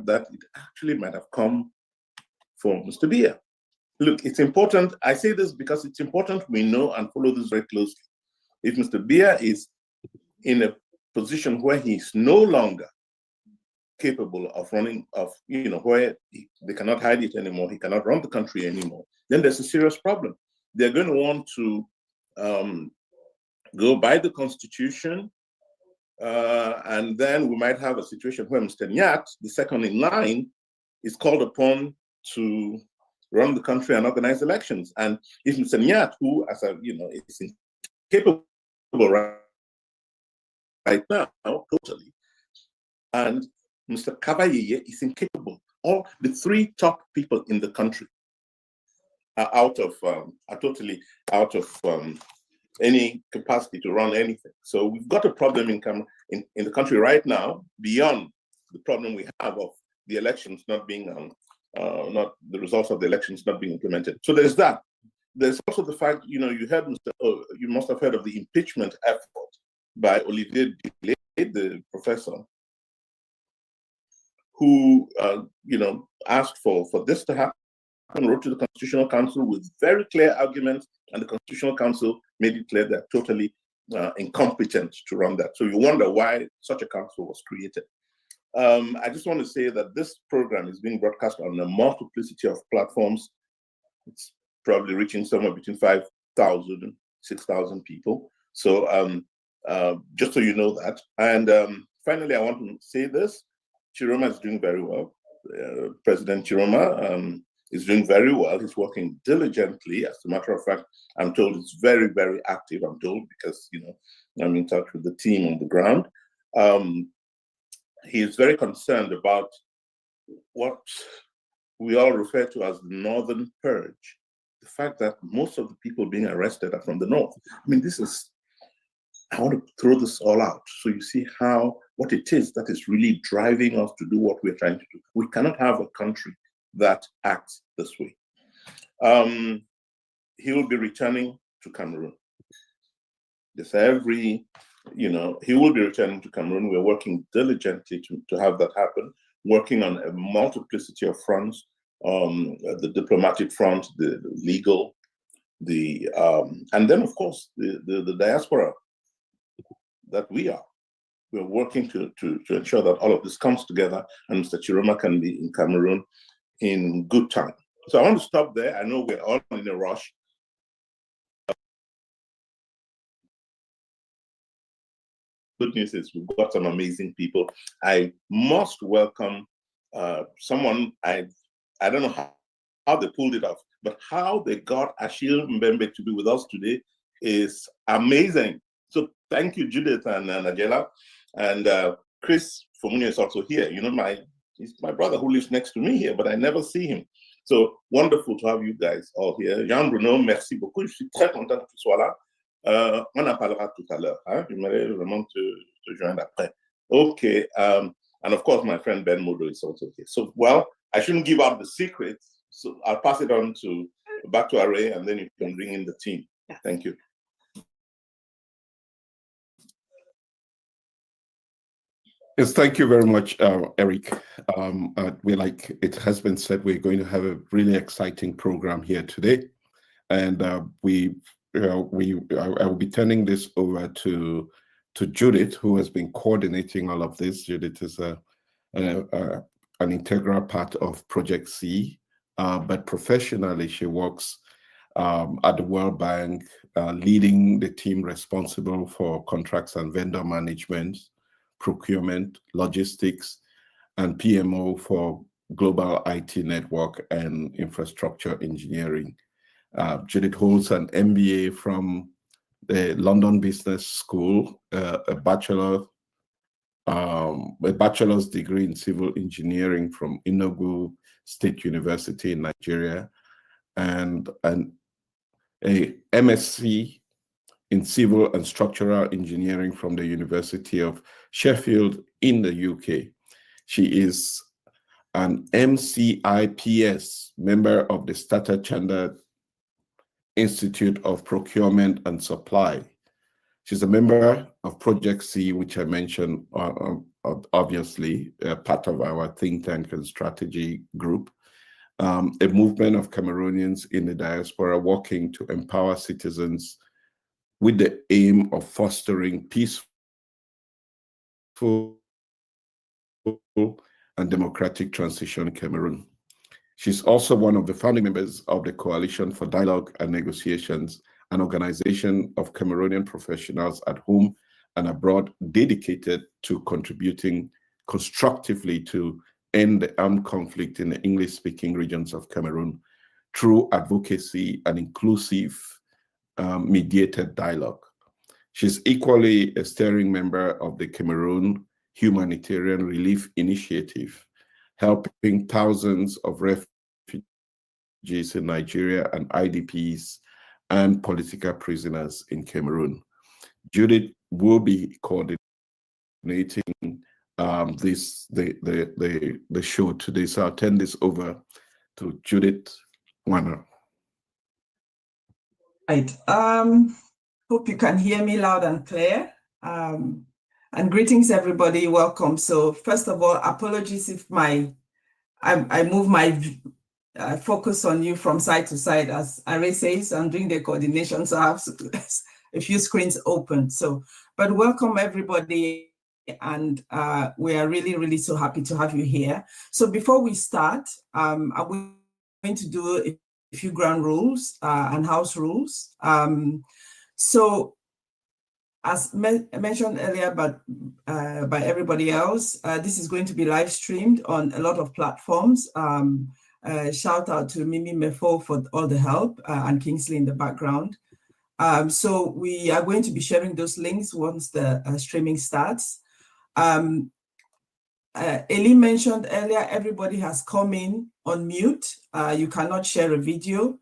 that it actually might have come from Mr. Biya. Look, it's important. I say this because it's important we know and follow this very closely. If Mr. Biya is in a position where he's no longer capable of running, where they cannot hide it anymore, he cannot run the country anymore, then there's a serious problem. They're going to want to go by the constitution, and then we might have a situation where Mr. Nyat, the second in line, is called upon to run the country and organize elections. And if Mr. Nyat, who, as is incapable right now, totally, and Mr. Kabayeye is incapable. All the three top people in the country are totally out of any capacity to run anything. So we've got a problem in the country right now, beyond the problem we have of the elections not being, not the results of the elections not being implemented. So there's that. There's also the fact, you heard, you must have heard of the impeachment effort by Olivier Dillet, the professor, who, asked for this to happen, wrote to the Constitutional Council with very clear arguments, and the Constitutional Council made it clear they're totally incompetent to run that. So you wonder why such a council was created. I just want to say that this program is being broadcast on a multiplicity of platforms. It's probably reaching somewhere between 5,000 and 6,000 people. So just so you know that. And finally, I want to say this. Tchiroma is doing very well. President Tchiroma is doing very well. He's working diligently. As a matter of fact, I'm told he's very, very active, I'm told, because, I'm in touch with the team on the ground. He is very concerned about what we all refer to as the Northern Purge. The fact that most of the people being arrested are from the North. I mean, I want to throw this all out so you see what it is that is really driving us to do what we're trying to do. We cannot have a country that acts this way. He will be returning to Cameroon. He will be returning to Cameroon. We're working diligently to have that happen, working on a multiplicity of fronts, the diplomatic front, the legal, and then, of course, the diaspora that we are. We're working to ensure that all of this comes together and Mr. Tchiroma can be in Cameroon in good time. So I want to stop there. I know we're all in a rush. Good news is we've got some amazing people. I must welcome someone, I don't know how they pulled it off, but how they got Achille Mbembe to be with us today is amazing. So thank you, Judith and Nagella. And Chris Fomunyoh is also here. He's my brother who lives next to me here, but I never see him. So wonderful to have you guys all here. Jean-Bruno, merci beaucoup. Je suis très content que tu sois là. On en parlera tout à l'heure. J'aimerais vraiment te joindre après. Okay. And of course, my friend Ben Modo is also here. So, well, I shouldn't give out the secrets. So I'll pass it on back to Array, and then you can bring in the team. Yeah. Thank you. Yes, thank you very much, Eric. Like it has been said, we're going to have a really exciting program here today, and I will be turning this over to Judith, who has been coordinating all of this. Judith is an integral part of Project C, but professionally she works at the World Bank, leading the team responsible for contracts and vendor management, procurement, logistics, and PMO for global IT network and infrastructure engineering. Judith holds an MBA from the London Business School, a bachelor's degree in civil engineering from Enugu State University in Nigeria, and a MSc in civil and structural engineering from the University of Sheffield in the UK. She is an MCIPS member of the Starter Chartered Institute of Procurement and Supply. She's a member of Project C, which I mentioned obviously part of our think tank and strategy group, a movement of Cameroonians in the diaspora working to empower citizens with the aim of fostering peaceful and democratic transition in Cameroon. She's also one of the founding members of the Coalition for Dialogue and Negotiations, an organization of Cameroonian professionals at home and abroad dedicated to contributing constructively to end the armed conflict in the English-speaking regions of Cameroon through advocacy and inclusive mediated dialogue. She's equally a steering member of the Cameroon Humanitarian Relief Initiative, helping thousands of refugees in Nigeria and IDPs and political prisoners in Cameroon. Judith will be coordinating the show today. So I'll turn this over to Judith Nwana. Right. Hope you can hear me loud and clear. And greetings, everybody. Welcome. So first of all, apologies if I move my focus on you from side to side. As Are says, I'm doing the coordination, so I have a few screens open. So, but welcome everybody. And we are really, really so happy to have you here. So before we start, I'm going to do a few ground rules and house rules. So as mentioned earlier by everybody else, this is going to be live streamed on a lot of platforms. Shout out to Mimi Mefo for all the help and Kingsley in the background. So we are going to be sharing those links once the streaming starts. Eli mentioned earlier, everybody has come in on mute. You cannot share a video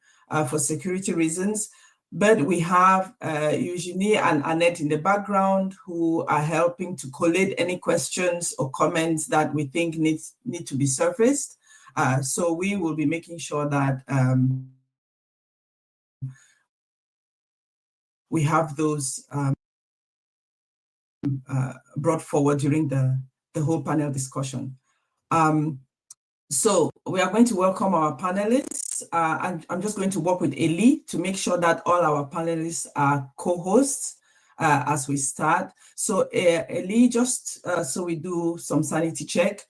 for security reasons, but we have Eugenie and Annette in the background who are helping to collate any questions or comments that we think need to be surfaced. So we will be making sure that we have those brought forward during the whole panel discussion. So we are going to welcome our panelists. And I'm just going to work with Eli to make sure that all our panelists are co-hosts as we start. So Eli, just so we do some sanity check,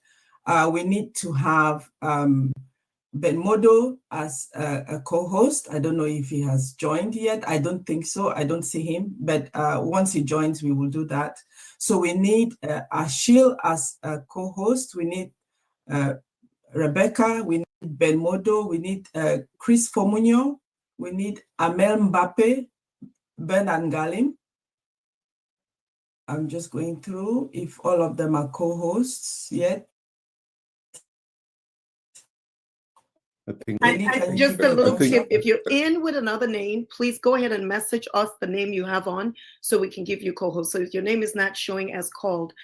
we need to have Ben Modo as a co-host. I don't know if he has joined yet. I don't think so. I don't see him, but once he joins, we will do that. So we need Achille as a co-host. We need Rebecca. We need Ben Modo. We need Chris Fomunyoh. We need Armelle Mbappe, Ben and Ngalim. I'm just going through if all of them are co-hosts yet. Just a little tip, if you're in with another name, please go ahead and message us the name you have on so we can give you co-host. So if your name is not showing as called,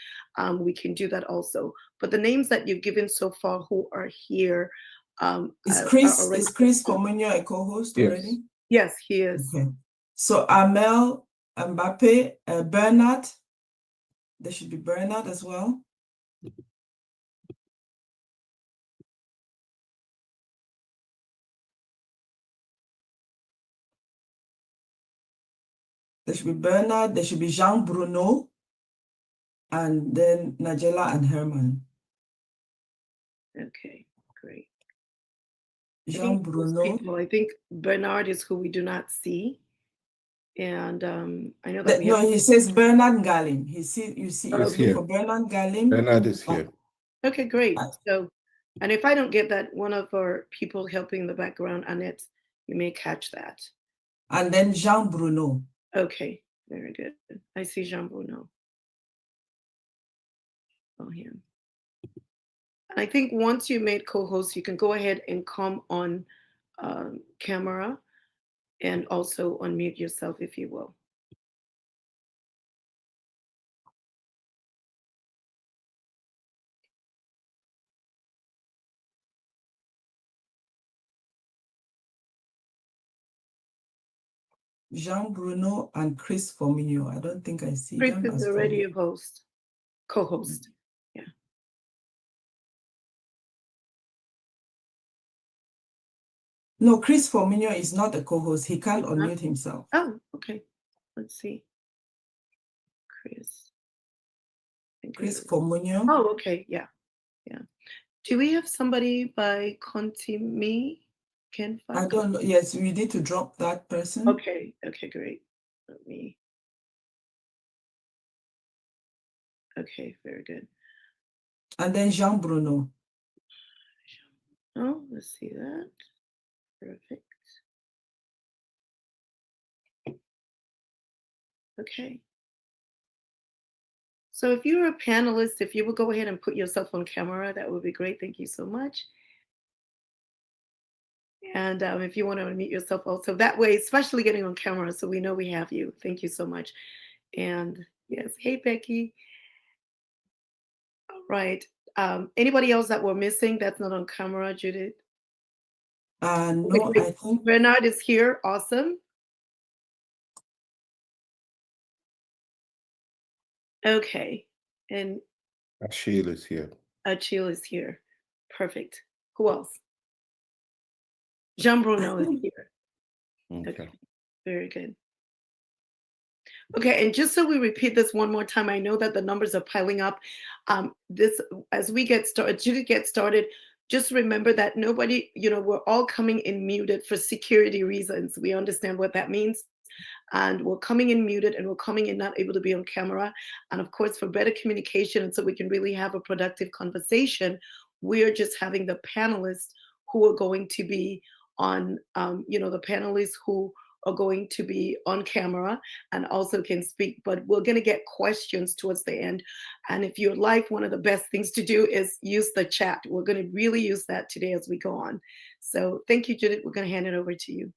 we can do that also. But the names that you've given so far who are here. Is Chris Fomunyoh a co-host already? Yes, he is. Okay. So Armelle Mbappe, Bernard, there should be Bernard as well. There should be Bernard, there should be Jean-Bruno, and then Nagella and Herman. Okay, great. Jean-Bruno. I think Bernard is who we do not see. And I know that he says Bernard Ngalim. You see here. For Bernard Ngalim. Bernard is here. Okay, great. So, and if I don't get that, one of our people helping in the background, Annette, you may catch that. And then Jean-Bruno. Okay, very good. I see Jean-Bruno. Oh, him. I think once you made co-host, you can go ahead and come on camera and also unmute yourself if you will. Jean-Bruno and Chris Fomunyoh. I don't think I see them. Chris is already a host, co-host. Okay. So Armelle Mbappe, Bernard, Jean-Bruno, and Chris Fomunyoh. I don't think I see them. Co-host. No, Chris Fomunyoh is not a co-host. He can't unmute himself. Oh, okay. Let's see. Chris Fomunyoh. Oh, okay. Yeah. Do we have somebody by Contimi? I don't know. Yes, we need to drop that person. Okay, great. Let me. Okay, very good. And then Jean-Bruno. Oh, let's see that. Perfect. Okay. So if you're a panelist, if you would go ahead and put yourself on camera, that would be great. Thank you so much. And if you want to unmute yourself also, that way, especially getting on camera, so we know we have you. Thank you so much. And yes, hey, Becky. All right. Anybody else that we're missing that's not on camera, Judith? No, I think Bernard is here. Awesome. Okay. And Achille is here. Achille is here. Perfect. Who else? Jean-Bruno is here. Okay. Very good. Okay, and just so we repeat this one more time, I know that the numbers are piling up. As we get started, Judith gets started, just remember that nobody, we're all coming in muted for security reasons. We understand what that means. And we're coming in muted and we're coming in not able to be on camera. And of course, for better communication and so we can really have a productive conversation, we're just having the panelists who are going to be on, the panelists who are going to be on camera and also can speak, but we're going to get questions towards the end. And if you'd like, one of the best things to do is use the chat. We're going to really use that today as we go on. So thank you, Judith. We're going to hand it over to you.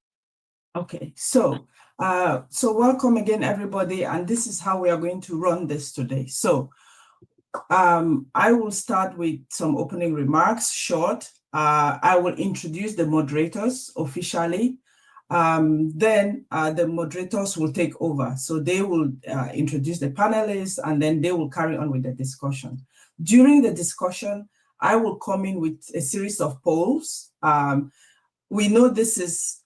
Okay, so welcome again, everybody. And this is how we are going to run this today. So I will start with some opening remarks, short. I will introduce the moderators officially. Then the moderators will take over. So they will introduce the panelists and then they will carry on with the discussion. During the discussion, I will come in with a series of polls. We know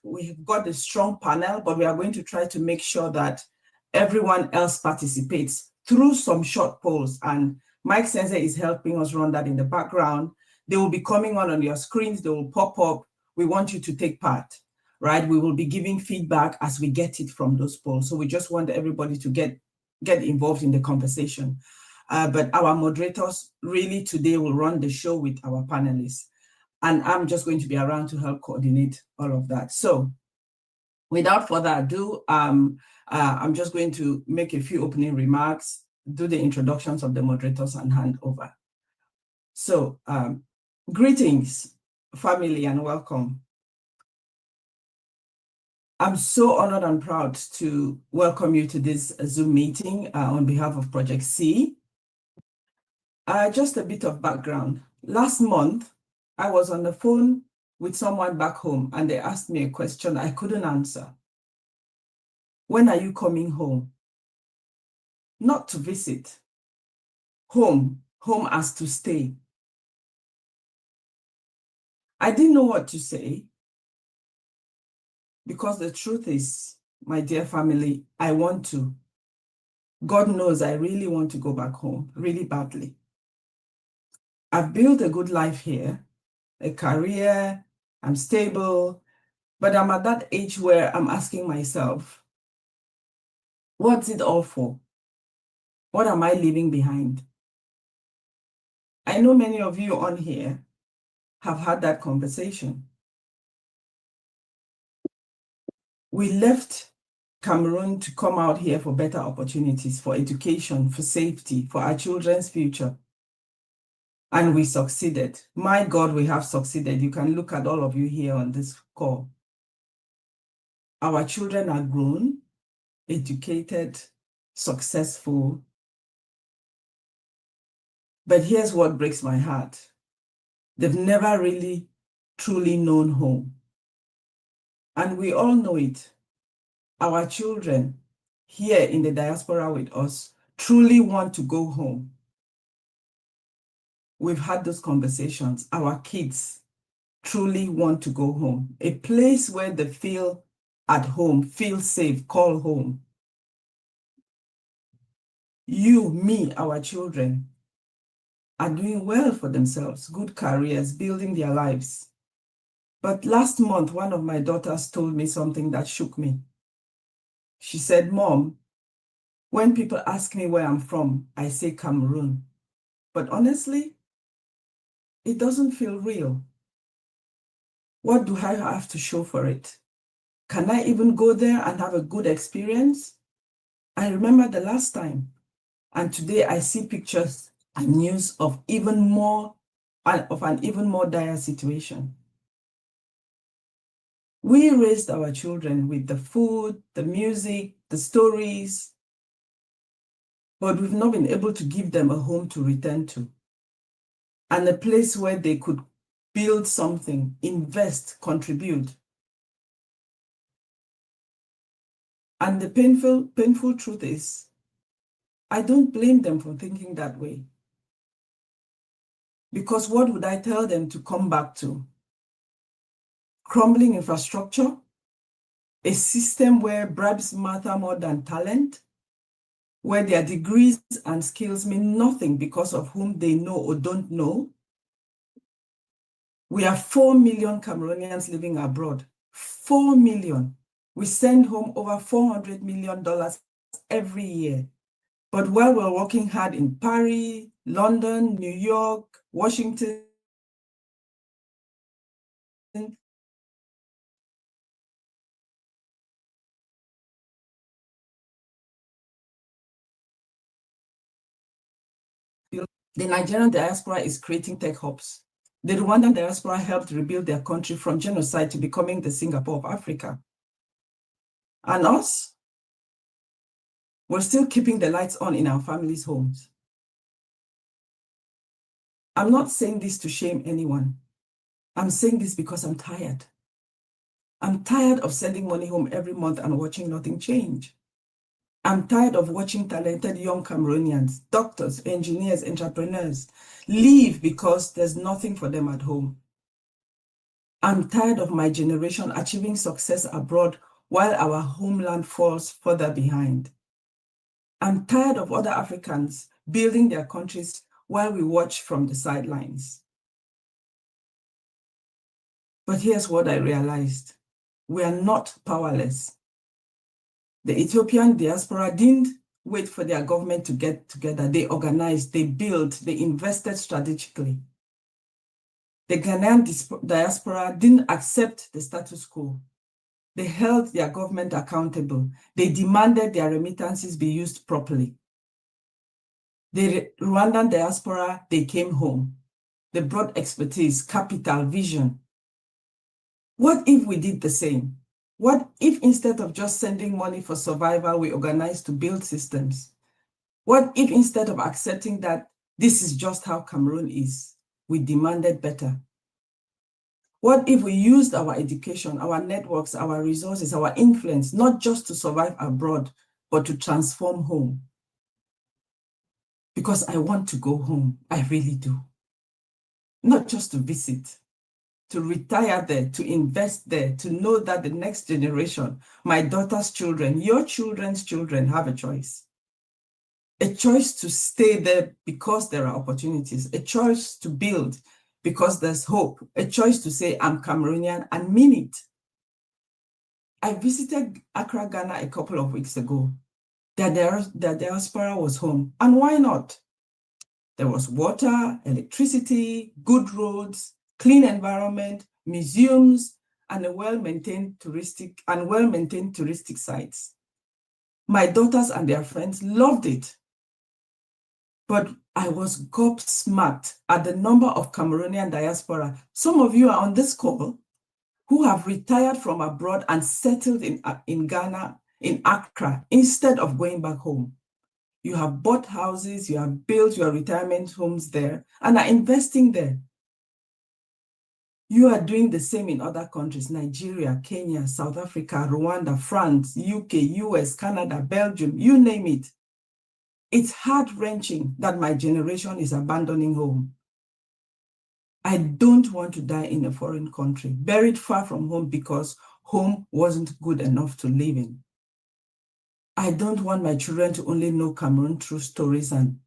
we've got a strong panel, but we are going to try to make sure that everyone else participates through some short polls. And Mike Sense is helping us run that in the background. They will be coming on your screens. They will pop up. We want you to take part. Right, we will be giving feedback as we get it from those polls. So we just want everybody to get involved in the conversation. But our moderators really today will run the show with our panelists. And I'm just going to be around to help coordinate all of that. So without further ado, I'm just going to make a few opening remarks, do the introductions of the moderators and hand over. So greetings, family, and welcome. I'm so honored and proud to welcome you to this Zoom meeting on behalf of Project C. Just a bit of background. Last month, I was on the phone with someone back home and they asked me a question I couldn't answer. When are you coming home? Not to visit. Home as to stay. I didn't know what to say. Because the truth is, my dear family, I want to. God knows I really want to go back home, really badly. I've built a good life here, a career, I'm stable, but I'm at that age where I'm asking myself, what's it all for? What am I leaving behind? I know many of you on here have had that conversation. We left Cameroon to come out here for better opportunities, for education, for safety, for our children's future. And we succeeded. My God, we have succeeded. You can look at all of you here on this call. Our children are grown, educated, successful. But here's what breaks my heart. They've never really, truly known home. And we all know it. Our children here in the diaspora with us truly want to go home. We've had those conversations. Our kids truly want to go home, a place where they feel at home, feel safe, call home. You, me, our children are doing well for themselves, good careers, building their lives. But last month, one of my daughters told me something that shook me. She said, Mom, when people ask me where I'm from, I say Cameroon. But honestly, it doesn't feel real. What do I have to show for it? Can I even go there and have a good experience? I remember the last time, and today I see pictures and news of an even more dire situation. We raised our children with the food, the music, the stories, but we've not been able to give them a home to return to and a place where they could build something, invest, contribute. And the painful truth is, I don't blame them for thinking that way. Because what would I tell them to come back to? Crumbling infrastructure? A system where bribes matter more than talent? Where their degrees and skills mean nothing because of whom they know or don't know? We have 4 million Cameroonians living abroad. 4 million. We send home over $400 million every year. But while we're working hard in Paris, London, New York, Washington, the Nigerian diaspora is creating tech hubs. The Rwandan diaspora helped rebuild their country from genocide to becoming the Singapore of Africa. And us, we're still keeping the lights on in our families' homes. I'm not saying this to shame anyone. I'm saying this because I'm tired. I'm tired of sending money home every month and watching nothing change. I'm tired of watching talented young Cameroonians, doctors, engineers, entrepreneurs, leave because there's nothing for them at home. I'm tired of my generation achieving success abroad while our homeland falls further behind. I'm tired of other Africans building their countries while we watch from the sidelines. But here's what I realized. We are not powerless. The Ethiopian diaspora didn't wait for their government to get together. They organized, they built, they invested strategically. The Ghanaian diaspora didn't accept the status quo. They held their government accountable. They demanded their remittances be used properly. The Rwandan diaspora, they came home. They brought expertise, capital, vision. What if we did the same? What if instead of just sending money for survival, we organized to build systems? What if instead of accepting that this is just how Cameroon is, we demanded better? What if we used our education, our networks, our resources, our influence, not just to survive abroad, but to transform home? Because I want to go home, I really do. Not just to visit, to retire there, to invest there, to know that the next generation, my daughter's children, your children's children have a choice. A choice to stay there because there are opportunities, a choice to build because there's hope, a choice to say, I'm Cameroonian and mean it. I visited Accra, Ghana a couple of weeks ago. The diaspora was home, and why not? There was water, electricity, good roads, clean environment, museums, and well-maintained touristic sites. My daughters and their friends loved it. But I was gobsmacked at the number of Cameroonian diaspora. Some of you are on this call who have retired from abroad and settled in Ghana, in Accra, instead of going back home. You have bought houses, you have built your retirement homes there, and are investing there. You are doing the same in other countries, Nigeria, Kenya, South Africa, Rwanda, France, UK, US, Canada, Belgium, you name it. It's heart-wrenching that my generation is abandoning home. I don't want to die in a foreign country, buried far from home because home wasn't good enough to live in. I don't want my children to only know Cameroon through stories and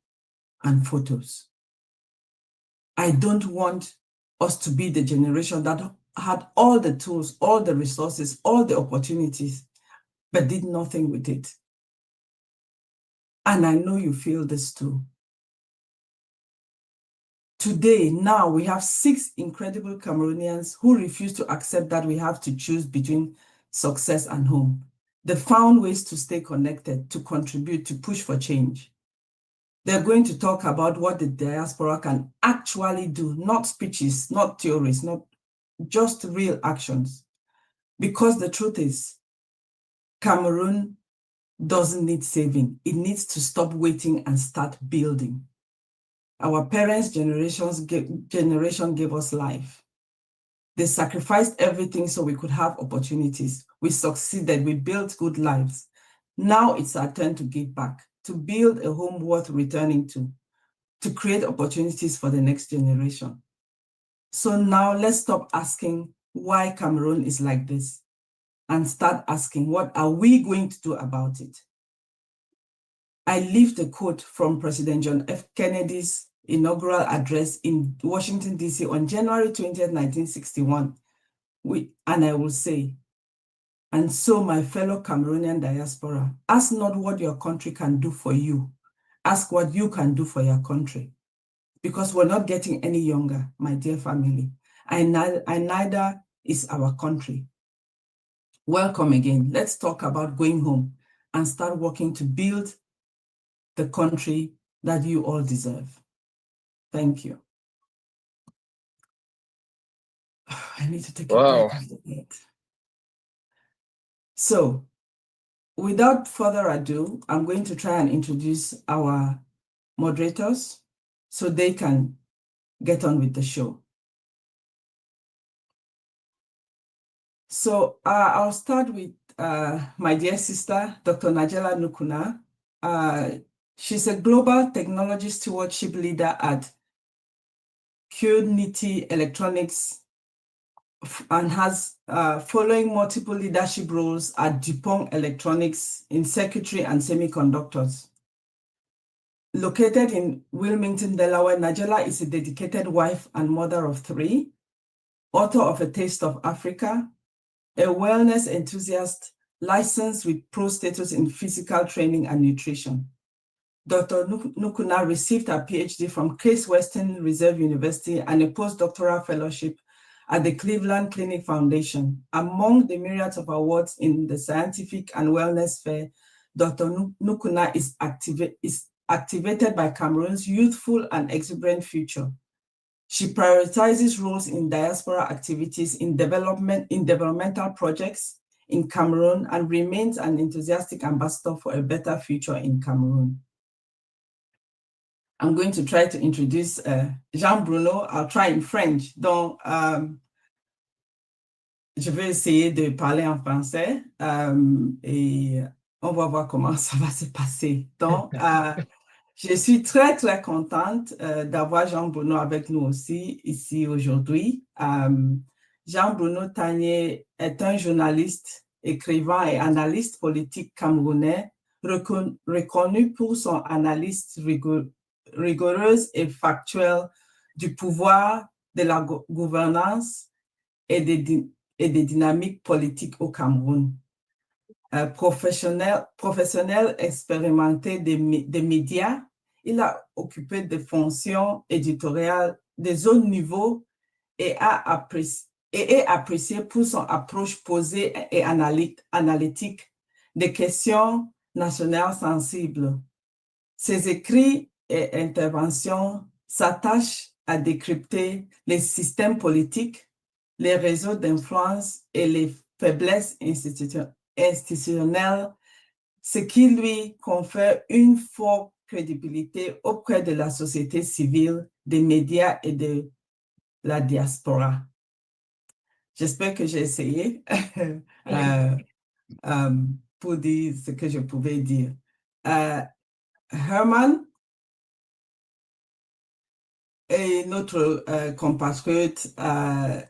photos. I don't want us to be the generation that had all the tools, all the resources, all the opportunities, but did nothing with it. And I know you feel this too. Today, now, we have 6 incredible Cameroonians who refuse to accept that we have to choose between success and home. They found ways to stay connected, to contribute, to push for change. They're going to talk about what the diaspora can actually do, not speeches, not theories, not just real actions. Because the truth is, Cameroon doesn't need saving. It needs to stop waiting and start building. Our parents' generation gave us life. They sacrificed everything so we could have opportunities. We succeeded, we built good lives. Now it's our turn to give back, to build a home worth returning to create opportunities for the next generation. So now let's stop asking why Cameroon is like this and start asking, what are we going to do about it? I leave the quote from President John F. Kennedy's inaugural address in Washington, D.C. on January 20th, 1961. And I will say, and so my fellow Cameroonian diaspora, ask not what your country can do for you. Ask what you can do for your country. Because we're not getting any younger, my dear family. And neither is our country. Welcome again. Let's talk about going home and start working to build the country that you all deserve. Thank you. I need to take a break after that. So, without further ado, I'm going to try and introduce our moderators so they can get on with the show. So I'll start with my dear sister, Dr. Nagella Nukuna. She's a global technology stewardship leader at Etoudi Electronics and has following multiple leadership roles at DuPont Electronics in circuitry and semiconductors. Located in Wilmington, Delaware, Nagella is a dedicated wife and mother of 3, author of A Taste of Africa, a wellness enthusiast licensed with pro status in physical training and nutrition. Dr. Nukuna received her PhD from Case Western Reserve University and a postdoctoral fellowship at the Cleveland Clinic Foundation. Among the myriads of awards in the scientific and wellness sphere, Dr. Nukuna is activated by Cameroon's youthful and exuberant future. She prioritizes roles in diaspora activities in developmental projects in Cameroon and remains an enthusiastic ambassador for a better future in Cameroon. I'm going to try to introduce Jean-Bruno. I'll try in French. Donc, je vais essayer de parler en français et on va voir comment ça va se passer. Donc, je suis très, très contente d'avoir Jean-Bruno avec nous aussi ici aujourd'hui. Jean-Bruno Tagne est un journaliste, écrivain et analyste politique camerounais reconnu pour son analyse rigoureuse et factuelle du pouvoir, de la gouvernance et des dynamiques politiques au Cameroun. Professionnel expérimenté des médias, il a occupé des fonctions éditoriales de haut niveau et est apprécié pour son approche posée et analytique des questions nationales sensibles. Ses écrits et interventions s'attachent à décrypter les systèmes politiques, les réseaux d'influence et les faiblesses institutionnelles, ce qui lui confère une forte crédibilité auprès de la société civile, des médias et de la diaspora. J'espère que j'ai essayé pour dire ce que je pouvais dire. Herman et notre compatriote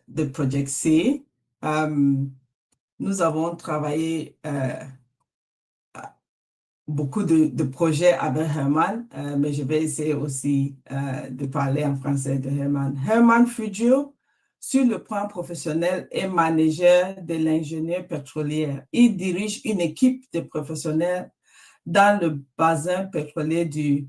de Project C. Nous avons travaillé beaucoup de projets avec Herman, mais je vais essayer aussi de parler en français de Herman. Herman Feudjio, sur le plan professionnel, est manager de l'ingénieur pétrolier. Il dirige une équipe de professionnels dans le bassin pétrolier du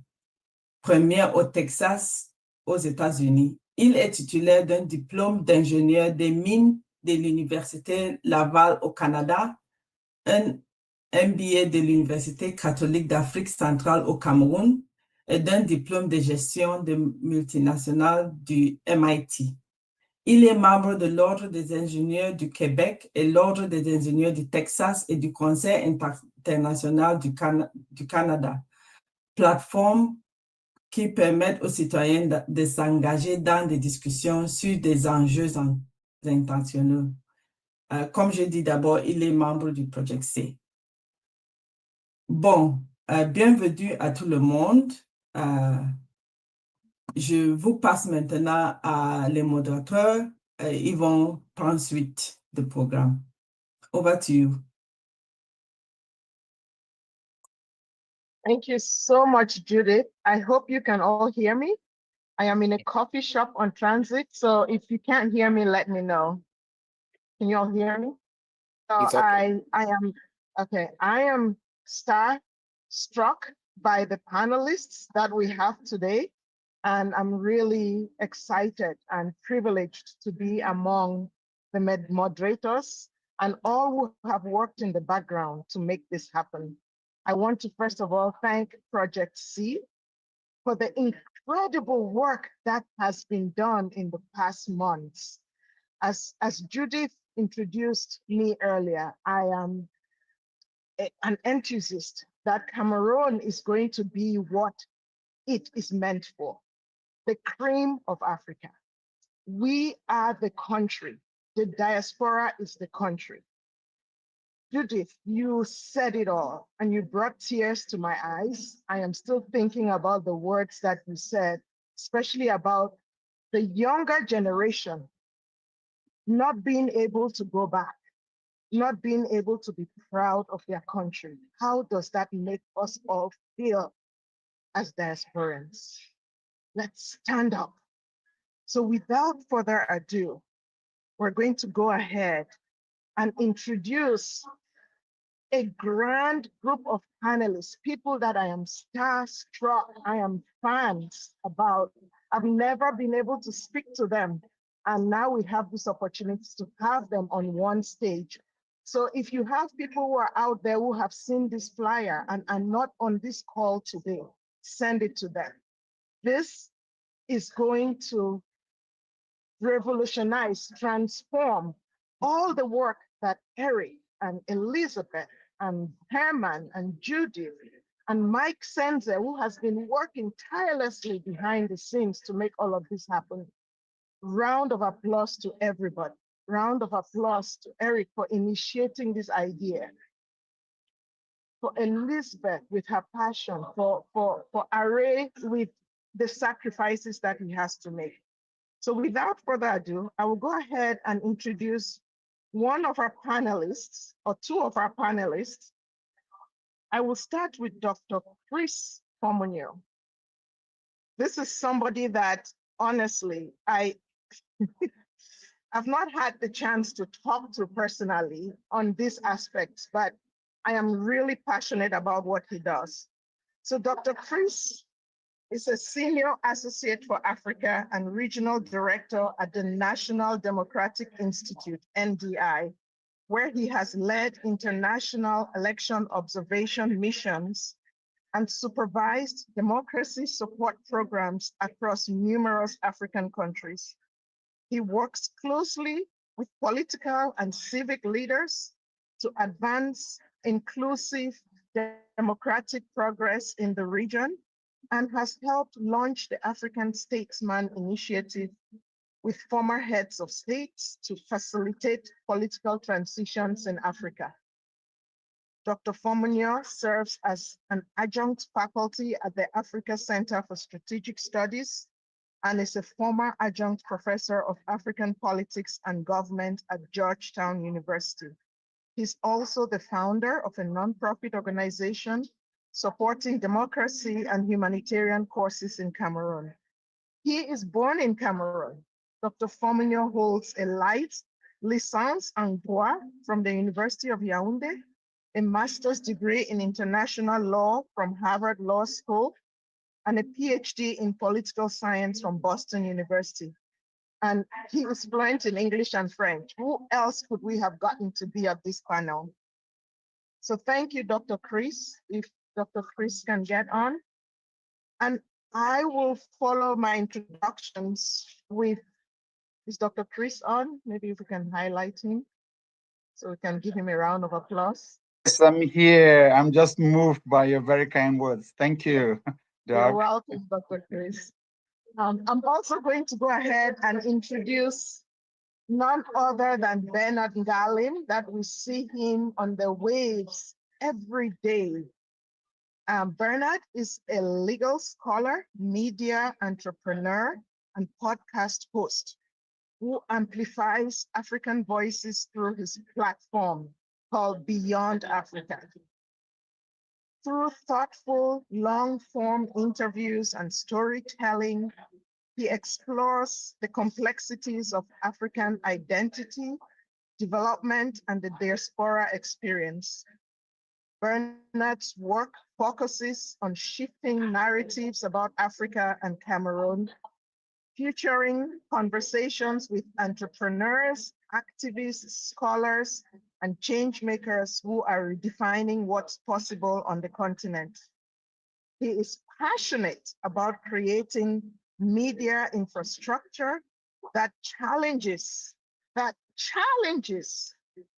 premier au Texas, aux États-Unis. Il est titulaire d'un diplôme d'ingénieur des mines de l'Université Laval au Canada, un MBA de l'Université catholique d'Afrique centrale au Cameroun et d'un diplôme de gestion de multinationales du MIT. Il est membre de l'Ordre des ingénieurs du Québec et l'Ordre des ingénieurs du Texas et du Conseil international du Canada, plateforme qui permettent aux citoyens de s'engager dans des discussions sur des enjeux intentionnels. Comme je dis d'abord, il est membre du Project C. Bon, bienvenue à tout le monde. Je vous passe maintenant à les modérateurs. Ils vont prendre suite du programme. Over to you. Thank you so much, Judith. I hope you can all hear me. I am in a coffee shop on transit, so if you can't hear me, let me know. Can you all hear me? So okay. I am starstruck by the panelists that we have today, and I'm really excited and privileged to be among the moderators and all who have worked in the background to make this happen. I want to first of all thank Project C for the incredible work that has been done in the past months. As Judith introduced me earlier, I am an enthusiast that Cameroon is going to be what it is meant for, the cream of Africa. We are the country. The diaspora is the country. Judith, you said it all, and you brought tears to my eyes. I am still thinking about the words that you said, especially about the younger generation not being able to go back, not being able to be proud of their country. How does that make us all feel as diasporans? Let's stand up. So without further ado, we're going to go ahead and introduce a grand group of panelists, people that I am starstruck, I am fans about. I've never been able to speak to them. And now we have this opportunity to have them on one stage. So if you have people who are out there who have seen this flyer and are not on this call today, send it to them. This is going to revolutionize, transform all the work that Eric and Elizabeth and Herman and Judith and Mike Senze, who has been working tirelessly behind the scenes to make all of this happen. Round of applause to everybody. Round of applause to Eric for initiating this idea. For Elizabeth with her passion, for Array with the sacrifices that he has to make. So without further ado, I will go ahead and introduce one of our panelists, or two of our panelists. I will start with Dr. Chris Fomunyoh. This is somebody that, honestly, I've not had the chance to talk to personally on these aspects, but I am really passionate about what he does. So Dr. Chris is a Senior Associate for Africa and Regional Director at the National Democratic Institute, NDI, where he has led international election observation missions and supervised democracy support programs across numerous African countries. He works closely with political and civic leaders to advance inclusive democratic progress in the region and has helped launch the African Statesman Initiative with former heads of states to facilitate political transitions in Africa. Dr. Fomunyoh serves as an adjunct faculty at the Africa Center for Strategic Studies and is a former adjunct professor of African politics and government at Georgetown University. He's also the founder of a nonprofit organization supporting democracy and humanitarian courses in Cameroon. He is born in Cameroon. Dr. Fomunyoh holds a light licence en droit from the University of Yaoundé, a master's degree in international law from Harvard Law School, and a PhD in political science from Boston University. And he is fluent in English and French. Who else could we have gotten to be at this panel? So thank you, Dr. Chris, if Dr. Chris can get on. And I will follow my introductions with, is Dr. Chris on? Maybe if we can highlight him so we can give him a round of applause. Yes, I'm here. I'm just moved by your very kind words. Thank you, Doug. You're welcome, Dr. Chris. I'm also going to go ahead and introduce none other than Bernard Ngalim, that we see him on the waves every day. Bernard is a legal scholar, media entrepreneur, and podcast host who amplifies African voices through his platform called Beyond Africa. Through thoughtful, long-form interviews and storytelling, he explores the complexities of African identity, development, and the diaspora experience. Bernard's work focuses on shifting narratives about Africa and Cameroon, featuring conversations with entrepreneurs, activists, scholars, and change makers who are redefining what's possible on the continent. He is passionate about creating media infrastructure that challenges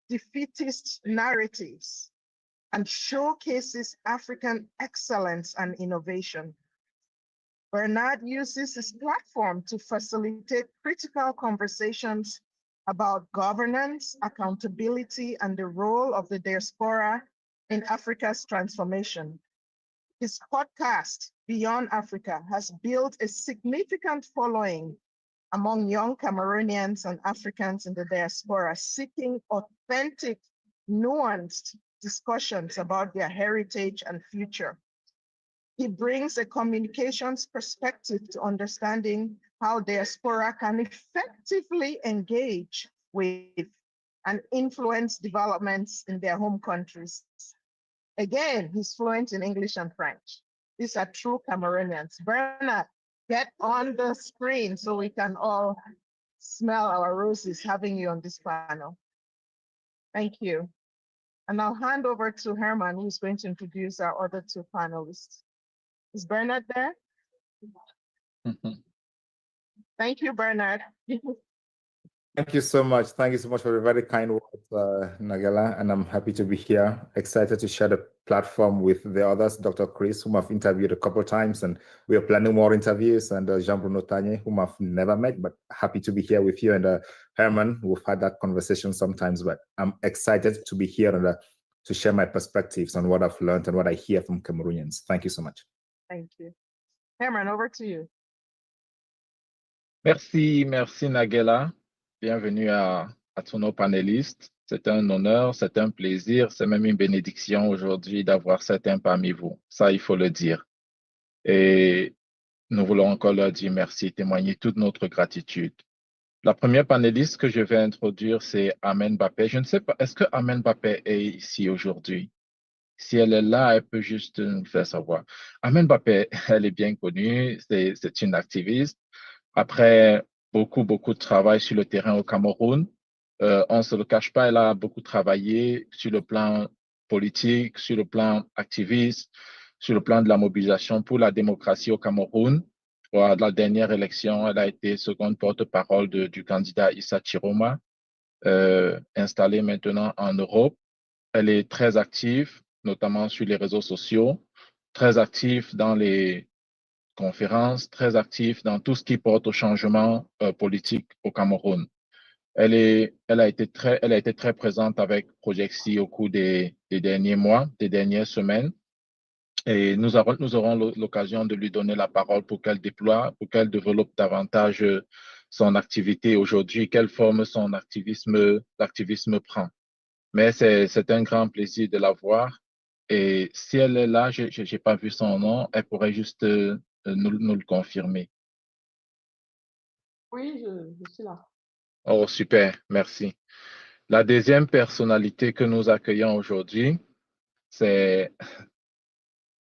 defeatist narratives and showcases African excellence and innovation. Bernard uses his platform to facilitate critical conversations about governance, accountability, and the role of the diaspora in Africa's transformation. His podcast, Beyond Africa, has built a significant following among young Cameroonians and Africans in the diaspora, seeking authentic, nuanced discussions about their heritage and future. He brings a communications perspective to understanding how diaspora can effectively engage with and influence developments in their home countries. Again, he's fluent in English and French. These are true Cameroonians. Bernard, get on the screen so we can all smell our roses having you on this panel. Thank you. And I'll hand over to Herman, who's going to introduce our other two panelists. Is Bernard there? Thank you, Bernard. Thank you so much. Thank you so much for the very kind words, Nagella, and I'm happy to be here. Excited to share the platform with the others, Dr. Chris, whom I've interviewed a couple of times, and we are planning more interviews, and Jean-Bruno Tagne, whom I've never met, but happy to be here with you, and Herman, we've had that conversation sometimes, but I'm excited to be here and to share my perspectives on what I've learned and what I hear from Cameroonians. Thank you so much. Thank you. Herman, over to you. Merci Nagella. Bienvenue à tous nos panélistes. C'est un honneur, c'est un plaisir, c'est même une bénédiction aujourd'hui d'avoir certains parmi vous. Ça, il faut le dire. Et nous voulons encore leur dire merci, témoigner toute notre gratitude. La première panéliste que je vais introduire, c'est Armelle Mbappe. Je ne sais pas, est-ce que Armelle Mbappe est ici aujourd'hui? Si elle est là, elle peut juste nous faire savoir. Armelle Mbappe, elle est bien connue, c'est une activiste. Après beaucoup de travail sur le terrain au Cameroun, on ne se le cache pas, elle a beaucoup travaillé sur le plan politique, sur le plan activiste, sur le plan de la mobilisation pour la démocratie au Cameroun. À la dernière élection, elle a été seconde porte-parole du candidat Issa Tchiroma, installé maintenant en Europe. Elle est très active, notamment sur les réseaux sociaux, très active dans les conférences, très active dans tout ce qui porte au changement politique au Cameroun. Elle a été très présente avec Project C au cours des derniers mois, des dernières semaines. Et nous aurons l'occasion de lui donner la parole pour qu'elle déploie, pour qu'elle développe davantage son activité aujourd'hui, quelle forme l'activisme prend. Mais c'est un grand plaisir de la voir. Et si elle est là, je n'ai pas vu son nom, elle pourrait juste nous le confirmer. Oui, je suis là. Oh, super, merci. La deuxième personnalité que nous accueillons aujourd'hui, c'est...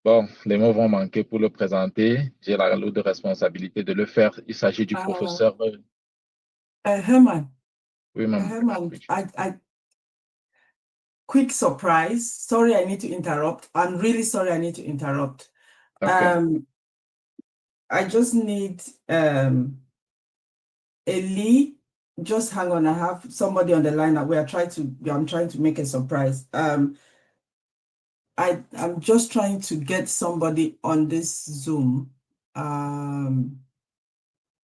Bon, les mots vont manquer pour le présenter. J'ai la lourde responsabilité de le faire. Il s'agit du professeur... Herman. Oui, maman. Herman, quick surprise. Sorry, I need to interrupt. I'm really sorry I need to interrupt. Okay. I just need Eli. Just hang on. I have somebody on the line that I'm trying to make a surprise. I'm just trying to get somebody on this Zoom.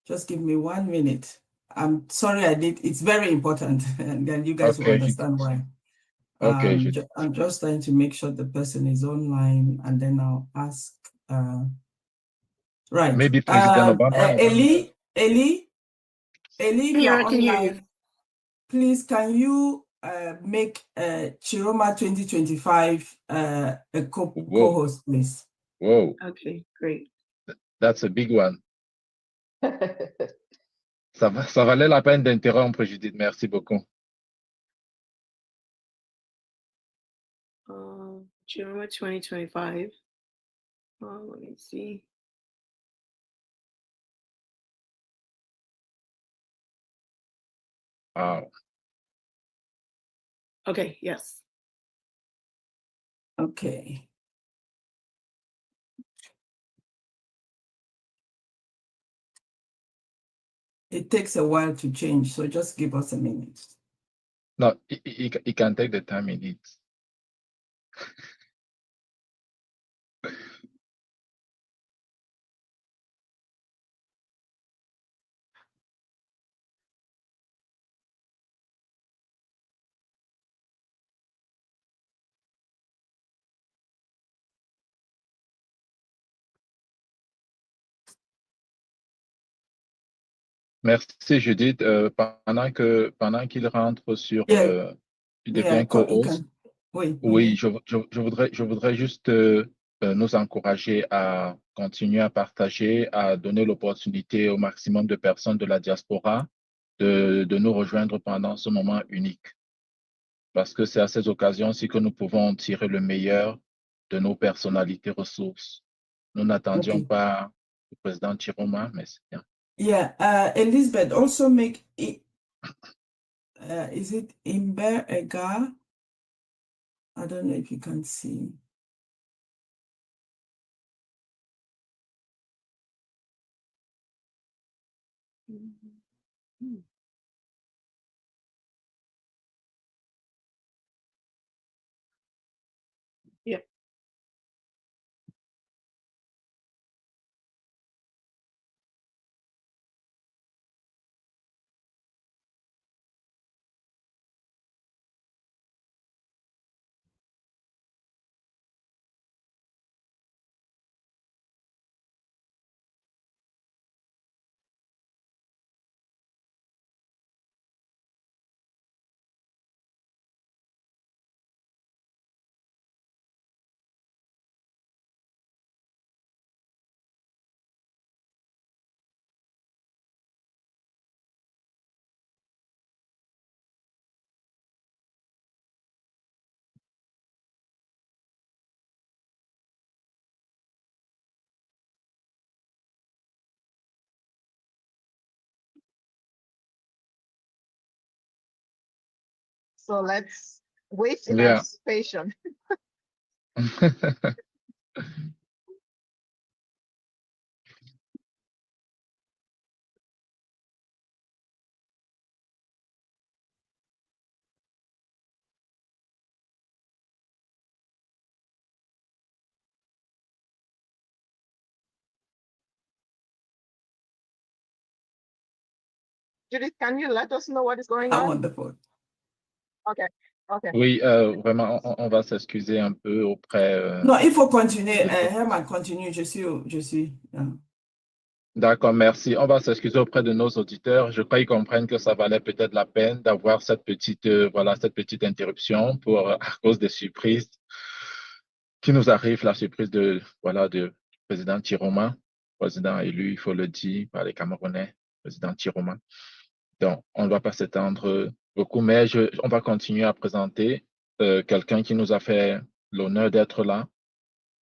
Just give me 1 minute. I'm sorry it's very important, and then you guys will understand why. Okay. I'm just trying to make sure the person is online, and then I'll ask. Right. Maybe President Obama. Eli, if you're I can hear you. online, please can you make Tchiroma 2025 a co-host, please? Whoa. Okay, great. That's a big one. Ça valait la peine d'interrompre, Judith. Merci beaucoup. Tchiroma 2025. Let me see. Wow. Okay, yes. Okay. It takes a while to change, so just give us a minute. No, it can take the time it needs. Merci Judith. Pendant qu'il rentre sur il devient co-host. Oui, je voudrais juste nous encourager à continuer à partager, à donner l'opportunité au maximum de personnes de la diaspora de nous rejoindre pendant ce moment unique. Parce que c'est à ces occasions-ci que nous pouvons tirer le meilleur de nos personnalités ressources. Nous n'attendions pas le président Tchiroma, mais c'est bien. Yeah, Elizabeth, also make it, is it Imber Ega? I don't know if you can see. Yep. So let's wait in anticipation. Judith, can you let us know what is going on? I'm on the phone. Okay. Okay. Oui, vraiment, on va s'excuser un peu auprès. Non, il faut continuer. Herman, continue. Je suis. D'accord, merci. On va s'excuser auprès de nos auditeurs. Je crois qu'ils comprennent que ça valait peut-être la peine d'avoir cette petite, cette petite interruption à cause des surprises qui nous arrivent, la surprise de président Tchiroma, président élu, il faut le dire, par les Camerounais, président Tchiroma. Donc, on ne va pas s'étendre beaucoup, mais on va continuer à présenter quelqu'un qui nous a fait l'honneur d'être là,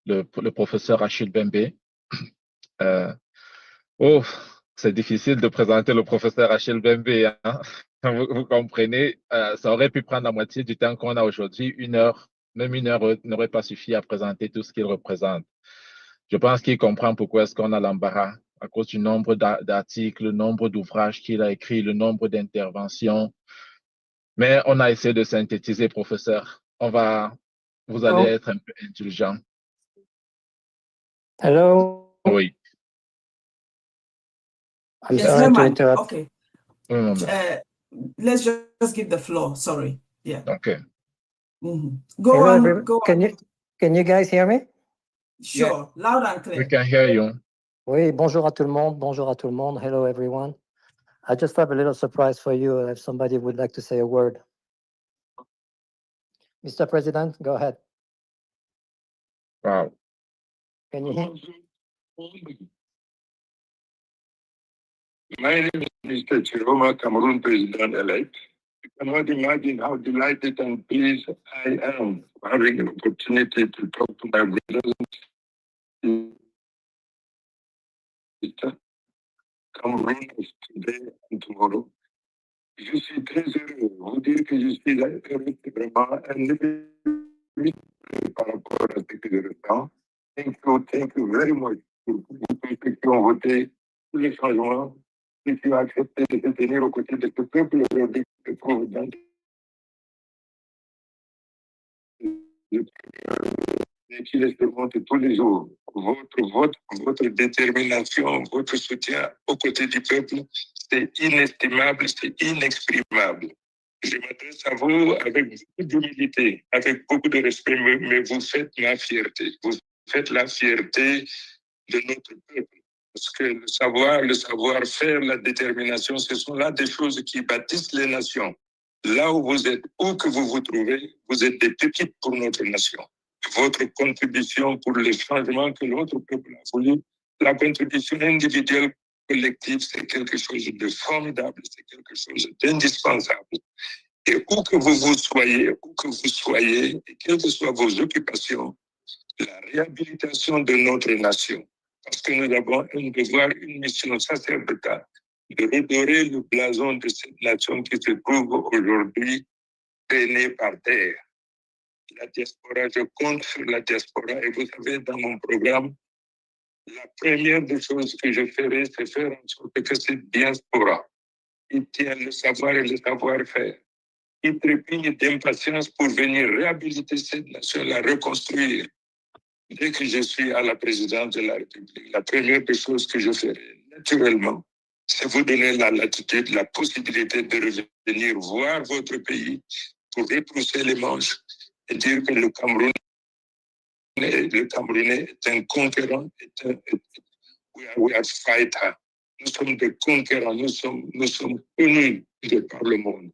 le professeur Achille Mbembe. C'est difficile de présenter le professeur Achille Mbembe, hein? Vous comprenez, ça aurait pu prendre la moitié du temps qu'on a aujourd'hui, 1 heure, même 1 heure n'aurait pas suffi à présenter tout ce qu'il représente. Je pense qu'il comprend pourquoi est-ce qu'on a l'embarras, à cause du nombre d'articles, le nombre d'ouvrages qu'il a écrits, le nombre d'interventions. Mais on a essayé de synthétiser, professeur. Vous allez être un peu indulgent. Hello. Oui. I'm sorry to interrupt. Okay. Let's just give the floor. Sorry. Yeah. Okay. Go on. Go on. Can you guys hear me? Sure. Yeah. Loud and clear. We can hear you. Oui, bonjour à tout le monde. Bonjour à tout le monde. Hello, everyone. I just have a little surprise for you if somebody would like to say a word. Mr. President, go ahead. Wow. Can you hear? My name is Mr. Tchiroma, Cameroon President-elect. You cannot imagine how delighted and pleased I am for having an opportunity to talk to my brothers and sisters, Cameroonians today and tomorrow. Je suis très heureux de vous dire que je suis vraiment un élu par rapport à ce que je ressens. Thank you very much pour tous ceux qui ont voté tous les changements, ceux qui ont accepté de se tenir aux côtés de ce peuple aujourd'hui qui se trouve dans et qui les surmonte tous les jours. Votre détermination, votre soutien aux côtés du peuple, c'est inestimable, c'est inexprimable. Je m'adresse à vous avec beaucoup d'humilité, avec beaucoup de respect, mais vous faites ma fierté. Vous faites la fierté de notre peuple. Parce que le savoir-faire, la détermination, ce sont là des choses qui bâtissent les nations. Là où vous êtes, où que vous vous trouvez, vous êtes des pépites pour notre nation. Votre contribution pour les changements que notre peuple a voulu, la contribution individuelle, collective, c'est quelque chose de formidable, c'est quelque chose d'indispensable. Et où que vous soyez, et quelles que soient vos occupations, la réhabilitation de notre nation, parce que nous avons un devoir, une mission sacerdotale, de redorer le blason de cette nation qui se trouve aujourd'hui traînée par terre. La diaspora, je compte sur la diaspora, et vous savez, dans mon programme, la première des choses que je ferai, c'est faire en sorte que cette diaspora, qui tient le savoir et le savoir-faire, qui trépigne d'impatience pour venir réhabiliter cette nation, la reconstruire. Dès que je suis à la présidence de la République, la première des choses que je ferai, naturellement, c'est vous donner la latitude, la possibilité de revenir voir votre pays pour retrousser les manches et dire que le Camerounais est un conquérant, we are fighter. Nous sommes des conquérants, nous sommes connus par le monde.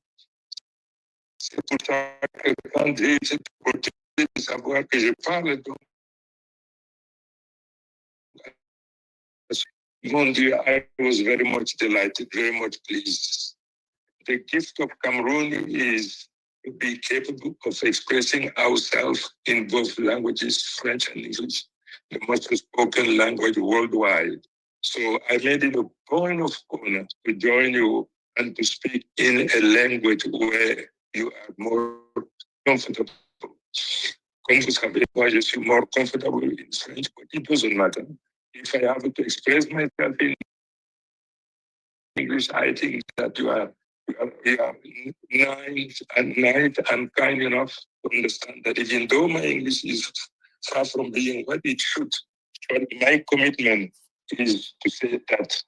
C'est pour ça que quand j'ai cette opportunité de savoir que je parle donc, mon Dieu, I was very much delighted, very much pleased. The gift of Cameroon is to be capable of expressing ourselves in both languages, French and English, the most spoken language worldwide. So I made it a point of honor to join you and to speak in a language where you are more comfortable. Comme vous savez, moi, je suis more comfortable in French, but it doesn't matter. If I have to express myself in English, I think that you are nice and kind enough to understand that even though my English is far from being what it should, but my commitment is to say that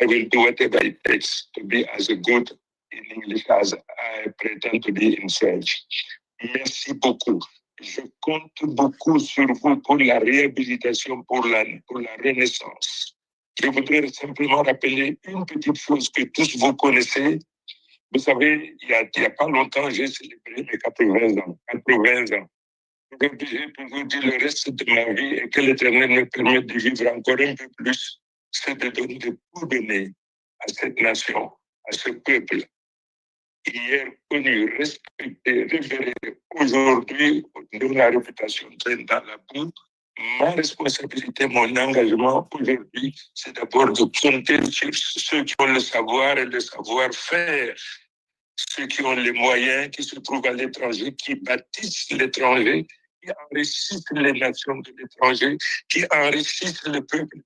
I will do whatever it takes to be as good in English as I pretend to be in French. Merci beaucoup. Je compte beaucoup sur vous pour la réhabilitation, pour la renaissance. Je voudrais simplement rappeler une petite chose que tous vous connaissez. Vous savez, il y a pas longtemps, j'ai célébré mes 80 ans. 80 ans. Aujourd'hui, j'ai toujours dit le reste de ma vie et que l'Éternel me permette de vivre encore un peu plus, c'est de tout donner à cette nation, à ce peuple. Hier connu, respecté, révéré, aujourd'hui, dont la réputation traîne dans la boue. Ma responsabilité, mon engagement aujourd'hui, c'est d'abord de compter sur ceux qui ont le savoir et le savoir-faire, ceux qui ont les moyens, qui se trouvent à l'étranger, qui bâtissent l'étranger, qui enrichissent les nations de l'étranger, qui enrichissent le peuple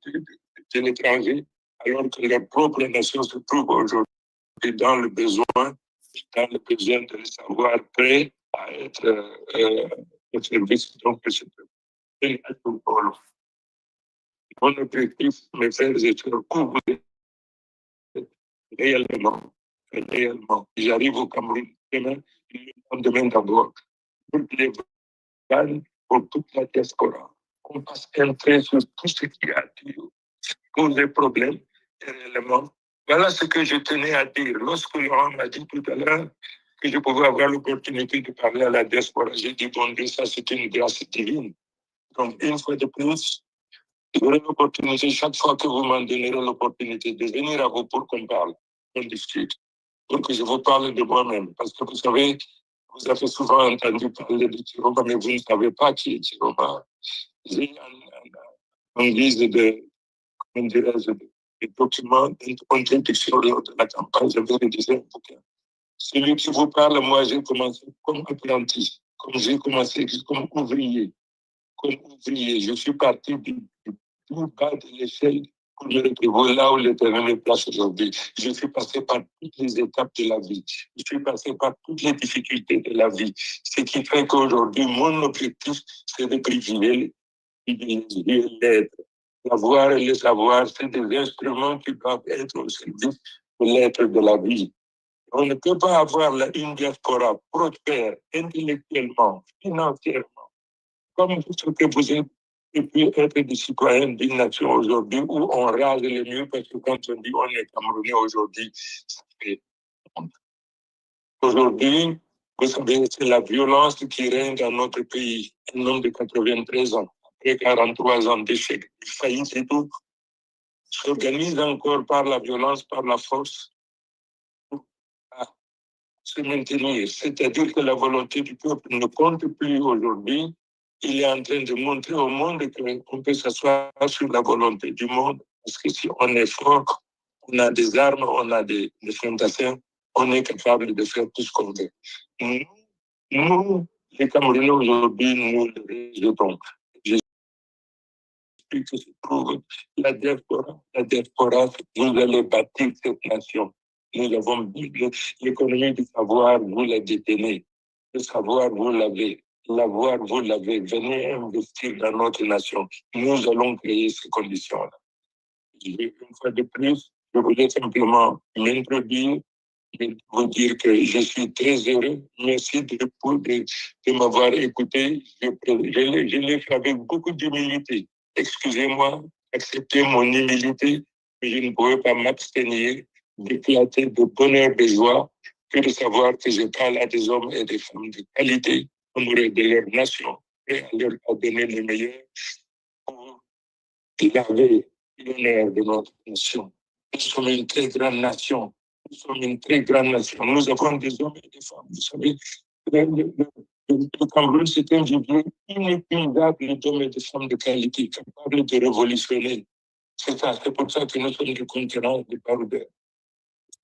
de l'étranger, alors que leur propre nation se trouve aujourd'hui dans le besoin de le savoir prêt à être au service donc, de ce peuple. Mon objectif, mes frères et sœurs, couvrir réellement. J'arrive au Cameroun demain d'abord, pour les vannes, pour toute la diaspora. On passe un trait sur tout ce qui a cause des problèmes, réellement. Voilà ce que je tenais à dire. Lorsque Laurent m'a dit tout à l'heure que je pouvais avoir l'opportunité de parler à la diaspora, j'ai dit, bon Dieu, ça c'est une grâce divine. Donc, une fois de plus, j'aurai l'opportunité, chaque fois que vous m'en donnerez l'opportunité de venir à vous pour qu'on parle, qu'on discute, pour que je vous parle de moi-même. Parce que vous savez, vous avez souvent entendu parler de Tchiroma, mais vous ne savez pas qui est Tchiroma. J'ai en guise de, comment dirais-je, des documents d'introduction lors de la campagne, j'avais rédigé un bouquin. Celui qui vous parle, moi, j'ai commencé comme apprenti, comme j'ai commencé comme ouvrier. Je suis parti du tout bas de l'échelle pour me retrouver là où l'Éternel me place aujourd'hui. Je suis passé par toutes les étapes de la vie. Je suis passé par toutes les difficultés de la vie. Ce qui fait qu'aujourd'hui, mon objectif, c'est de privilégier l'être. L'avoir et le savoir, c'est des instruments qui doivent être au service de l'être de la vie. On ne peut pas avoir une diaspora prospère intellectuellement, financièrement, comme ce que vous êtes, et puis être des citoyens d'une nation aujourd'hui où on rase les murs parce que quand on dit on est Camerounais aujourd'hui, ça fait honte. Aujourd'hui, vous savez, c'est la violence qui règne dans notre pays. Un homme de 93 ans, après 43 ans d'échec, de faillite et tout, s'organise encore par la violence, par la force, à se maintenir. C'est-à-dire que la volonté du peuple ne compte plus aujourd'hui. Il est en train de montrer au monde qu'on peut s'asseoir sur la volonté du monde. Parce que si on est fort, on a des armes, on a des fantassins, on est capable de faire tout ce qu'on veut. Nous, les Camerounais aujourd'hui, nous le rejetons. Que se trouve la diaspora, vous allez bâtir cette nation. Nous avons l'économie du savoir, vous la détenez. Le savoir, vous l'avez. L'avoir, vous l'avez. Venez investir dans notre nation. Nous allons créer ces conditions-là. Une fois de plus, je voulais simplement m'introduire et vous dire que je suis très heureux. Merci de m'avoir écouté. Je l'ai fait avec beaucoup d'humilité. Excusez-moi, acceptez mon humilité, mais je ne pouvais pas m'abstenir d'éclater de bonheur, de joie, que de savoir que je parle à des hommes et des femmes de qualité, amoureux de leur nation, et à leur donner le meilleur pour garder l'honneur de notre nation. Nous sommes une très grande nation. Nous sommes une très grande nation. Nous avons des hommes et des femmes. Vous savez, le Cameroun, c'est un vivier inépuisable d'hommes et de femmes de qualité, capables de révolutionner. C'est ça, c'est pour ça que nous sommes des concurrents des baroudeurs.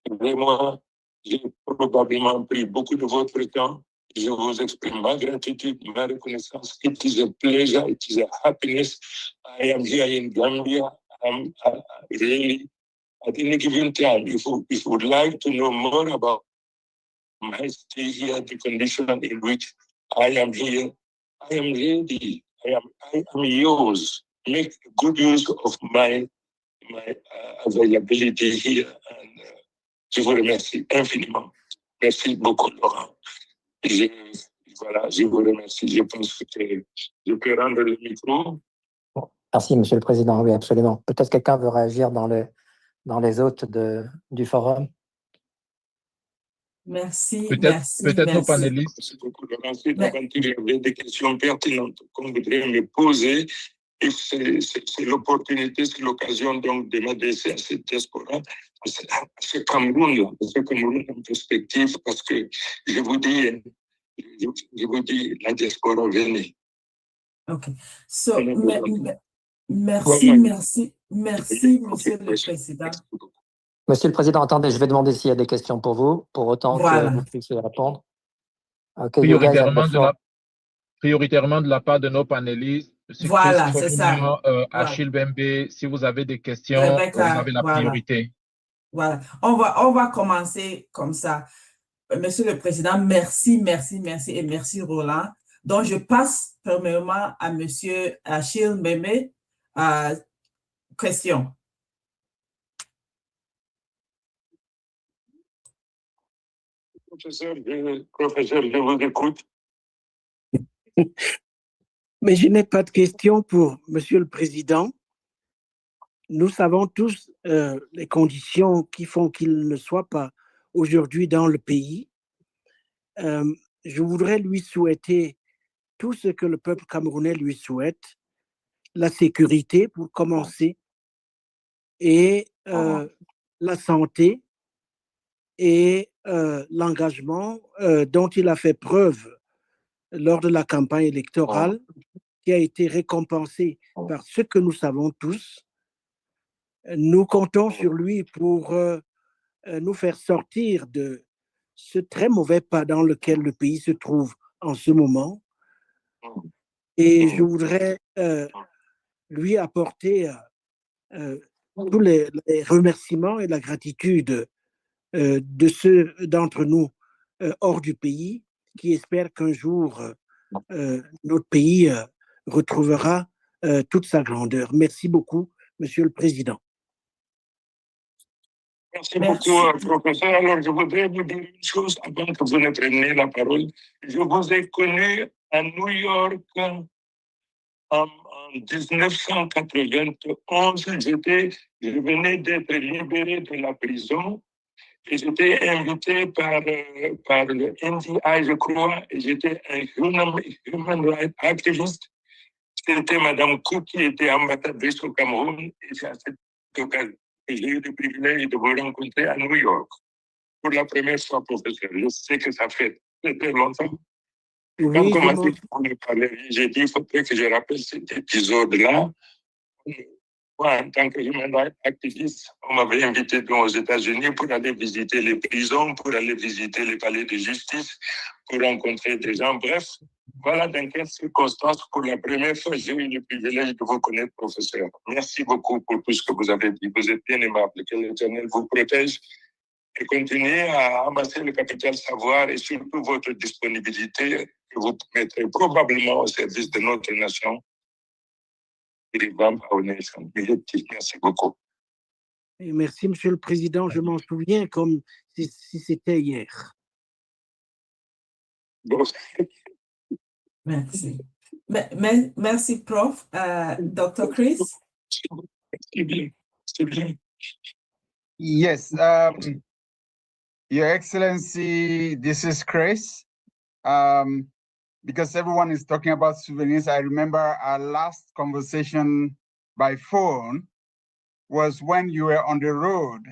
Vraiment, j'ai probablement pris beaucoup de votre temps. Je vous exprime ma gratitude, ma reconnaissance. It is a pleasure, it is a happiness. I am here in Gambia. Really, at any given time, if you would like to know more about my stay here, the condition in which I am here, I am ready. I am yours. Make good use of my availability here. And je vous remercie infiniment. Merci beaucoup, Laurent. Je Voilà, je vous remercie. Je pense que je peux rendre le micro. Merci, Monsieur le Président. Oui, absolument. Peut-être quelqu'un veut réagir dans les hôtes du forum. Merci, Peut-être nos panélistes. Merci beaucoup, Laurent. D'aventure, il y avait des questions pertinentes qu'on voudrait me poser. Et c'est l'opportunité, c'est l'occasion donc de m'adresser à cette diaspora, à ce Cameroun, en perspective, parce que je vous dis, la diaspora, venez. Okay. So, merci, Monsieur le Président. Monsieur le Président, attendez, je vais demander s'il y a des questions pour vous, pour autant que vous puissiez répondre. Okay, Prioritairement de la part de nos panélistes, Monsieur Voilà, c'est ça. Achille Mbembe, si vous avez des questions, vous avez la priorité. Voilà, on va commencer comme ça. Monsieur le Président, merci et merci Roland. Donc, je passe premièrement à Monsieur Achille Mbembe. Question. Professeur, je vous écoute. Mais je n'ai pas de question pour Monsieur le Président. Nous savons tous les conditions qui font qu'il ne soit pas aujourd'hui dans le pays. Je voudrais lui souhaiter tout ce que le peuple camerounais lui souhaite, la sécurité pour commencer, et la santé et l'engagement dont il a fait preuve lors de la campagne électorale, qui a été récompensé par ce que nous savons tous. Nous comptons sur lui pour nous faire sortir de ce très mauvais pas dans lequel le pays se trouve en ce moment. Et je voudrais lui apporter tous les remerciements et la gratitude de ceux d'entre nous hors du pays qui espèrent qu'un jour notre pays retrouvera toute sa grandeur. Merci beaucoup, Monsieur le Président. Merci beaucoup, professeur. Alors, je voudrais vous dire une chose avant que vous ne preniez la parole. Je vous ai connu à New York en 1991. Je venais d'être libéré de la prison et j'étais invité par le NDI, je crois, et j'étais un human rights activist. C'était Madame Cook qui était ambassadrice au Cameroun et c'est à cette occasion que j'ai eu le privilège de vous rencontrer à New York pour la première fois, professeur. Je sais que ça fait très longtemps. Oui, quand on m'a dit qu'on me parlait, j'ai dit qu'il faudrait que je rappelle cet épisode-là. Moi, en tant que human rights activiste, on m'avait invité aux États-Unis pour aller visiter les prisons, pour aller visiter les palais de justice, pour rencontrer des gens. Bref, voilà dans quelles circonstances, pour la première fois, j'ai eu le privilège de vous connaître, professeur. Merci beaucoup pour tout ce que vous avez dit. Vous êtes bien aimable. Que l'Éternel vous protège et continuez à amasser le capital savoir et surtout votre disponibilité que vous mettrez probablement au service de notre nation. Merci beaucoup. Et merci, Monsieur le Président. Je m'en souviens comme si c'était hier. Bon. Merci. Merci, Prof. Dr. Chris? Yes, Your Excellency, this is Chris. Because everyone is talking about souvenirs, I remember our last conversation by phone was when you were on the road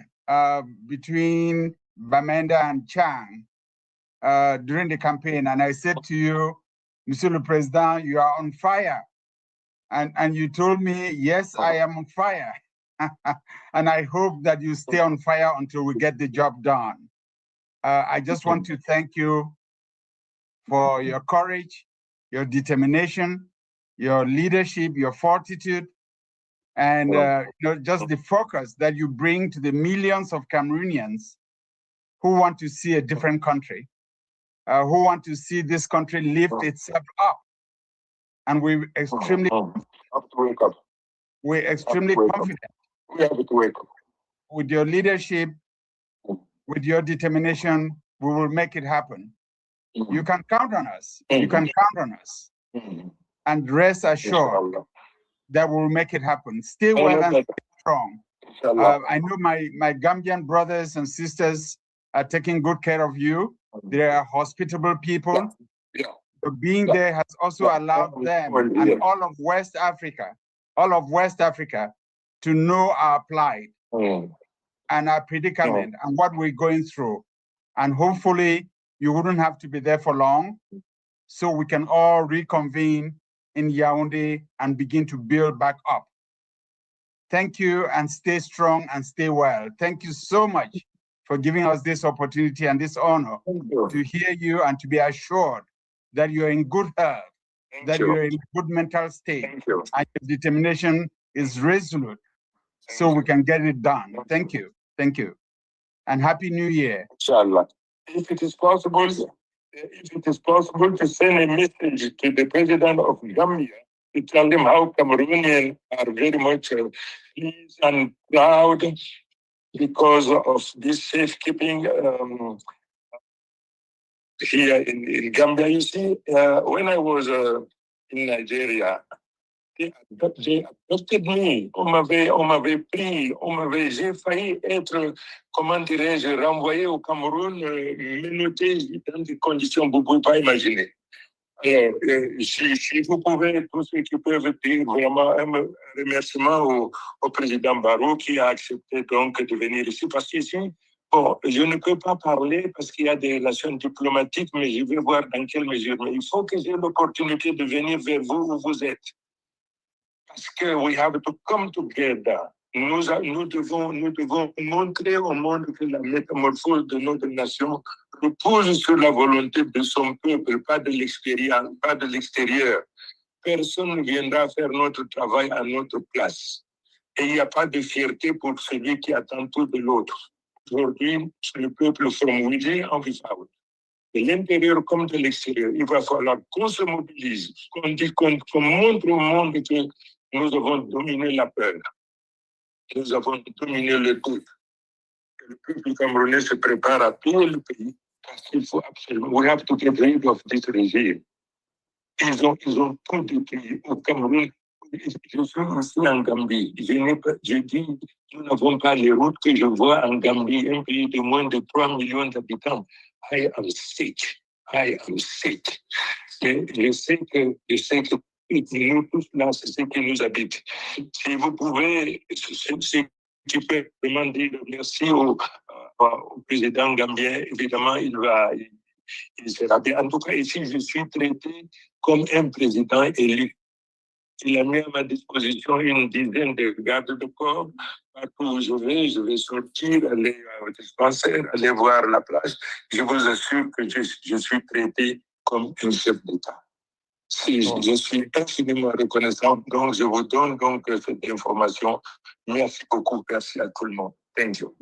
between Bamenda and Chang during the campaign. And I said to you, Monsieur le Président, you are on fire. And you told me, yes, I am on fire. And I hope that you stay on fire until we get the job done. I just want to thank you for your courage, your determination, your leadership, your fortitude, and just the focus that you bring to the millions of Cameroonians who want to see a different country, who want to see this country lift itself up. And we're extremely confident. We have to wake up. With your leadership, with your determination, we will make it happen. You can count on us. You can count on us. And rest assured that we'll make it happen. Stay well and stay strong. I know my Gambian brothers and sisters are taking good care of you. They are hospitable people. Being there has also allowed them and all of West Africa to know our plight and our predicament and what we're going through. And hopefully you wouldn't have to be there for long, so we can all reconvene in Yaoundé and begin to build back up. Thank you, and stay strong and stay well. Thank you so much for giving us this opportunity and this honor to hear you and to be assured that you're in good health, that you're in good mental state, and your determination is resolute, so we can get it done. Thank you. Thank you. And Happy New Year. Inshallah. If it is possible to send a message to the president of Gambia to tell him how Cameroonians are very much pleased and proud because of this safekeeping here in Gambia. You see, when I was in Nigeria, they adopted me. On m'avait pris, j'ai failli être, comment dirais-je, renvoyé au Cameroun, menotté dans des conditions que vous ne pouvez pas imaginer. Alors, si vous pouvez, tous ceux qui peuvent dire vraiment un remerciement au président Barrow qui a accepté donc de venir ici, parce qu'ici, bon, je ne peux pas parler parce qu'il y a des relations diplomatiques, mais je vais voir dans quelle mesure. Mais il faut que j'ai l'opportunité de venir vers vous où vous êtes. Parce que we have to come together. Nous devons montrer au monde que la métamorphose de notre nation repose sur la volonté de son peuple, pas de l'extérieur. Personne ne viendra faire notre travail à notre place. Et il n'y a pas de fierté pour celui qui attend tout de l'autre. Aujourd'hui, le peuple from within and without, de l'intérieur comme de l'extérieur, il va falloir qu'on se mobilise, qu'on montre au monde que nous avons dominé la peur. Nous avons dominé le doute. Le peuple camerounais se prépare à tout le pays parce qu'il faut absolument. We have to get rid of this regime. Ils ont tout détruit au Cameroun. Je suis ici en Gambie. Je dis, nous n'avons pas les routes que je vois en Gambie, un pays de moins de 3 millions d'habitants. I am sick. Et je sais que nous tous là, c'est ce qui nous habite. Si vous pouvez, tu peux vraiment dire merci au président gambien, évidemment, il sera bien. En tout cas, ici, je suis traité comme un président élu. Il a mis à ma disposition une dizaine de gardes de corps. Partout où je vais sortir, aller au dispensaire, aller voir la plage. Je vous assure que je suis traité comme un chef d'État. Je suis infiniment reconnaissant, donc je vous donne donc cette information. Merci beaucoup, merci à tout le monde. Thank you.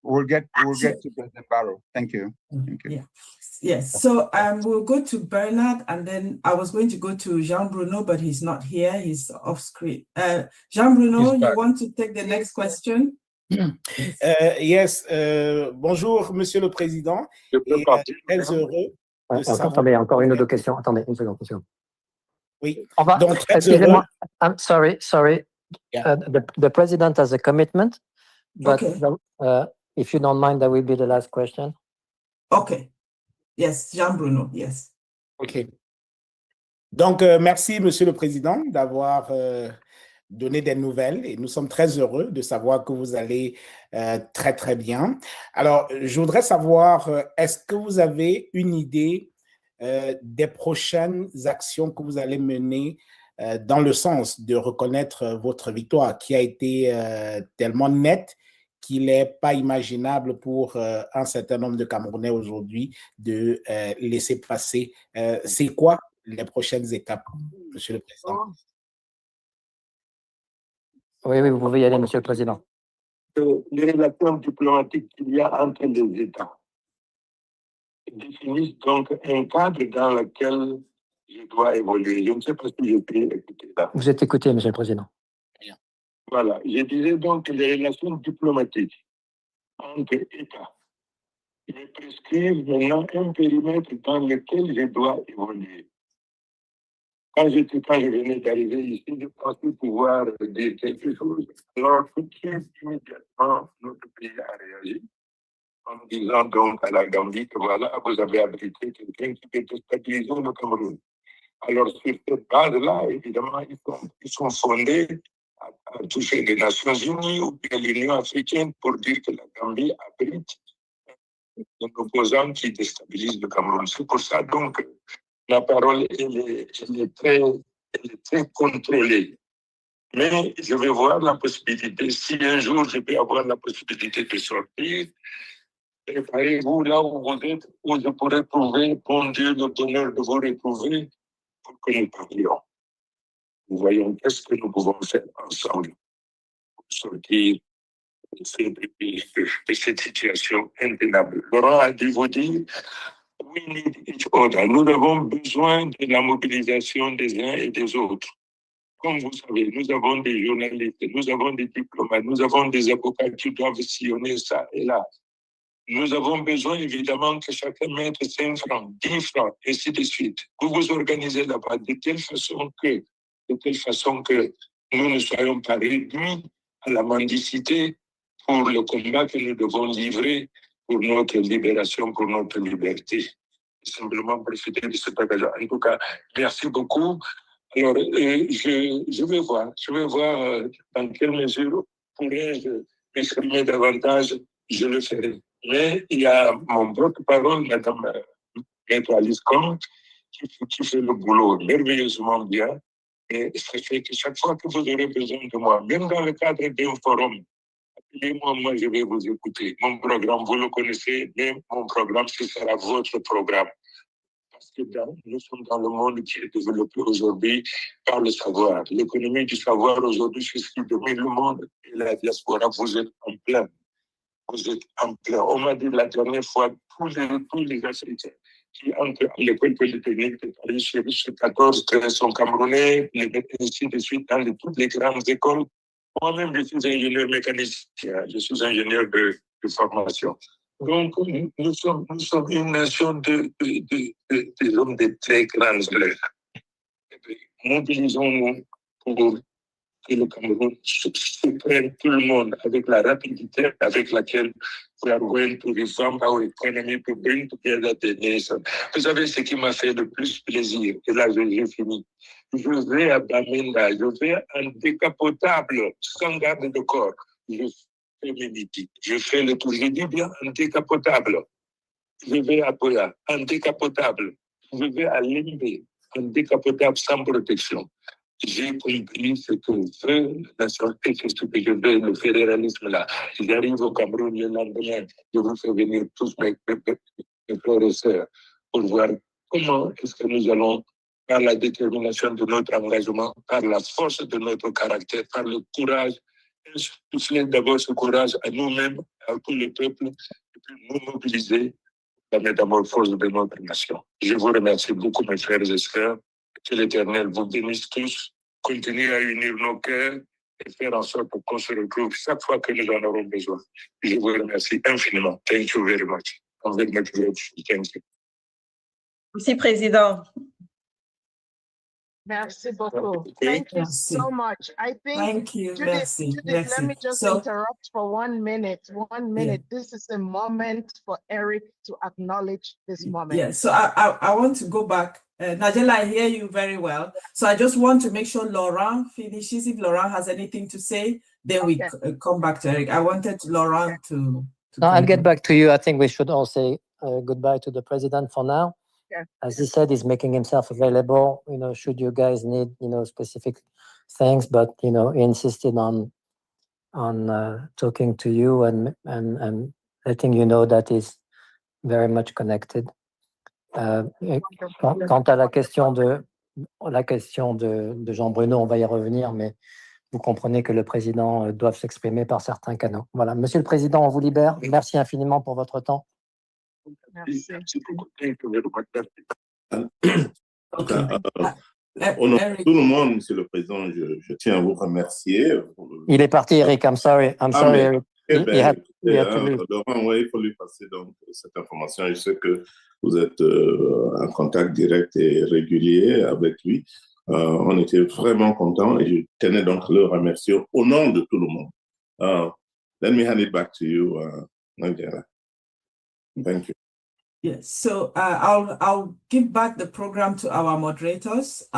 We'll get to President Barrow. Thank you. Yeah. Yes. So we'll go to Bernard, and then I was going to go to Jean-Bruno, but he's not here. He's off screen. Jean-Bruno, you want to take the next question? Yes. Bonjour, Monsieur le Président. Très heureux. Attendez, encore une ou deux questions. Attendez, une seconde. Oui. Donc, excusez-moi. I'm sorry. Yeah. The President has a commitment, but if you don't mind, that will be the last question. Okay. Yes, Jean-Bruno, yes. OK. Donc, merci, Monsieur le Président, d'avoir donné des nouvelles. Et nous sommes très heureux de savoir que vous allez très, très bien. Alors, je voudrais savoir, est-ce que vous avez une idée des prochaines actions que vous allez mener dans le sens de reconnaître votre victoire, qui a été tellement nette qu'il n'est pas imaginable pour un certain nombre de Camerounais aujourd'hui de laisser passer. C'est quoi les prochaines étapes, Monsieur le Président? Oui, vous pouvez y aller, Monsieur le Président. Les relations diplomatiques qu'il y a entre les États définissent donc un cadre dans lequel je dois évoluer. Je ne sais pas si je peux écouter là. Vous êtes écouté, Monsieur le Président. Voilà, je disais donc que les relations diplomatiques entre États me prescrivent maintenant un périmètre dans lequel je dois évoluer. Quand je venais d'arriver ici, je pensais pouvoir dire quelque chose. Alors, tout de suite, immédiatement, notre pays a réagi en disant donc à la Gambie que voilà, vous avez abrité quelqu'un qui peut déstabiliser le Cameroun. Alors, sur cette base-là, évidemment, ils sont fondés à toucher les Nations Unies ou bien l'Union africaine pour dire que la Gambie abrite un opposant qui déstabilise le Cameroun. C'est pour ça, donc, la parole est très contrôlée. Mais je vais voir la possibilité, si un jour je peux avoir la possibilité de sortir, préparez-vous là où vous êtes, où je pourrais trouver, bon Dieu, le bonheur de vous retrouver pour que nous parlions. Nous voyons qu'est-ce que nous pouvons faire ensemble pour sortir de cette situation intenable. Laurent a dû vous dire, we need each other. Nous avons besoin de la mobilisation des uns et des autres. Comme vous savez, nous avons des journalistes, nous avons des diplomates, nous avons des avocats qui doivent sillonner ça et là. Nous avons besoin évidemment que chacun mette 5 francs, 10 francs, et ainsi de suite. Vous vous organisez là-bas de telle façon que nous ne soyons pas réduits à la mendicité pour le combat que nous devons livrer pour notre libération, pour notre liberté. Simplement profiter de cette occasion. En tout cas, merci beaucoup. Alors, je vais voir dans quelle mesure pourrais-je m'exprimer davantage, je le ferai. Mais il y a mon porte-parole, Madame Maître Alice Comte, qui fait le boulot merveilleusement bien. Et ça fait que chaque fois que vous aurez besoin de moi, même dans le cadre d'un forum, appelez-moi, moi je vais vous écouter. Mon programme, vous le connaissez, mais mon programme, ce sera votre programme. Parce que nous sommes dans le monde qui est développé aujourd'hui par le savoir. L'économie du savoir aujourd'hui, c'est ce qui domine le monde. Et la diaspora, vous êtes en plein. Vous êtes en plein. On m'a dit la dernière fois, tous les Africains qui entrent à l'école polytechnique de Paris, chez 14 sont camerounais, ainsi de suite, dans toutes les grandes écoles. Moi-même, je suis ingénieur mécanicien, je suis ingénieur de formation. Donc, nous sommes une nation de hommes de très grandes valeurs. Mobilisons-nous pour que le Cameroun surprenne tout le monde avec la rapidité avec laquelle we are going to reform our economy to bring together the nation. Vous savez ce qui m'a fait le plus plaisir, et là j'ai fini. Je vais à Bamenda, je vais en décapotable, sans garde de corps. Je fais mes meetings, je fais le tour, je dis bien en décapotable. Je vais à Boya, en décapotable. Je vais à Limbe, en décapotable sans protection. J'ai compris ce que veut la santé, c'est ce que je veux, le fédéralisme là. J'arrive au Cameroun le lendemain, je vous fais venir tous mes frères et sœurs pour voir comment est-ce que nous allons, par la détermination de notre engagement, par la force de notre caractère, par le courage, insuffler d'abord ce courage à nous-mêmes, à tout le peuple, et puis nous mobiliser la métamorphose de notre nation. Je vous remercie beaucoup, mes frères et sœurs. Que l'Éternel vous bénisse tous. Continuez à unir nos cœurs et faire en sorte qu'on se retrouve chaque fois que nous en aurons besoin. Je vous remercie infiniment. Thank you very much. Thank you. Merci, Président. Merci beaucoup. Thank you so much. I think, thank you. Judith, let me just interrupt for 1 minute. 1 minute. Yeah. This is a moment for Eric to acknowledge this moment. Yeah, so I want to go back. Nagella, I hear you very well. So I just want to make sure Laurent finishes. If Laurent has anything to say, then we come back to Eric. I wanted Laurent to no, I'll get back to you. I think we should all say goodbye to the president for now. Yeah. As he said, he's making himself available, should you guys need, specific things, but, he insisted on talking to you and letting you know that he's very much connected. Quant à la question de Jean-Bruno, on va y revenir, mais vous comprenez que le président doit s'exprimer par certains canaux. Voilà. Monsieur le Président, on vous libère. Merci infiniment pour votre temps. Merci. Au nom de tout le monde, Monsieur le Président, je tiens à vous remercier. Il est parti, Eric. I'm sorry, Eric. Laurent, ouais, il faut lui passer donc cette information. Je sais que vous êtes en contact direct et régulier avec lui. On était vraiment contents et je tenais donc à le remercier au nom de tout le monde. Let me hand it back to you, Nagella. Thank you. Yes, so I'll give back the program to our moderators.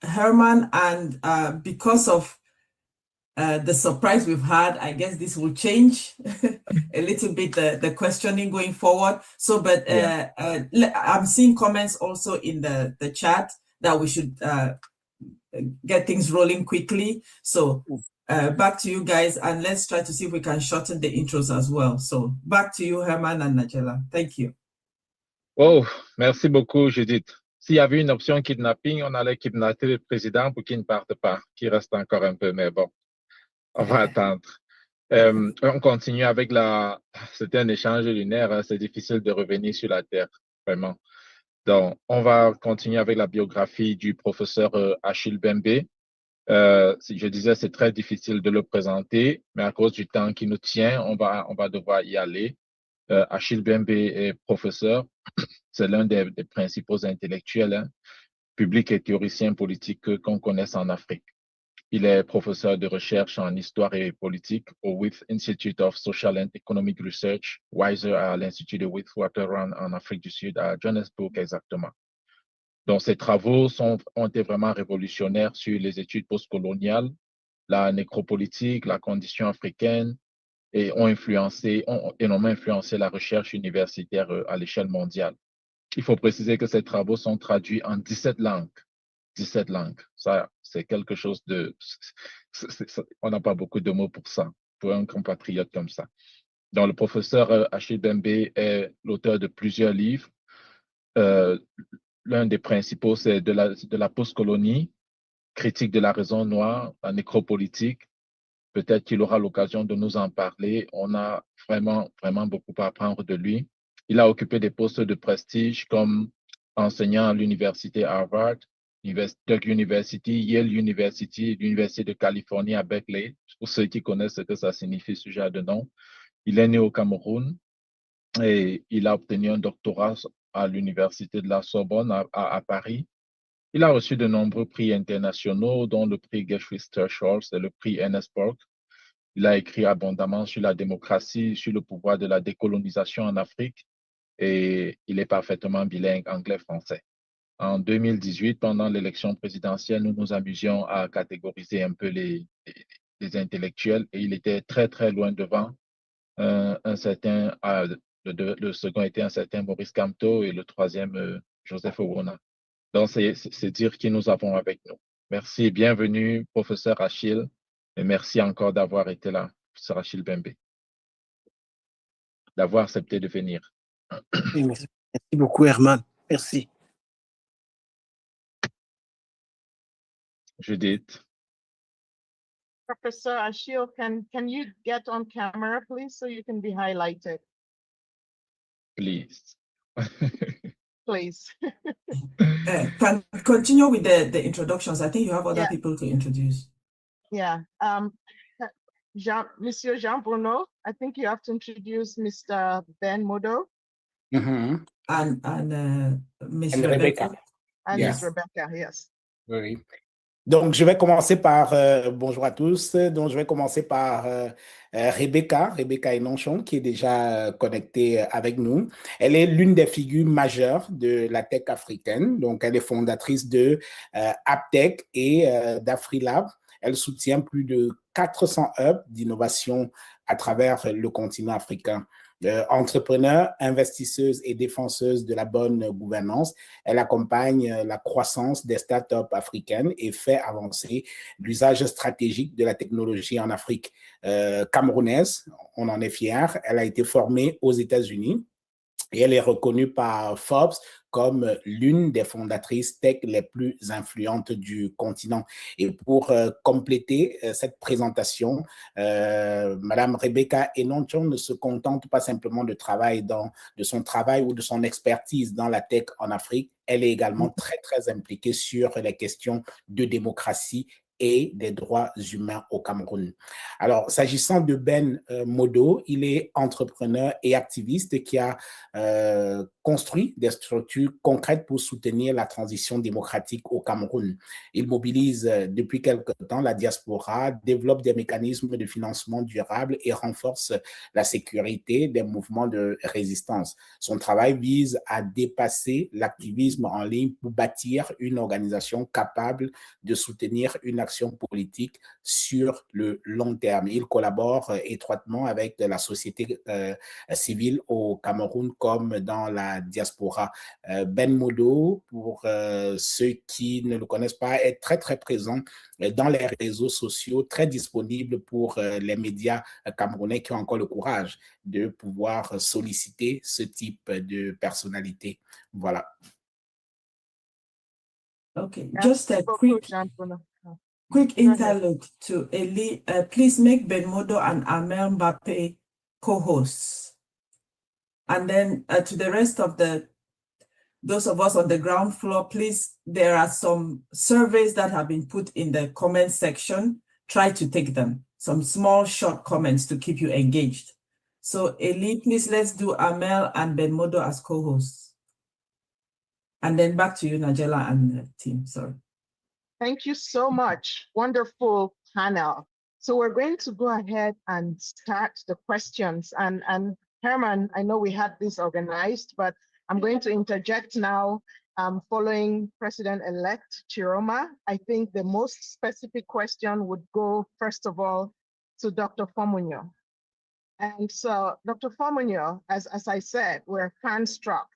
Herman, and because of the surprise we've had, I guess this will change a little bit the questioning going forward. So, but I'm seeing comments also in the chat that we should get things rolling quickly. So back to you guys, and let's try to see if we can shorten the intros as well. So back to you, Herman and Nagella. Thank you. Oh, merci beaucoup, Judith. S'il y avait une option kidnapping, on allait kidnapper le président pour qu'il ne parte pas, qu'il reste encore un peu, mais bon, on va attendre. On continue avec c'était un échange lunaire, hein, c'est difficile de revenir sur la Terre, vraiment. Donc, on va continuer avec la biographie du professeur Achille Mbembe. Je disais, c'est très difficile de le présenter, mais à cause du temps qui nous tient, on va devoir y aller. Achille Mbembe est professeur, c'est l'un des principaux intellectuels publics et théoriciens politiques qu'on connaisse en Afrique. Il est professeur de recherche en histoire et politique au Wyeth Institute of Social and Economic Research, WISER à l'Institut de Witwatersrand en Afrique du Sud, à Johannesburg exactement. Donc, ses travaux ont été vraiment révolutionnaires sur les études postcoloniales, la nécropolitique, la condition africaine, et ont énormément influencé la recherche universitaire à l'échelle mondiale. Il faut préciser que ces travaux sont traduits en 17 langues. 17 langues. Ça, c'est quelque chose de... on n'a pas beaucoup de mots pour ça, pour un compatriote comme ça. Donc, le professeur Achille Mbembe est l'auteur de plusieurs livres. L'un des principaux, c'est de la postcolonie, critique de la raison noire, la nécropolitique. Peut-être qu'il aura l'occasion de nous en parler. On a vraiment, vraiment beaucoup à apprendre de lui. Il a occupé des postes de prestige comme enseignant à l'université Harvard, Duke University, Yale University, l'Université de Californie à Berkeley, pour ceux qui connaissent ce que ça signifie, ce genre de nom. Il est né au Cameroun et il a obtenu un doctorat à l'Université de la Sorbonne à Paris. Il a reçu de nombreux prix internationaux, dont le prix Geschwister-Scholz et le prix Ernest Borg. Il a écrit abondamment sur la démocratie, sur le pouvoir de la décolonisation en Afrique, et il est parfaitement bilingue anglais-français. En 2018, pendant l'élection présidentielle, nous nous amusions à catégoriser un peu les intellectuels, et il était très, très loin devant. Le second était un certain Maurice Kamto et le troisième, Joseph Owona. Donc, c'est dire qui nous avons avec nous. Merci et bienvenue, professeur Achille, et merci encore d'avoir été là, professeur Achille Mbembe, d'avoir accepté de venir. Merci beaucoup, Herman. Merci. Judith. Professor Achille, can you get on camera, please, so you can be highlighted? Please. Please. Continue with the introductions. I think you have other people to introduce. Yeah. Monsieur Jean-Bruno, I think you have to introduce Mr. Ben Modo. And Miss Rebecca. And Yes. Miss Rebecca, yes. Oui. Donc, je vais commencer par, bonjour à tous, donc je vais commencer par Rebecca Enonchong, qui est déjà connectée avec nous. Elle est l'une des figures majeures de la tech africaine, donc elle est fondatrice de AppTech et d'AfriLab. Elle soutient plus de 400 hubs d'innovation à travers le continent africain. Entrepreneur, investisseuse et défenseuse de la bonne gouvernance, elle accompagne la croissance des startups africaines et fait avancer l'usage stratégique de la technologie en Afrique. Camerounaise, on en est fier, elle a été formée aux États-Unis et elle est reconnue par Forbes comme l'une des fondatrices tech les plus influentes du continent. Et pour compléter cette présentation, Madame Rebecca Enonchong ne se contente pas simplement de son travail ou de son expertise dans la tech en Afrique. Elle est également très, très impliquée sur les questions de démocratie et des droits humains au Cameroun. Alors, s'agissant de Ben Modo, il est entrepreneur et activiste qui a construit des structures concrètes pour soutenir la transition démocratique au Cameroun. Il mobilise depuis quelque temps la diaspora, développe des mécanismes de financement durable et renforce la sécurité des mouvements de résistance. Son travail vise à dépasser l'activisme en ligne pour bâtir une organisation capable de soutenir une action politique sur le long terme. Il collabore étroitement avec la société civile au Cameroun comme dans la diaspora. Ben Modo, pour ceux qui ne le connaissent pas, est très très présent dans les réseaux sociaux, très disponible pour les médias camerounais qui ont encore le courage de pouvoir solliciter ce type de personnalité. Voilà. Okay, just a quick interlude to Eli. Please make Ben Modo and Armelle Mbappe co-hosts. And then to the rest of those of us on the ground floor, please, there are some surveys that have been put in the comment section. Try to take them. Some small, short comments to keep you engaged. So Eli, please, let's do Armelle and Ben Modo as co-hosts. And then back to you, Nagella and the team, sorry. Thank you so much. Wonderful panel. So we're going to go ahead and start the questions. And Herman, I know we had this organized, but I'm going to interject now following President-elect Tchiroma. I think the most specific question would go, first of all, to Dr. Fomunyoh. And so, Dr. Fomunyoh, as I said, we're fan-struck.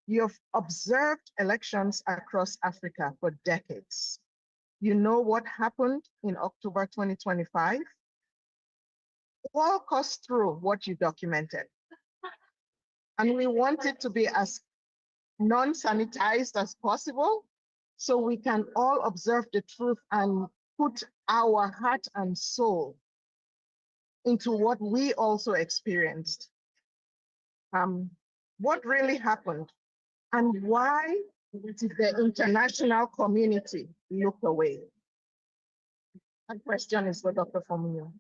You've observed elections across Africa for decades. You know what happened in October 2025? Walk us through what you documented. And we want it to be as non-sanitized as possible so we can all observe the truth and put our heart and soul into what we also experienced. What really happened? And why did the international community look away? That question is for Dr. Fomunyoh.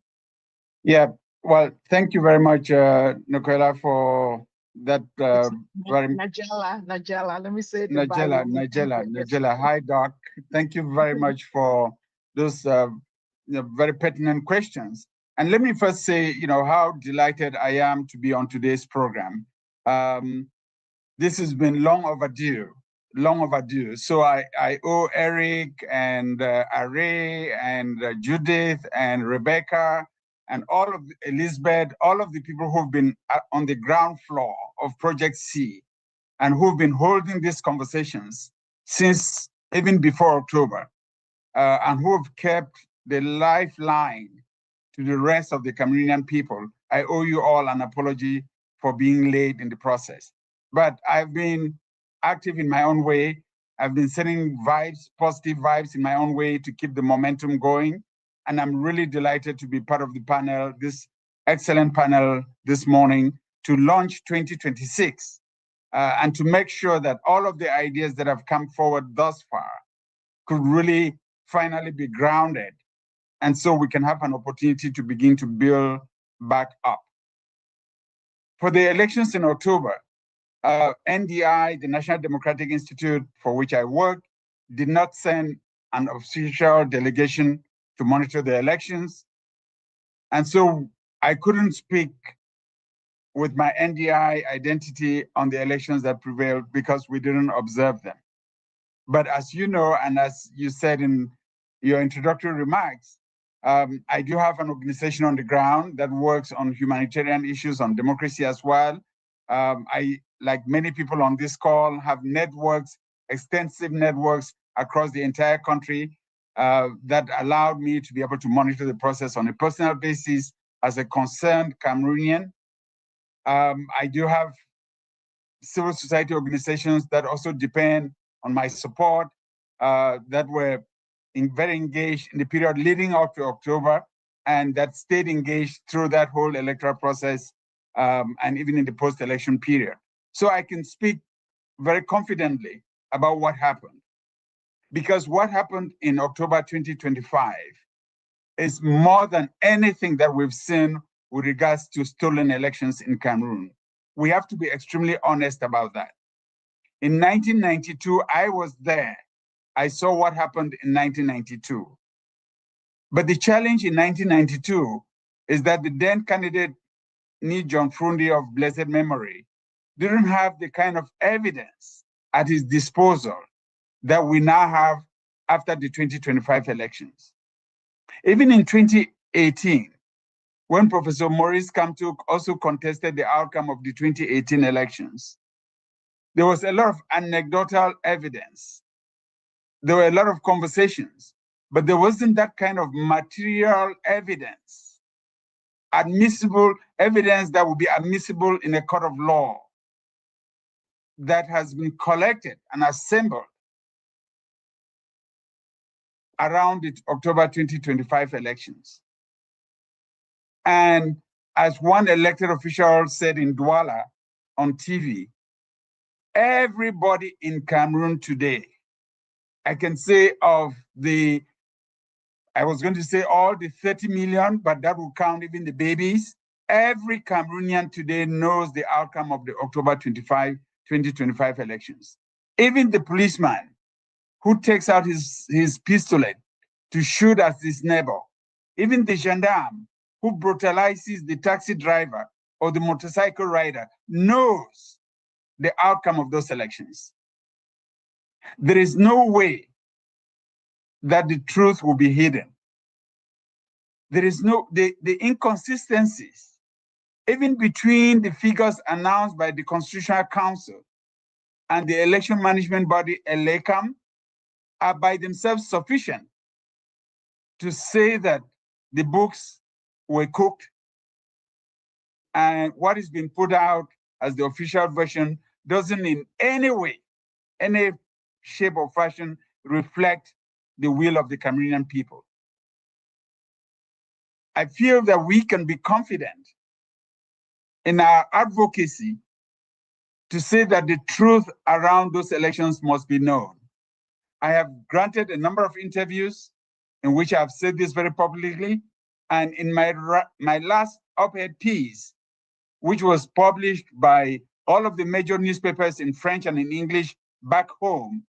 Yeah, well, thank you very much, Nukuna, for that very... Nagella, let me say it. Nagella. Hi, Doc. Thank you very much for those very pertinent questions. And let me first say, how delighted I am to be on today's program. This has been long overdue. So I owe Eric and Are and Judith and Rebecca and all of Elizabeth, all of the people who've been on the ground floor of Project C and who've been holding these conversations since even before October, and who have kept the lifeline to the rest of the Cameroonian people. I owe you all an apology for being late in the process. But I've been active in my own way. I've been sending positive vibes in my own way to keep the momentum going. And I'm really delighted to be part of the panel, this excellent panel this morning to launch 2026 and to make sure that all of the ideas that have come forward thus far could really finally be grounded. And so we can have an opportunity to begin to build back up. For the elections in October, NDI, the National Democratic Institute, for which I work, did not send an official delegation to monitor the elections. And so I couldn't speak with my NDI identity on the elections that prevailed because we didn't observe them. But as you know, and as you said in your introductory remarks, I do have an organization on the ground that works on humanitarian issues, on democracy as well. I, like many people on this call, have networks, extensive networks across the entire country that allowed me to be able to monitor the process on a personal basis as a concerned Cameroonian. I do have civil society organizations that also depend on my support that were very engaged in the period leading up to October and that stayed engaged through that whole electoral process and even in the post-election period. So I can speak very confidently about what happened. because what happened in October 2025 is more than anything that we've seen with regards to stolen elections in Cameroon. We have to be extremely honest about that. In 1992, I was there. I saw what happened in 1992. But the challenge in 1992 is that the then candidate, Jean-Bruno of blessed memory, didn't have the kind of evidence at his disposal that we now have after the 2025 elections. Even in 2018, when Professor Maurice Kamtouk also contested the outcome of the 2018 elections, there was a lot of anecdotal evidence. There were a lot of conversations, but there wasn't that kind of material evidence, admissible evidence that would be admissible in a court of law that has been collected and assembled around the October 2025 elections. And as one elected official said in Douala on TV, everybody in Cameroon today, I can say of the, I was going to say all the 30 million, but that will count even the babies. Every Cameroonian today knows the outcome of the October 2025 elections. Even the policeman who takes out his pistolet to shoot at his neighbor, even the gendarme who brutalizes the taxi driver or the motorcycle rider knows the outcome of those elections. There is no way that the truth will be hidden. There is no, the inconsistencies, even between the figures announced by the Constitutional Council and the election management body, ELECAM, are by themselves sufficient to say that the books were cooked and what is being put out as the official version doesn't in any way, any shape or fashion reflect the will of the Cameroonian people. I feel that we can be confident in our advocacy to say that the truth around those elections must be known. I have granted a number of interviews in which I've said this very publicly, and in my last op-ed piece, which was published by all of the major newspapers in French and in English back home,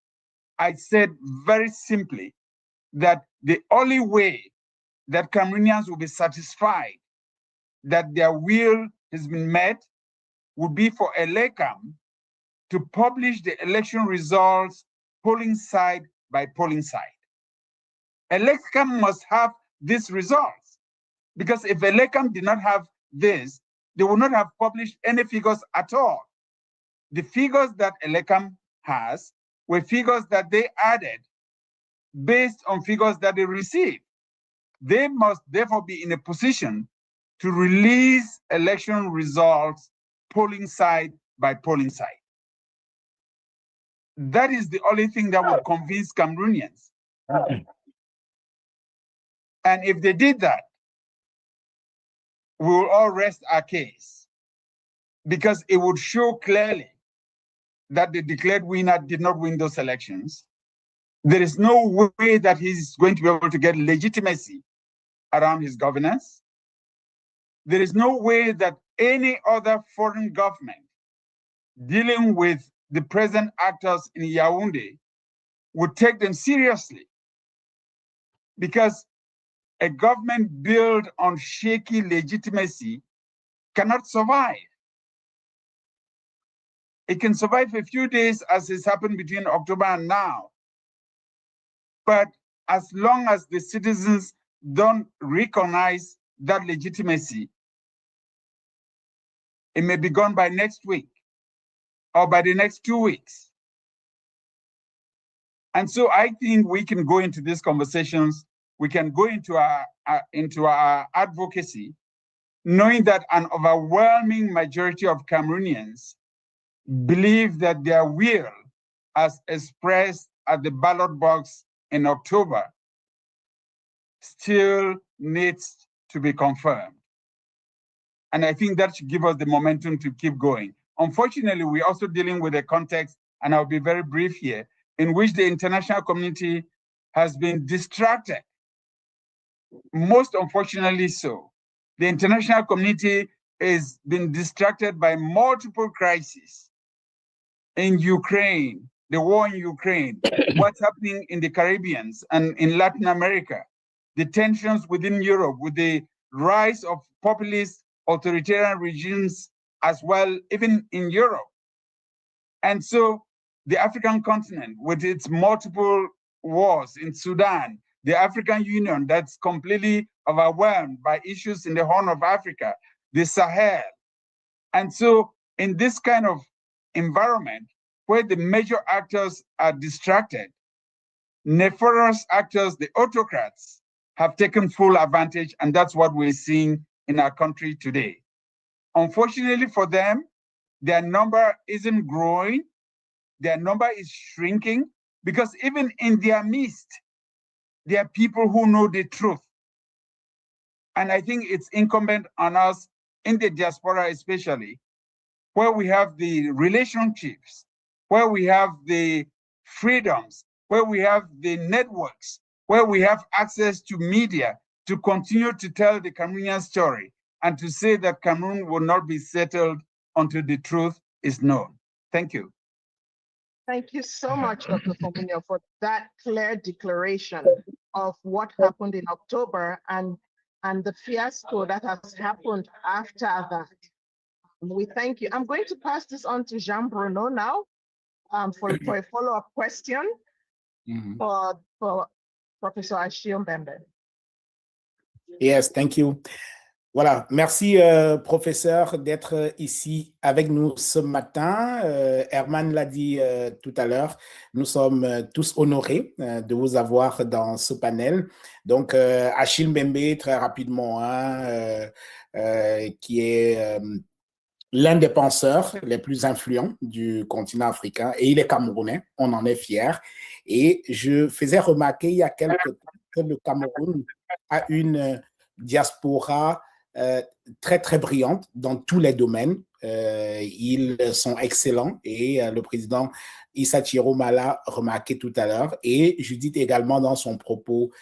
I said very simply that the only way that Cameroonians will be satisfied that their will has been met would be for ELECAM to publish the election results polling side by polling side. ELECAM must have these results, because if ELECAM did not have this, they would not have published any figures at all. The figures that ELECAM has were figures that they added based on figures that they received. They must therefore be in a position to release election results polling side by polling side. That is the only thing that would convince Cameroonians. And if they did that, we will all rest our case, because it would show clearly that the declared winner did not win those elections. There is no way that he's going to be able to get legitimacy around his governance. There is no way that any other foreign government dealing with the present actors in Yaoundé would take them seriously, because a government built on shaky legitimacy cannot survive. It can survive a few days, as has happened between October and now. But as long as the citizens don't recognize that legitimacy, it may be gone by next week or by the next 2 weeks. And so I think we can go into these conversations, we can go into our advocacy, knowing that an overwhelming majority of Cameroonians believe that their will, as expressed at the ballot box in October, still needs to be confirmed. And I think that should give us the momentum to keep going. Unfortunately, we're also dealing with a context, and I'll be very brief here, in which the international community has been distracted, most unfortunately so. The international community has been distracted by multiple crises in Ukraine, the war in Ukraine, what's happening in the Caribbean and in Latin America, the tensions within Europe with the rise of populist authoritarian regimes as well, even in Europe. And so the African continent with its multiple wars in Sudan, the African Union that's completely overwhelmed by issues in the Horn of Africa, the Sahel. And so in this kind of environment where the major actors are distracted, nefarious actors, the autocrats, have taken full advantage, and that's what we're seeing in our country today. Unfortunately for them, their number isn't growing, their number is shrinking, because even in their midst, there are people who know the truth. And I think it's incumbent on us in the diaspora especially, where we have the relationships, where we have the freedoms, where we have the networks, where we have access to media to continue to tell the Cameroonian story and to say that Cameroon will not be settled until the truth is known. Thank you. Thank you so much, Dr. Fomunyoh, for that clear declaration of what happened in October and the fiasco that has happened after that. We thank you. I'm going to pass this on to Jean-Bruno now for a follow-up question for Professor Achille Mbembe. Yes, thank you. Voilà, merci professeur d'être ici avec nous ce matin. Herman l'a dit tout à l'heure, nous sommes tous honorés de vous avoir dans ce panel. Donc Achille Mbembe, très rapidement, qui est l'un des penseurs les plus influents du continent africain, et il est camerounais, on en est fiers. Et je faisais remarquer il y a quelques temps que le Cameroun a une diaspora très, très brillante dans tous les domaines. Ils sont excellents et le président Issa Tchiroma l'a remarqué tout à l'heure. Et Judith également, dans son propos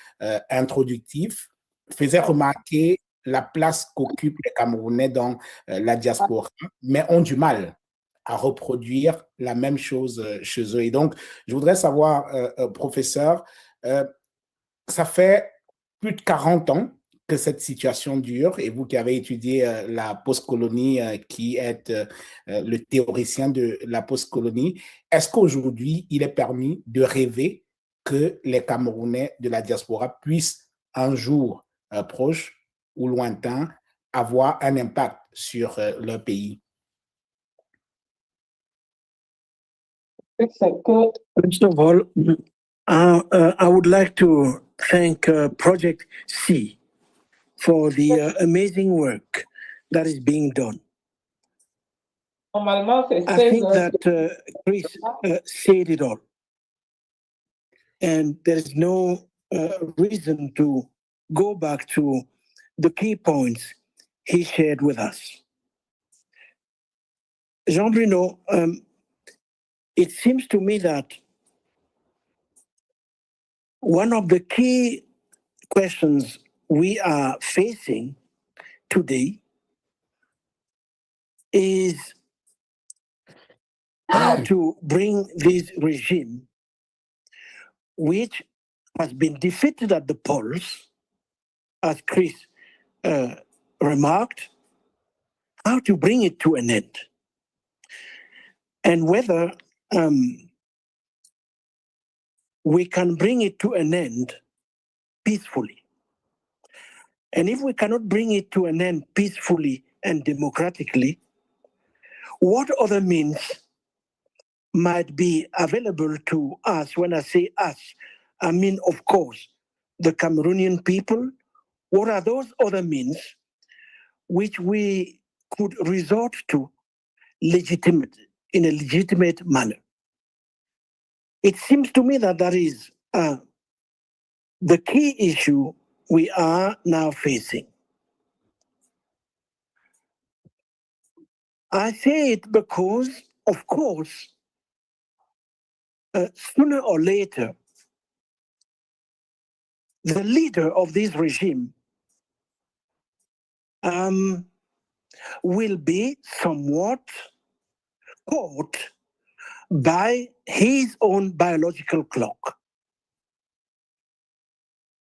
introductif, faisait remarquer la place qu'occupent les Camerounais dans la diaspora, mais ont du mal à reproduire la même chose chez eux. Et donc, je voudrais savoir, professeur, ça fait plus de 40 ans que cette situation dure, et vous qui avez étudié la post-colonie, qui êtes le théoricien de la post-colonie, est-ce qu'aujourd'hui, il est permis de rêver que les Camerounais de la diaspora puissent un jour proche ou lointain avoir un impact sur leur pays? First of all, I would like to thank Project C for the amazing work that is being done. I think that Chris said it all. And there is no reason to go back to the key points he shared with us. Jean-Bruno, it seems to me that one of the key questions we are facing today is how to bring this regime, which has been defeated at the polls, as Chris remarked, how to bring it to an end. And whether we can bring it to an end peacefully. And if we cannot bring it to an end peacefully and democratically, what other means might be available to us? When I say us, I mean, of course, the Cameroonian people. What are those other means which we could resort to in a legitimate manner? It seems to me that that is the key issue we are now facing. I say it because, of course, sooner or later, the leader of this regime will be somewhat caught by his own biological clock.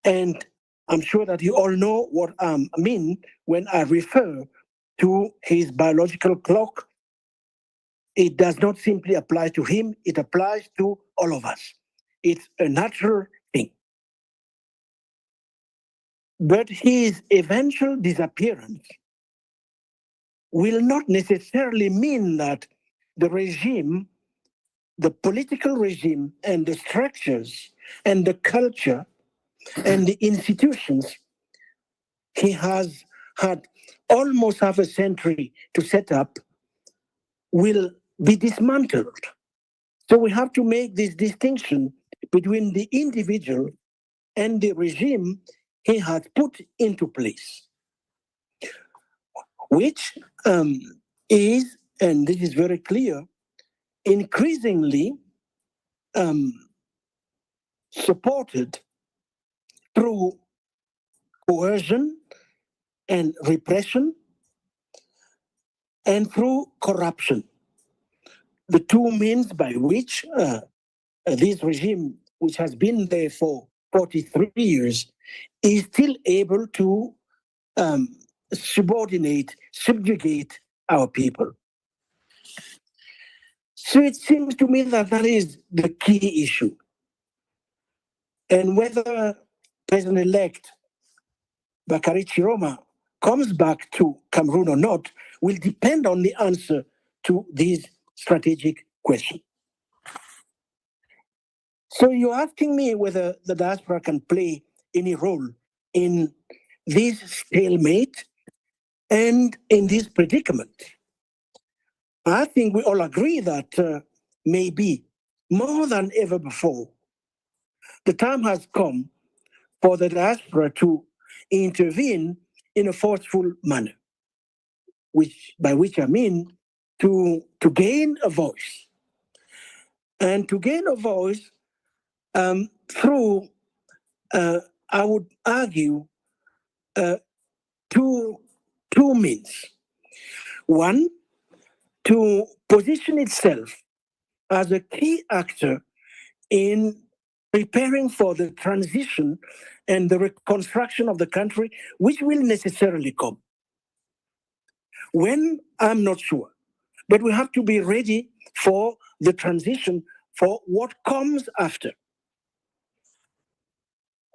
And I'm sure that you all know what I mean when I refer to his biological clock. It does not simply apply to him, it applies to all of us. It's a natural thing. But his eventual disappearance will not necessarily mean that the regime, the political regime, and the structures, and the culture, and the institutions he has had almost half a century to set up will be dismantled. So we have to make this distinction between the individual and the regime he has put into place, which is, and this is very clear, increasingly supported through coercion and repression and through corruption. The two means by which this regime, which has been there for 43 years, is still able to subjugate our people. So it seems to me that that is the key issue. And whether President-elect Bakary Tchiroma comes back to Cameroon or not will depend on the answer to this strategic question. So you're asking me whether the diaspora can play any role in this stalemate and in this predicament. I think we all agree that maybe more than ever before, the time has come for the diaspora to intervene in a forceful manner, by which I mean to gain a voice. And to gain a voice through, I would argue, two means. One, to position itself as a key actor in preparing for the transition and the reconstruction of the country, which will necessarily come. When, I'm not sure, but we have to be ready for the transition, for what comes after,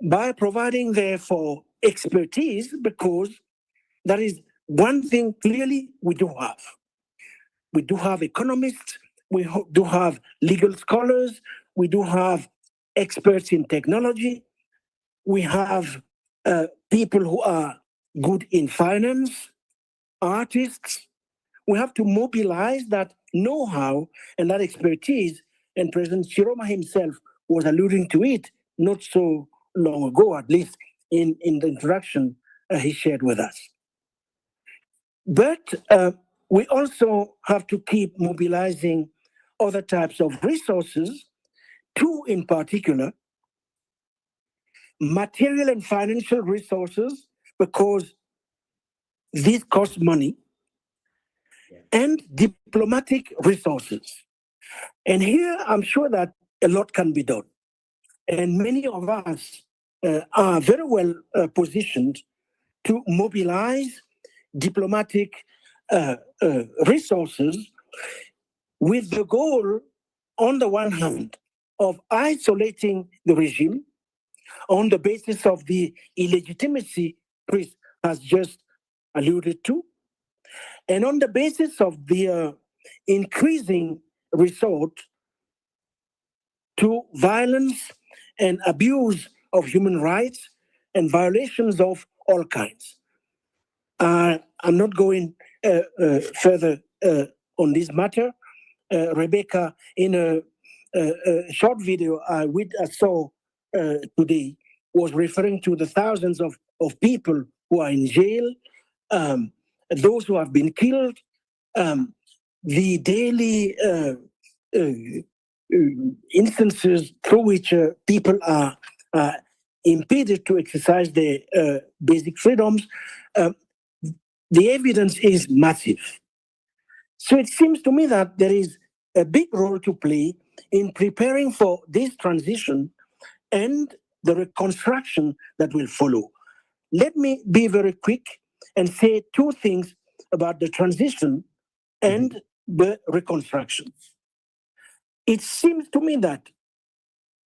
by providing therefore expertise, because that is one thing clearly we do have. We do have economists, we do have legal scholars, we do have experts in technology, we have people who are good in finance, artists. We have to mobilize that know-how and that expertise, and President Tchiroma himself was alluding to it not so long ago, at least in the introduction he shared with us. But we also have to keep mobilizing other types of resources, two in particular, material and financial resources, because these cost money, and diplomatic resources. And here I'm sure that a lot can be done. And many of us are very well positioned to mobilize diplomatic resources with the goal, on the one hand, of isolating the regime on the basis of the illegitimacy Chris has just alluded to, and on the basis of the increasing resort to violence and abuse of human rights and violations of all kinds. I'm not going further on this matter. Rebecca, in a short video I saw today, was referring to the thousands of people who are in jail, those who have been killed, the daily instances through which people are impeded to exercise their basic freedoms, the evidence is massive. So it seems to me that there is a big role to play in preparing for this transition and the reconstruction that will follow. Let me be very quick and say two things about the transition and the reconstruction. It seems to me that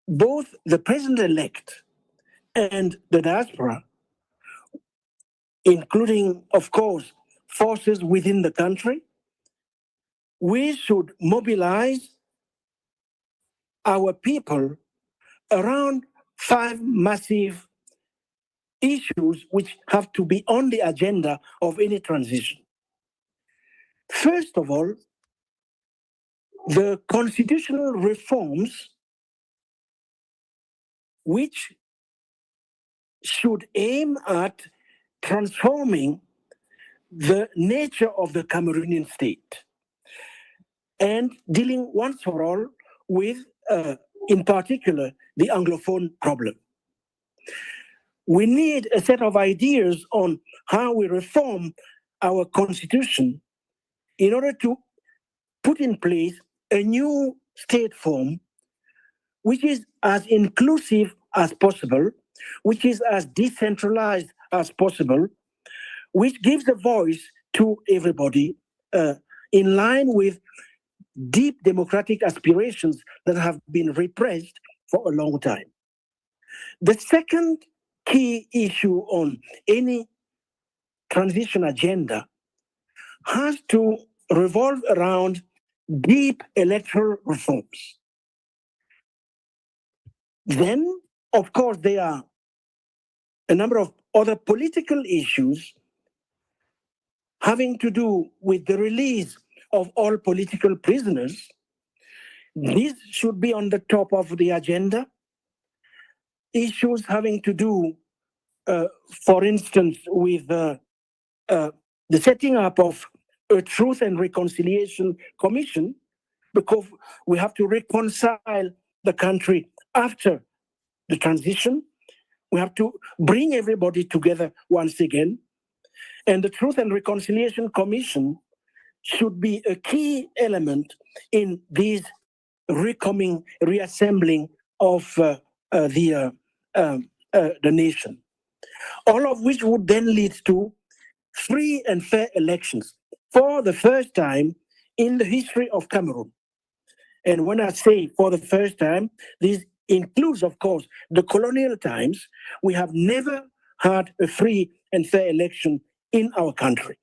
both the president-elect and the diaspora, including, of course, forces within the country, we should mobilize our people around 5 massive issues which have to be on the agenda of any transition. First of all, the constitutional reforms which should aim at transforming the nature of the Cameroonian state and dealing once for all with, in particular, the Anglophone problem. We need a set of ideas on how we reform our constitution in order to put in place a new state form which is as inclusive as possible, which is as decentralized as possible, which gives a voice to everybody in line with deep democratic aspirations that have been repressed for a long time. The second key issue on any transition agenda has to revolve around deep electoral reforms. Then, of course, there are a number of other political issues having to do with the release of all political prisoners. These should be on the top of the agenda. Issues having to do, for instance, with the setting up of a Truth and Reconciliation Commission, because we have to reconcile the country after the transition. We have to bring everybody together once again. And the Truth and Reconciliation Commission should be a key element in this reassembling of the nation. All of which would then lead to free and fair elections for the first time in the history of Cameroon. And when I say for the first time, this includes, of course, the colonial times. We have never had a free and fair election in our country.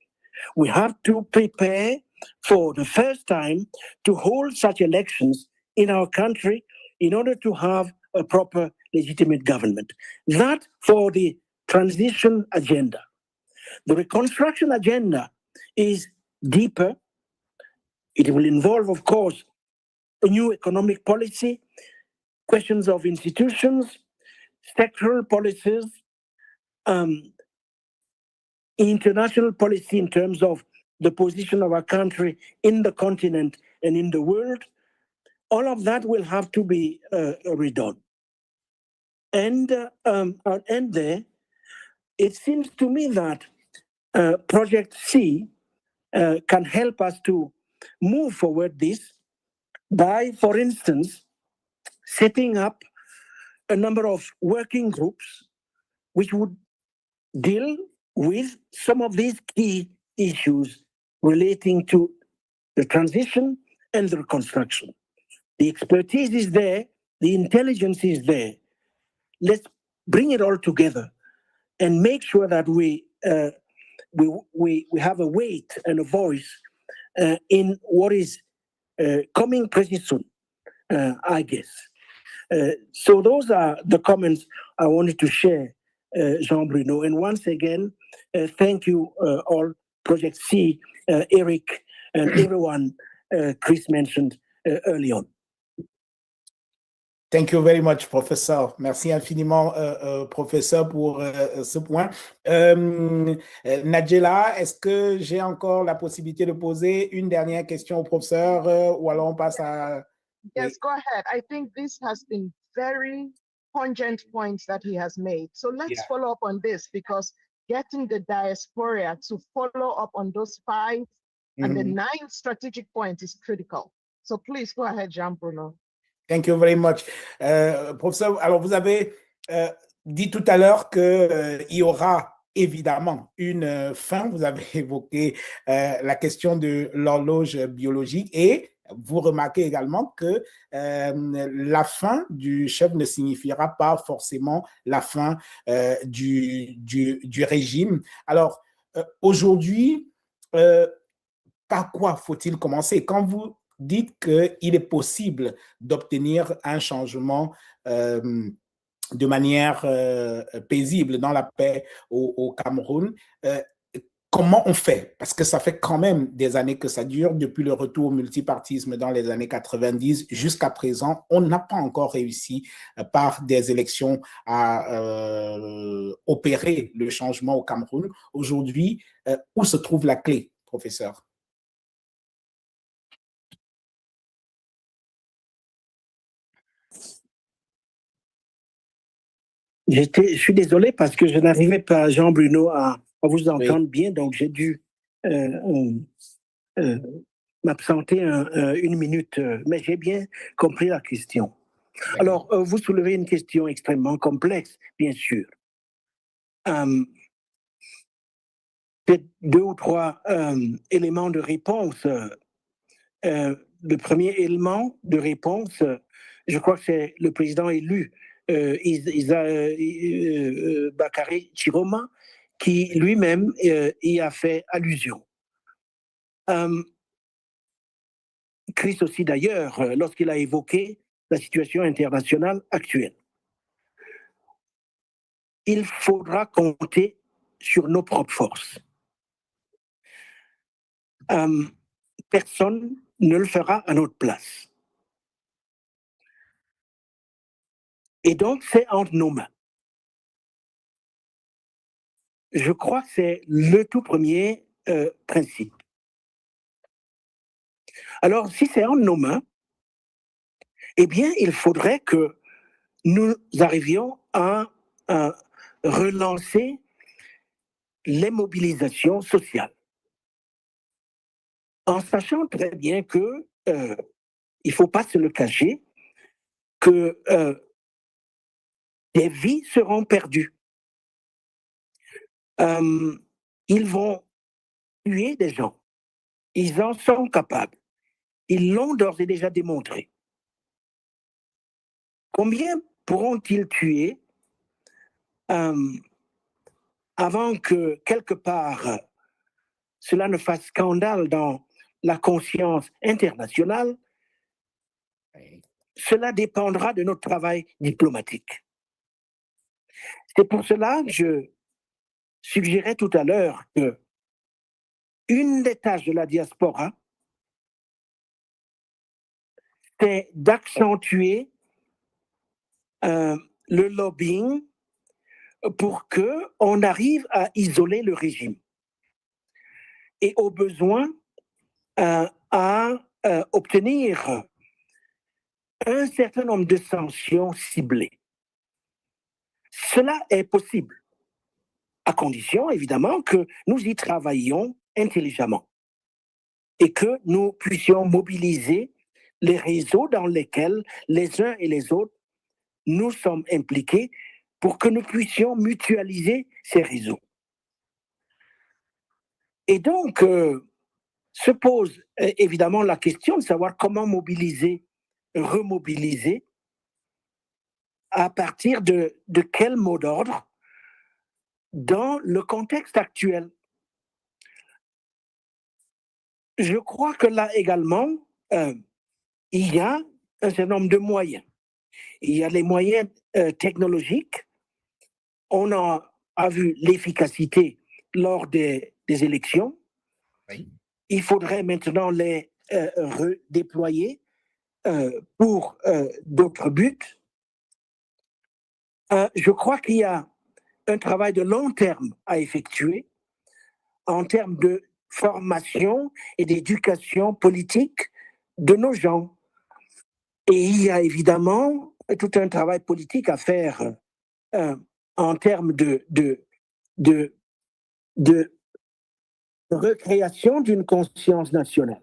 We have to prepare for the first time to hold such elections in our country in order to have a proper legitimate government. That for the transition agenda. The reconstruction agenda is deeper. It will involve, of course, a new economic policy, questions of institutions, sectoral policies, international policy in terms of the position of our country in the continent and in the world. All of that will have to be redone. And I'll end there. It seems to me that Project C can help us to move forward this by, for instance, setting up a number of working groups which would deal with some of these key issues relating to the transition and the reconstruction. The expertise is there, the intelligence is there. Let's bring it all together and make sure that we have a weight and a voice in what is coming pretty soon, I guess. So those are the comments I wanted to share, Jean-Bruno. And once again, thank you all, Project C, Eric, and everyone Chris mentioned early on. Thank you very much, Professor. Merci infiniment, Professeur, pour ce point. Nagella, est-ce que j'ai encore la possibilité de poser une dernière question au professeur ou alors on passe à Yes, go ahead. I think this has been very pungent points that he has made. So let's follow up on this, because getting the diaspora to follow up on those 5 and the 9 strategic points is critical. So please go ahead, Jean-Bruno. Thank you very much. Professeur, alors vous avez dit tout à l'heure qu'il y aura évidemment une fin. Vous avez évoqué la question de l'horloge biologique et vous remarquez également que la fin du chef ne signifiera pas forcément la fin du régime. Alors, aujourd'hui, par quoi faut-il commencer? Quand vous dites qu'il est possible d'obtenir un changement de manière paisible dans la paix au Cameroun, comment on fait? Parce que ça fait quand même des années que ça dure, depuis le retour au multipartisme dans les années 90 jusqu'à présent, on n'a pas encore réussi par des élections à opérer le changement au Cameroun. Aujourd'hui, où se trouve la clé, professeur? Je suis désolé parce que je n'arrivais pas, Jean-Bruno, à vous entendre bien, donc j'ai dû m'absenter 1 minute, mais j'ai bien compris la question. Alors, vous soulevez une question extrêmement complexe, bien sûr. Peut-être 2 ou 3 éléments de réponse. Le premier élément de réponse, je crois que c'est le président élu, Issa Tchiroma, qui lui-même y a fait allusion. Chris aussi d'ailleurs, lorsqu'il a évoqué la situation internationale actuelle. Il faudra compter sur nos propres forces. Personne ne le fera à notre place. Et donc, c'est entre nos mains. Je crois que c'est le tout premier principe. Alors, si c'est entre nos mains, eh bien, il faudrait que nous arrivions à relancer les mobilisations sociales. En sachant très bien que, il ne faut pas se le cacher, que des vies seront perdues. Ils vont tuer des gens. Ils en sont capables. Ils l'ont d'ores et déjà démontré. Combien pourront-ils tuer avant que, quelque part, cela ne fasse scandale dans la conscience internationale? Cela dépendra de notre travail diplomatique. C'est pour cela que je suggérais tout à l'heure que une des tâches de la diaspora, c'est d'accentuer le lobbying pour qu'on arrive à isoler le régime et au besoin à obtenir un certain nombre de sanctions ciblées. Cela est possible, à condition évidemment que nous y travaillions intelligemment et que nous puissions mobiliser les réseaux dans lesquels les uns et les autres nous sommes impliqués pour que nous puissions mutualiser ces réseaux. Et donc, se pose évidemment la question de savoir comment mobiliser, remobiliser, à partir de quel mot d'ordre dans le contexte actuel. Je crois que là également, il y a un certain nombre de moyens. Il y a les moyens technologiques. On a vu l'efficacité lors des élections. Oui. Il faudrait maintenant les redéployer pour d'autres buts. Je crois qu'il y a un travail de long terme à effectuer en termes de formation et d'éducation politique de nos gens. Et il y a évidemment tout un travail politique à faire en termes de recréation d'une conscience nationale,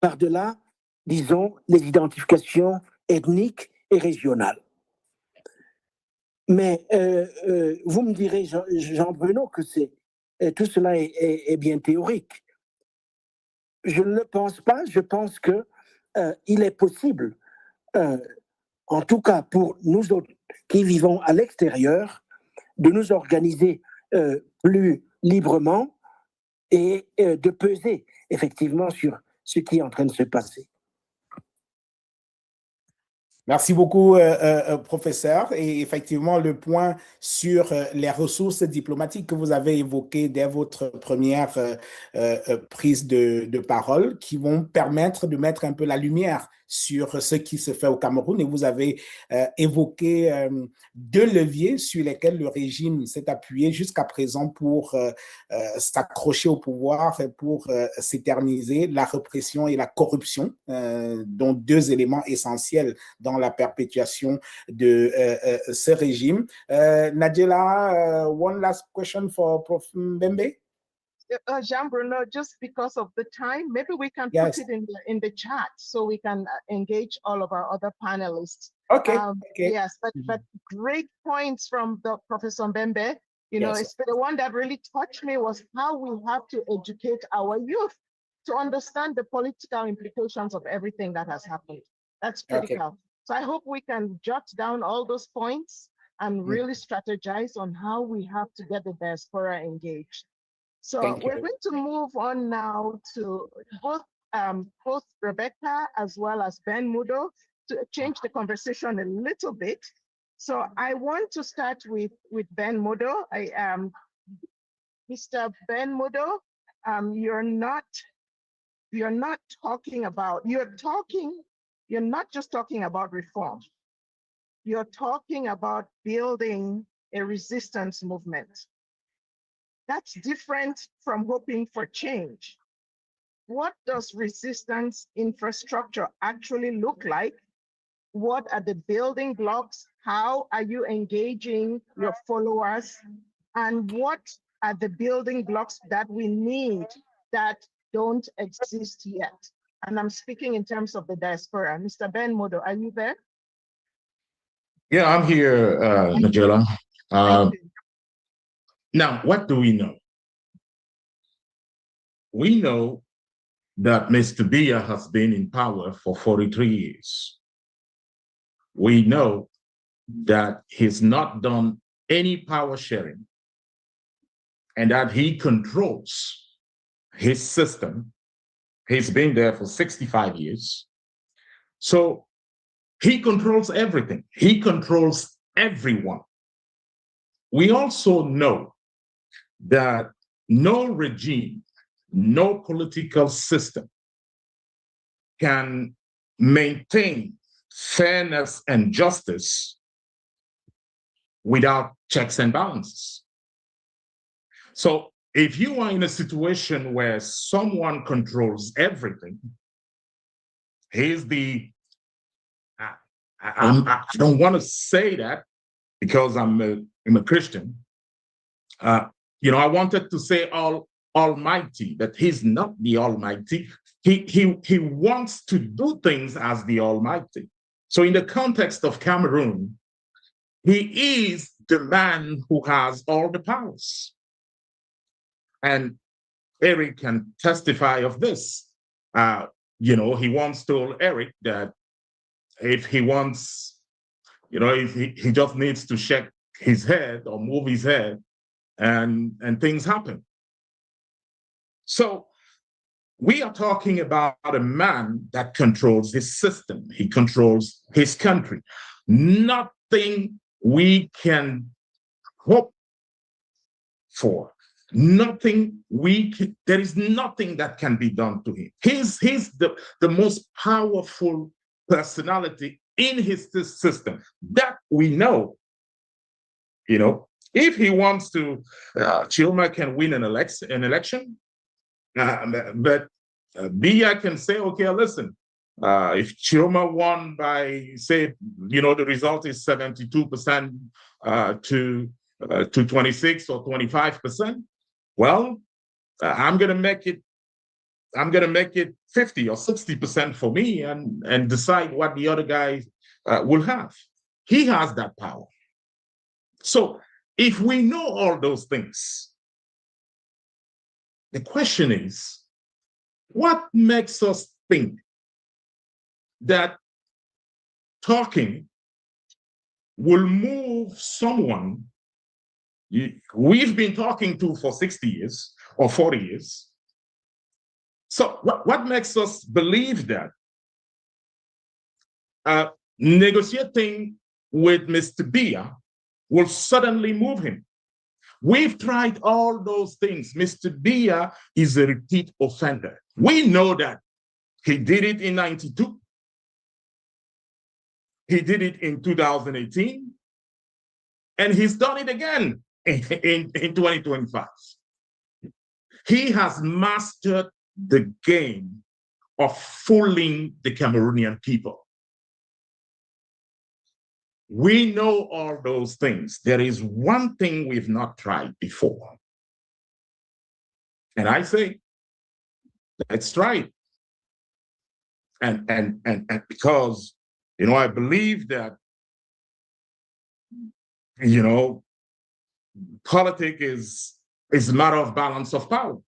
par-delà, disons, les identifications ethniques et régionales. Mais vous me direz, Jean-Bruno, que tout cela est bien théorique. Je ne le pense pas. Je pense qu'il est possible, en tout cas pour nous autres qui vivons à l'extérieur, de nous organiser plus librement et de peser effectivement sur ce qui est en train de se passer. Merci beaucoup, professeur. Et effectivement, le point sur les ressources diplomatiques que vous avez évoquées dès votre première prise de parole, qui vont permettre de mettre un peu la lumière sur ce qui se fait au Cameroun. Et vous avez évoqué deux leviers sur lesquels le régime s'est appuyé jusqu'à présent pour s'accrocher au pouvoir et pour s'éterniser: la répression et la corruption, dont deux éléments essentiels dans la perpétuation de ce régime. Nagella, one last question for Prof. Mbembe. Jean-Bruno, just because of the time, maybe we can put it in the chat so we can engage all of our other panelists. Okay. Yes, but great points from Professor Mbembe. You know, it's the one that really touched me was how we have to educate our youth to understand the political implications of everything that has happened. That's critical. So I hope we can jot down all those points and really strategize on how we have to get the diaspora engaged. So we're going to move on now to both Rebecca as well as Ben Modo to change the conversation a little bit. So I want to start with Ben Modo. Mr. Ben Modo, you're not just talking about reform. You're talking about building a resistance movement. That's different from hoping for change. What does resistance infrastructure actually look like? What are the building blocks? How are you engaging your followers? And what are the building blocks that we need that don't exist yet? And I'm speaking in terms of the diaspora. Mr. Ben Modo, are you there? Yeah, I'm here, Nagella. Now, what do we know? We know that Mr. Biya has been in power for 43 years. We know that he's not done any power sharing and that he controls his system. He's been there for 65 years. So he controls everything. He controls everyone. We also know that no regime, no political system can maintain fairness and justice without checks and balances. So if you are in a situation where someone controls everything, here's the, I don't want to say that because I'm a Christian. You know, I wanted to say Almighty, that he's not the Almighty. He wants to do things as the Almighty. So in the context of Cameroon, he is the man who has all the powers. And Eric can testify of this. You know, he once told Eric that if he wants, you know, if he just needs to shake his head or move his head and things happen. So we are talking about a man that controls his system. He controls his country. Nothing we can hope for. Nothing there is nothing that can be done to him. He's the most powerful personality in his system. That we know. You know, if he wants to, Chilma can win an election, but Biya can say, okay, listen, If Tchiroma won by, say, the result is 72% to 26 or 25%, well, I'm gonna make it 50 or 60% for me and decide what the other guy will have. He has that power. So if we know all those things, the question is, what makes us think that talking will move someone we've been talking to for 60 years or 40 years? So what makes us believe that negotiating with Mr. Biya will suddenly move him? We've tried all those things. Mr. Biya is a repeat offender. We know that. He did it in 92. He did it in 2018. And he's done it again in 2025. He has mastered the game of fooling the Cameroonian people. We know all those things. There is one thing we've not tried before. And I say, let's try it. And because, I believe that, politics is a matter of balance of power.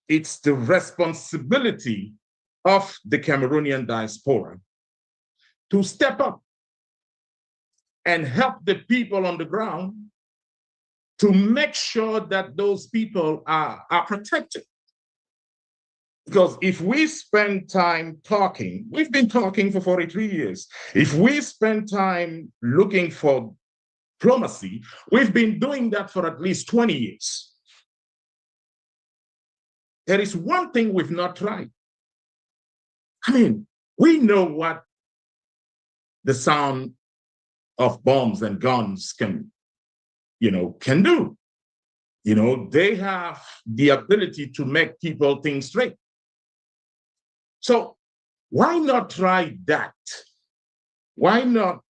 It's the responsibility of the Cameroonian diaspora to step up and help the people on the ground to make sure that those people are protected. Because if we spend time talking, we've been talking for 43 years. If we spend time looking for diplomacy, we've been doing that for at least 20 years. There is one thing we've not tried. We know what the sound of bombs and guns can do. They have the ability to make people think straight. So why not try that? Why not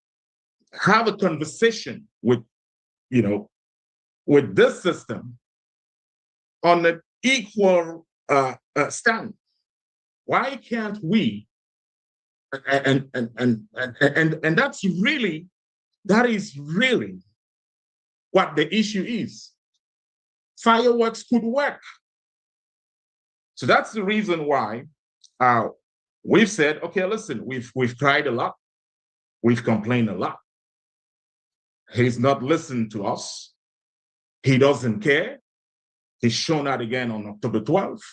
have a conversation with this system on an equal stand? Why can't we? And that is really what the issue is. Fireworks could work. So that's the reason why we've said, okay, listen, we've tried a lot, we've complained a lot. He's not listened to us. He doesn't care. He's shown that again on October 12th.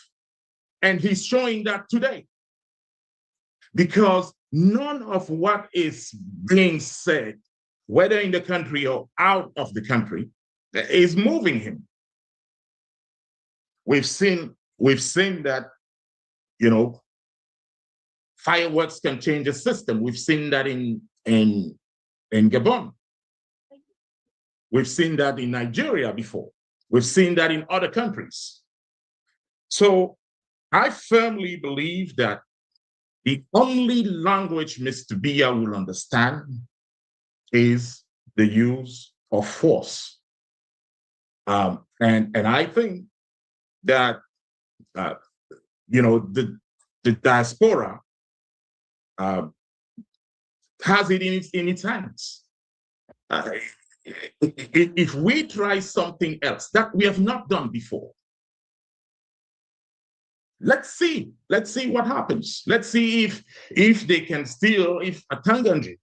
And he's showing that today. Because none of what is being said, whether in the country or out of the country, is moving him. We've seen that, fireworks can change a system. We've seen that in Gabon. We've seen that in Nigeria before. We've seen that in other countries. So I firmly believe that the only language Mr. Biya will understand is the use of force. And I think that, the diaspora has it in its hands. If we try something else that we have not done before, let's see what happens. Let's see if they can still, if Atanganji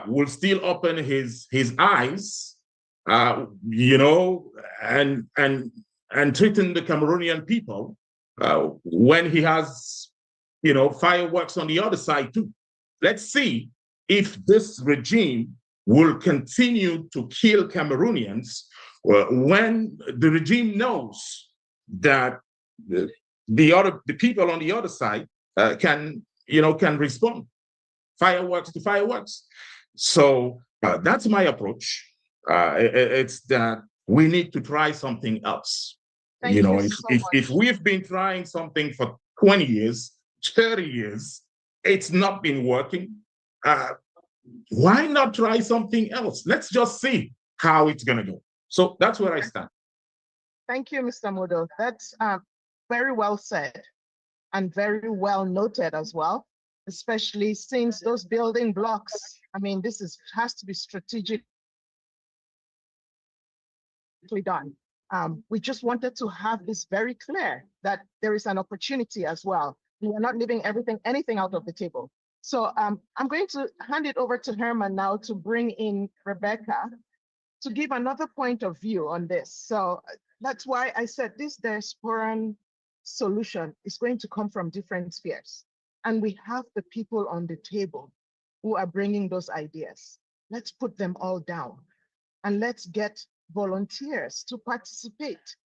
will still open his eyes, and treating the Cameroonian people when he has, fireworks on the other side too. Let's see if this regime will continue to kill Cameroonians when the regime knows that the people on the other side can respond. Fireworks to fireworks. So that's my approach. It's that we need to try something else. If we've been trying something for 20 years, 30 years, it's not been working. Why not try something else? Let's just see how it's going to go. So that's where I stand. Thank you, Mr. Modo. That's very well said and very well noted as well, especially since those building blocks, I mean, this has to be strategically done. We just wanted to have this very clear that there is an opportunity as well. We are not leaving anything out of the table. So I'm going to hand it over to Herman now to bring in Rebecca to give another point of view on this. So that's why I said this diasporan solution is going to come from different spheres. And we have the people on the table who are bringing those ideas. Let's put them all down and let's get volunteers to participate.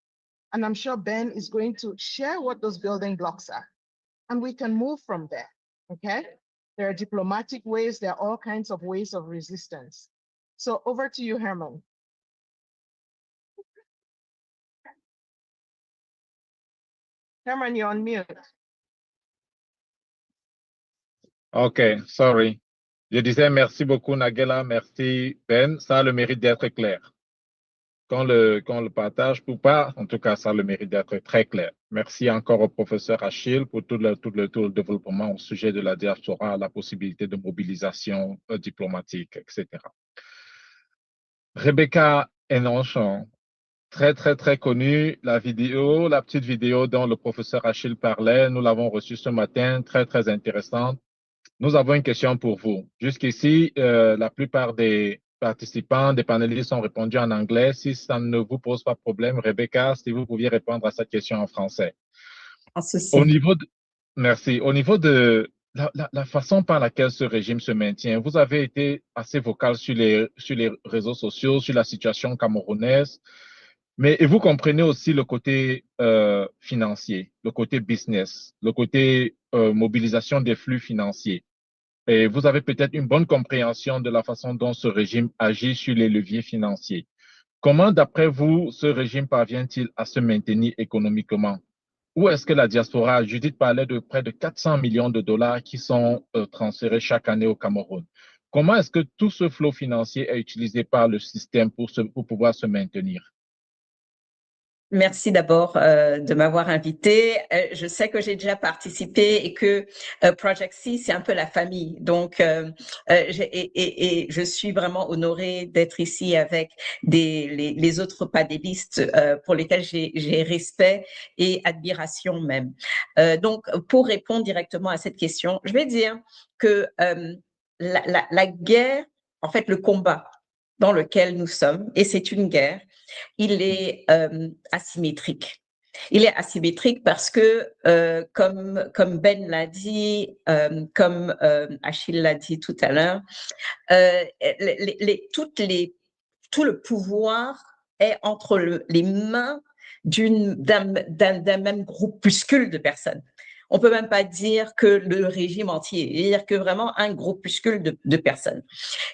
And I'm sure Ben is going to share what those building blocks are. And we can move from there, okay? There are diplomatic ways, there are all kinds of ways of resistance. So over to you, Herman. Herman, you're on mute. OK, sorry. Je disais merci beaucoup, Nagella, merci, Ben. Ça a le mérite d'être clair. Quand on le partage ou pas, en tout cas, ça a le mérite d'être très clair. Merci encore au professeur Achille pour tout le développement au sujet de la diaspora, la possibilité de mobilisation diplomatique, etc. Rebecca Enonchong, très, très, très connue, la petite vidéo dont le professeur Achille parlait, nous l'avons reçue ce matin, très, très intéressante. Nous avons une question pour vous. Jusqu'ici, la plupart des participants, des panélistes ont répondu en anglais. Si ça ne vous pose pas de problème, Rebecca, si vous pouviez répondre à cette question en français. Au niveau de, merci. Au niveau de la façon par laquelle ce régime se maintient, vous avez été assez vocal sur les réseaux sociaux, sur la situation camerounaise, mais et vous comprenez aussi le côté financier, le côté business, le côté mobilisation des flux financiers. Et vous avez peut-être une bonne compréhension de la façon dont ce régime agit sur les leviers financiers. Comment, d'après vous, ce régime parvient-il à se maintenir économiquement? Où est-ce que la diaspora, Judith parlait de près de 400 millions de dollars qui sont transférés chaque année au Cameroun. Comment est-ce que tout ce flot financier est utilisé par le système pour pouvoir se maintenir? Merci d'abord de m'avoir invité. Je sais que j'ai déjà participé et que Project C, c'est un peu la famille. Donc, et je suis vraiment honorée d'être ici avec les autres panélistes pour lesquels j'ai respect et admiration même. Donc, pour répondre directement à cette question, je vais dire que la guerre, en fait, le combat dans lequel nous sommes, et c'est une guerre, il est asymétrique. Il est asymétrique parce que, comme Ben l'a dit, comme Achille l'a dit tout à l'heure, tout le pouvoir est entre les mains d'un même groupuscule de personnes. On ne peut même pas dire que le régime entier, dire que vraiment un groupuscule de personnes.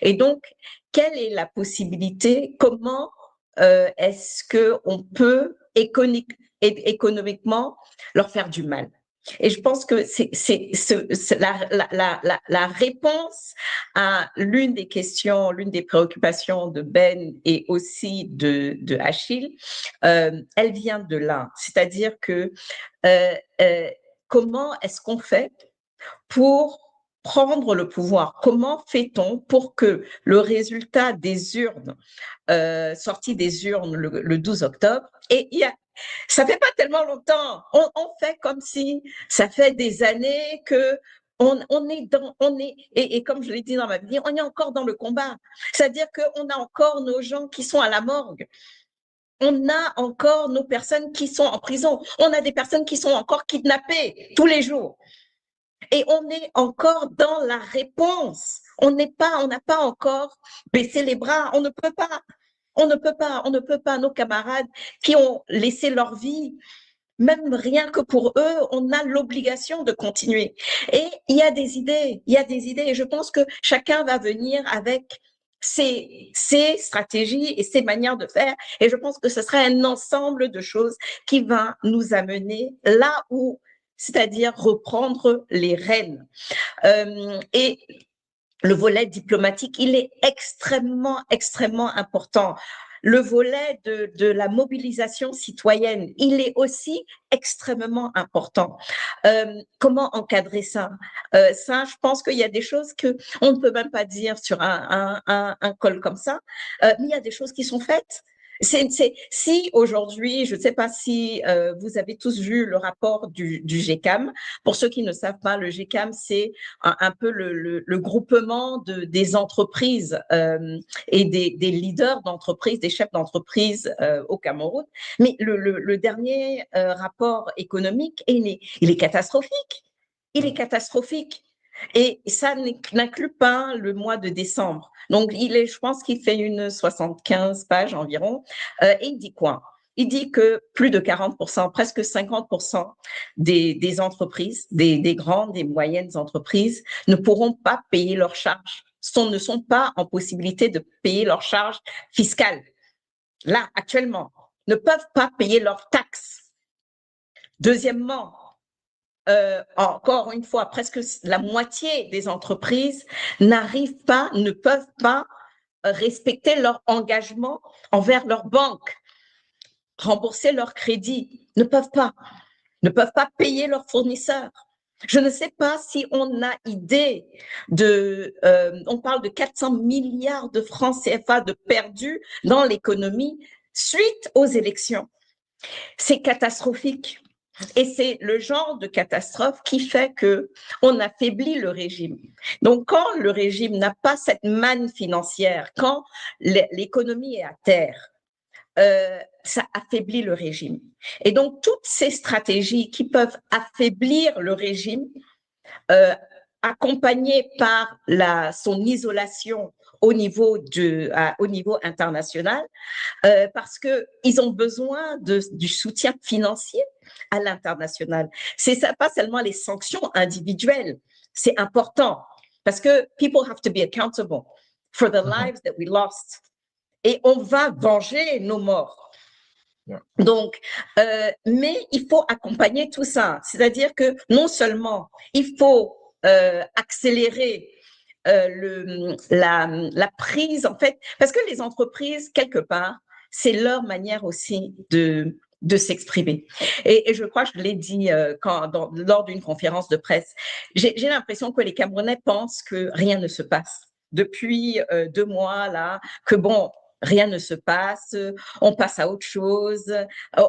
Et donc, quelle est la possibilité, comment est-ce qu'on peut économiquement leur faire du mal? Et je pense que c'est la réponse à l'une des questions, l'une des préoccupations de Ben et aussi de Achille, elle vient de là. C'est-à-dire que comment est-ce qu'on fait pour prendre le pouvoir? Comment fait-on pour que le résultat des urnes, sorti des urnes le 12 octobre, et ça fait pas tellement longtemps, on fait comme si ça fait des années que et comme je l'ai dit dans ma vidéo, on est encore dans le combat. C'est-à-dire qu'on a encore nos gens qui sont à la morgue. On a encore nos personnes qui sont en prison. On a des personnes qui sont encore kidnappées tous les jours. Et on est encore dans la réponse. On n'a pas encore baissé les bras. On ne peut pas. Nos camarades qui ont laissé leur vie, même rien que pour eux, on a l'obligation de continuer. Et il y a des idées. Et je pense que chacun va venir avec ses stratégies et ses manières de faire. Et je pense que ce sera un ensemble de choses qui va nous amener là où c'est-à-dire reprendre les rênes. Et le volet diplomatique, il est extrêmement, extrêmement important. Le volet de la mobilisation citoyenne, il est aussi extrêmement important. Comment encadrer ça? Ça, je pense qu'il y a des choses qu'on ne peut même pas dire sur un call comme ça, mais il y a des choses qui sont faites. Si aujourd'hui, je ne sais pas si vous avez tous vu le rapport du GCAM. Pour ceux qui ne savent pas, le GCAM, c'est un peu le groupement des entreprises et des leaders d'entreprises, des chefs d'entreprise au Cameroun. Mais le dernier rapport économique, il est catastrophique. Il est catastrophique. Et ça n'inclut pas le mois de décembre. Donc, je pense qu'il fait une 75 pages environ. Et il dit quoi? Il dit que plus de 40%, presque 50% des entreprises, des grandes et moyennes entreprises, ne pourront pas payer leurs charges, ne sont pas en possibilité de payer leurs charges fiscales. Là, actuellement, ne peuvent pas payer leurs taxes. Deuxièmement, encore une fois, presque la moitié des entreprises ne peuvent pas respecter leur engagement envers leur banque, rembourser leurs crédits, ne peuvent pas payer leurs fournisseurs. Je ne sais pas si on a idée on parle de 400 milliards de francs CFA de perdus dans l'économie suite aux élections. C'est catastrophique. Et c'est le genre de catastrophe qui fait qu'on affaiblit le régime. Donc, quand le régime n'a pas cette manne financière, quand l'économie est à terre, ça affaiblit le régime. Et donc, toutes ces stratégies qui peuvent affaiblir le régime, accompagnées par son isolation au niveau international, parce qu'ils ont besoin du soutien financier à l'international. C'est pas seulement les sanctions individuelles, c'est important, parce que people have to be accountable for the lives that we lost. Et on va venger nos morts. Yeah. Donc, mais il faut accompagner tout ça. C'est-à-dire que non seulement il faut accélérer la prise, en fait, parce que les entreprises, quelque part, c'est leur manière aussi de s'exprimer. Et je crois que je l'ai dit lors d'une conférence de presse, j'ai l'impression que les Camerounais pensent que rien ne se passe. Depuis 2 mois, là, que bon, rien ne se passe, on passe à autre chose,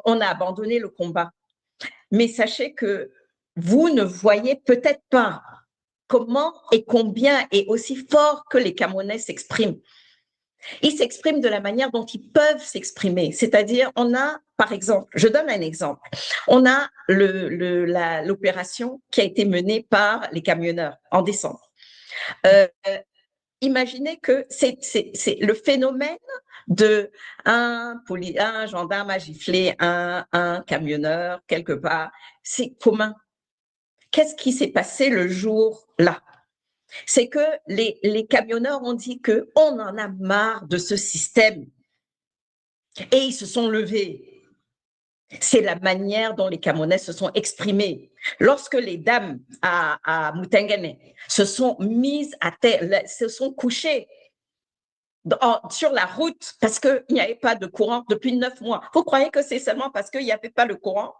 on a abandonné le combat. Mais sachez que vous ne voyez peut-être pas comment et combien et aussi fort que les Camerounais s'expriment. Ils s'expriment de la manière dont ils peuvent s'exprimer. C'est-à-dire, on a, par exemple, je donne un exemple, on a l'opération qui a été menée par les camionneurs en décembre. Imaginez que c'est le phénomène de un gendarme a giflé un camionneur quelque part, c'est commun. Qu'est-ce qui s'est passé le jour-là? C'est que les camionneurs ont dit qu'on en a marre de ce système et ils se sont levés. C'est la manière dont les Camerounais se sont exprimés. Lorsque les dames à Moutengane se sont mises à terre, se sont couchées sur la route parce qu'il n'y avait pas de courant depuis 9 mois. Vous croyez que c'est seulement parce qu'il n'y avait pas le courant?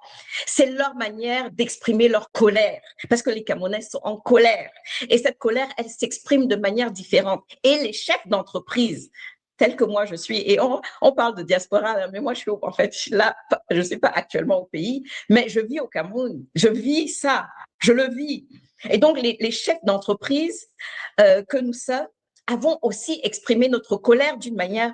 C'est leur manière d'exprimer leur colère, parce que les Camerounais sont en colère. Et cette colère, elle s'exprime de manière différente. Et les chefs d'entreprise, tels que moi je suis, et on parle de diaspora, mais moi je suis là, je ne suis pas actuellement au pays, mais je vis au Cameroun, je vis ça, je le vis. Et donc les chefs d'entreprise que nous sommes, avons aussi exprimé notre colère d'une manière,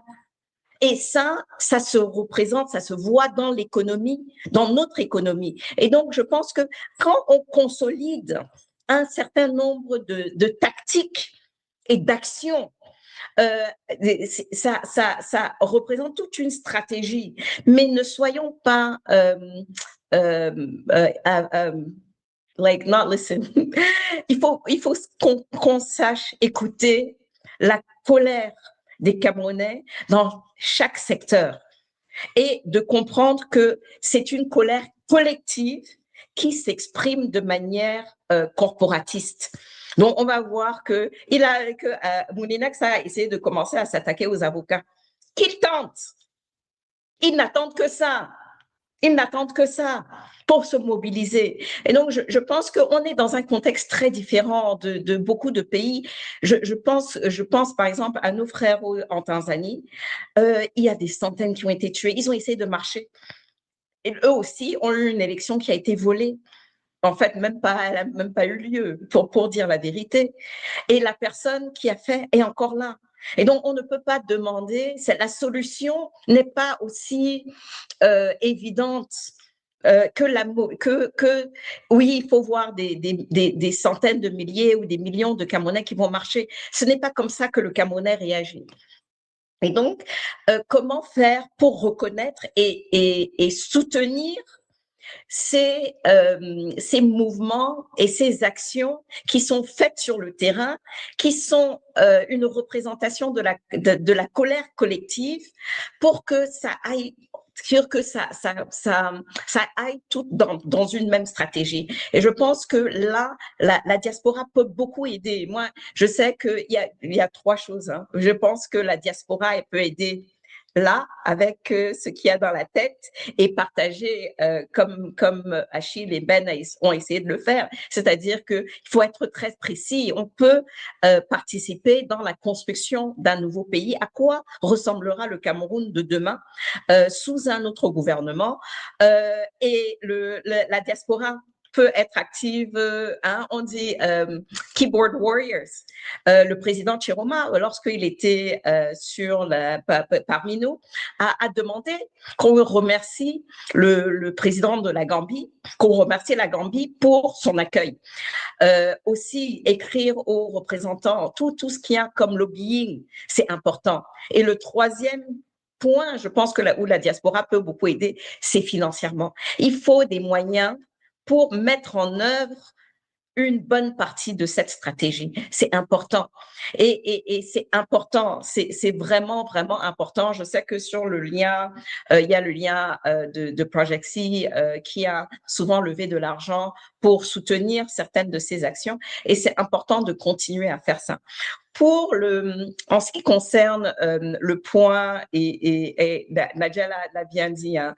et ça se représente, ça se voit dans l'économie, dans notre économie. Et donc, je pense que quand on consolide un certain nombre de tactiques et d'actions, ça représente toute une stratégie. Mais ne soyons pas like not listen. il faut qu'on sache écouter la colère des Camerounais dans chaque secteur et de comprendre que c'est une colère collective qui s'expriment de manière corporatiste. Donc, on va voir que Moulinex a essayé de commencer à s'attaquer aux avocats. Qu'ils tentent. Ils n'attendent que ça. Ils n'attendent que ça pour se mobiliser. Et donc, je pense qu'on est dans un contexte très différent de beaucoup de pays. Je pense par exemple à nos frères en Tanzanie. Il y a des centaines qui ont été tués. Ils ont essayé de marcher. Et eux aussi ont eu une élection qui a été volée. En fait, elle n'a même pas eu lieu, pour dire la vérité. Et la personne qui a fait est encore là. Et donc, on ne peut pas demander, la solution n'est pas aussi évidente oui, il faut voir des centaines de milliers ou des millions de Camerounais qui vont marcher. Ce n'est pas comme ça que le Camerounais réagit. Et donc, comment faire pour reconnaître et soutenir ces mouvements et ces actions qui sont faites sur le terrain, qui sont une représentation de la colère collective pour que ça aille tout dans une même stratégie. Et je pense que là, la diaspora peut beaucoup aider. Moi, je sais qu'il y a trois choses. Hein. Je pense que la diaspora, elle peut aider là, avec ce qu'il y a dans la tête et partager comme Achille et Ben ont essayé de le faire. C'est-à-dire qu'il faut être très précis. On peut participer dans la construction d'un nouveau pays. À quoi ressemblera le Cameroun de demain sous un autre gouvernement et la diaspora peut être active, on dit keyboard warriors. Le président Tchiroma, lorsqu'il était parmi nous, a demandé qu'on remercie le président de la Gambie, qu'on remercie la Gambie pour son accueil. Aussi, écrire aux représentants tout ce qu'il y a comme lobbying, c'est important. Et le troisième point, je pense que où la diaspora peut beaucoup aider, c'est financièrement. Il faut des moyens pour mettre en œuvre une bonne partie de cette stratégie. C'est important. Et c'est important. C'est vraiment, vraiment important. Je sais que sur le lien, il y a le lien de Project C qui a souvent levé de l'argent pour soutenir certaines de ces actions. Et c'est important de continuer à faire ça. En ce qui concerne le point, et Nagella l'a bien dit, hein,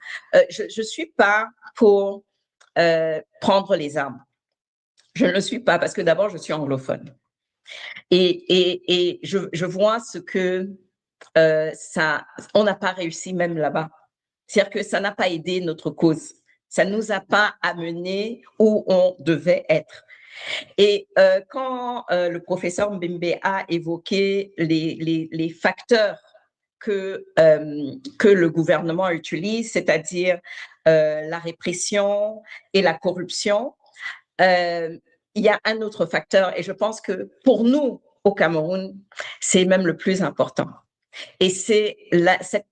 je suis pas pour prendre les armes. Je ne le suis pas parce que d'abord, je suis anglophone. Et je vois ce que on n'a pas réussi même là-bas. C'est-à-dire que ça n'a pas aidé notre cause. Ça ne nous a pas amené où on devait être. Et quand le professeur Mbembe a évoqué les facteurs que le gouvernement utilise, c'est-à-dire la répression et la corruption, il y a un autre facteur, et je pense que pour nous, au Cameroun, c'est même le plus important. Et c'est cette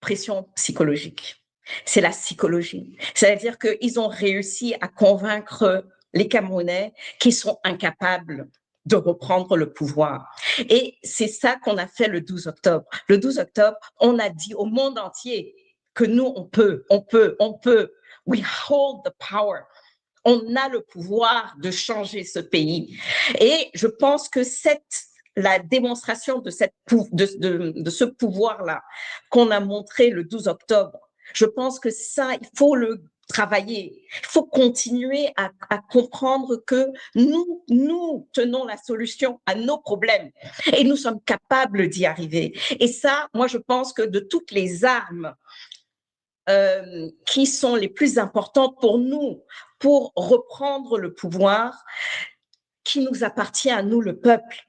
pression psychologique. C'est la psychologie. C'est-à-dire qu'ils ont réussi à convaincre les Camerounais qui sont incapables de reprendre le pouvoir. Et c'est ça qu'on a fait le 12 octobre. Le 12 octobre, on a dit au monde entier que nous, on peut. We hold the power. On a le pouvoir de changer ce pays. Et je pense que la démonstration de ce pouvoir-là qu'on a montré le 12 octobre, je pense que ça, il faut le travailler. Il faut continuer à comprendre que nous tenons la solution à nos problèmes et nous sommes capables d'y arriver. Et ça, moi, je pense que de toutes les armes qui sont les plus importantes pour nous, pour reprendre le pouvoir qui nous appartient à nous, le peuple,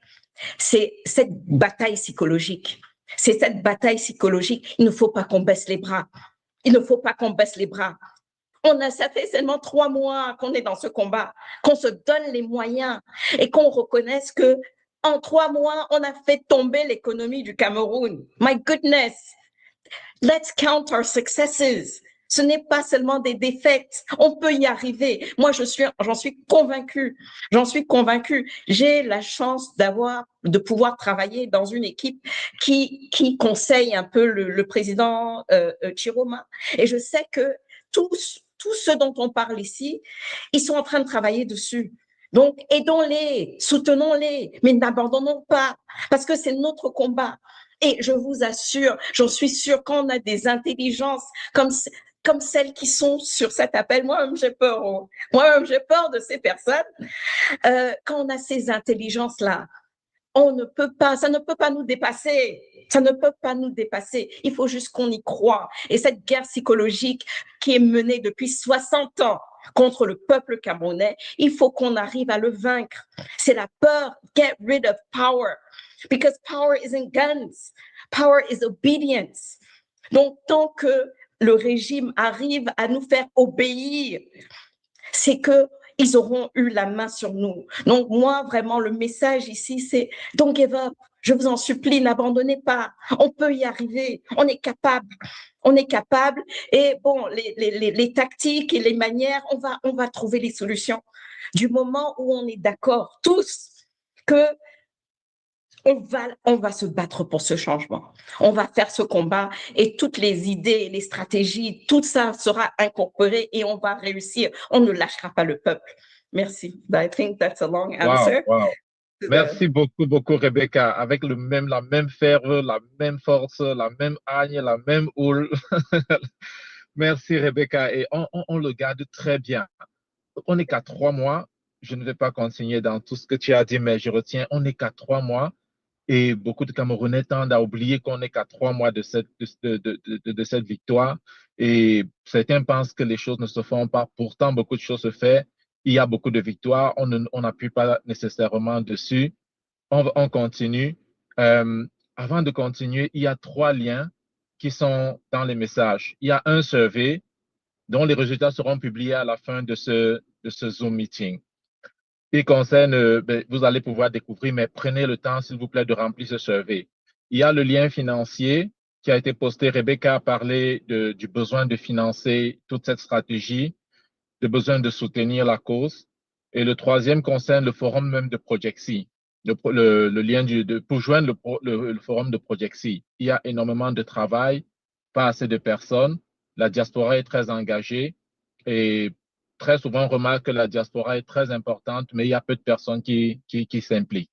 c'est cette bataille psychologique. C'est cette bataille psychologique. Il ne faut pas qu'on baisse les bras. Il ne faut pas qu'on baisse les bras. Ça fait seulement 3 mois qu'on est dans ce combat, qu'on se donne les moyens et qu'on reconnaisse que en 3 mois, on a fait tomber l'économie du Cameroun. My goodness! Let's count our successes. Ce n'est pas seulement des défaites. On peut y arriver. Moi, j'en suis convaincue. J'ai la chance de pouvoir travailler dans une équipe qui conseille un peu le président Tchiroma. Et je sais que tous tous ceux dont on parle ici, ils sont en train de travailler dessus. Donc, aidons-les, soutenons-les, mais n'abandonnons pas, parce que c'est notre combat. Et je vous assure, j'en suis sûre, quand on a des intelligences comme celles qui sont sur cet appel, moi-même j'ai peur. Moi-même j'ai peur de ces personnes. Quand on a ces intelligences-là, on ne peut pas, ça ne peut pas nous dépasser. Ça ne peut pas nous dépasser. Il faut juste qu'on y croit. Et cette guerre psychologique qui est menée depuis 60 ans contre le peuple camerounais, il faut qu'on arrive à le vaincre. C'est la peur. Get rid of power. Because power isn't guns. Power is obedience. Donc, tant que le régime arrive à nous faire obéir, c'est que ils auront eu la main sur nous. Donc, moi, vraiment, le message ici, c'est don't give up. Je vous en supplie, n'abandonnez pas. On peut y arriver. On est capable. On est capable. Et bon, les tactiques et les manières, on va trouver les solutions. Du moment où on est d'accord, tous, que on va se battre pour ce changement. On va faire ce combat et toutes les idées, les stratégies, tout ça sera incorporé et on va réussir. On ne lâchera pas le peuple. Merci. I think that's a long answer. Wow. Merci beaucoup, Rebecca. Avec la même ferveur, la même force, la même haine, la même houle. Merci, Rebecca. Et on le garde très bien. On n'est qu'à 3 mois. Je ne vais pas continuer dans tout ce que tu as dit, mais je retiens, on n'est qu'à 3 mois. Et beaucoup de Camerounais tendent à oublier qu'on n'est qu'à 3 mois de cette victoire. Et certains pensent que les choses ne se font pas. Pourtant, beaucoup de choses se font. Il y a beaucoup de victoires. On n'appuie pas nécessairement dessus. On continue. Avant de continuer, il y a 3 liens qui sont dans les messages. Il y a un survey dont les résultats seront publiés à la fin de ce Zoom meeting. Il concerne, vous allez pouvoir découvrir, mais prenez le temps, s'il vous plaît, de remplir ce survey. Il y a le lien financier qui a été posté. Rebecca a parlé du besoin de financer toute cette stratégie, du besoin de soutenir la cause. Et le 3e concerne le forum même de Project C, le lien pour joindre le forum de Project C. Il y a énormément de travail, pas assez de personnes. La diaspora est très engagée et très souvent, on remarque que la diaspora est très importante, mais il y a peu de personnes qui s'impliquent.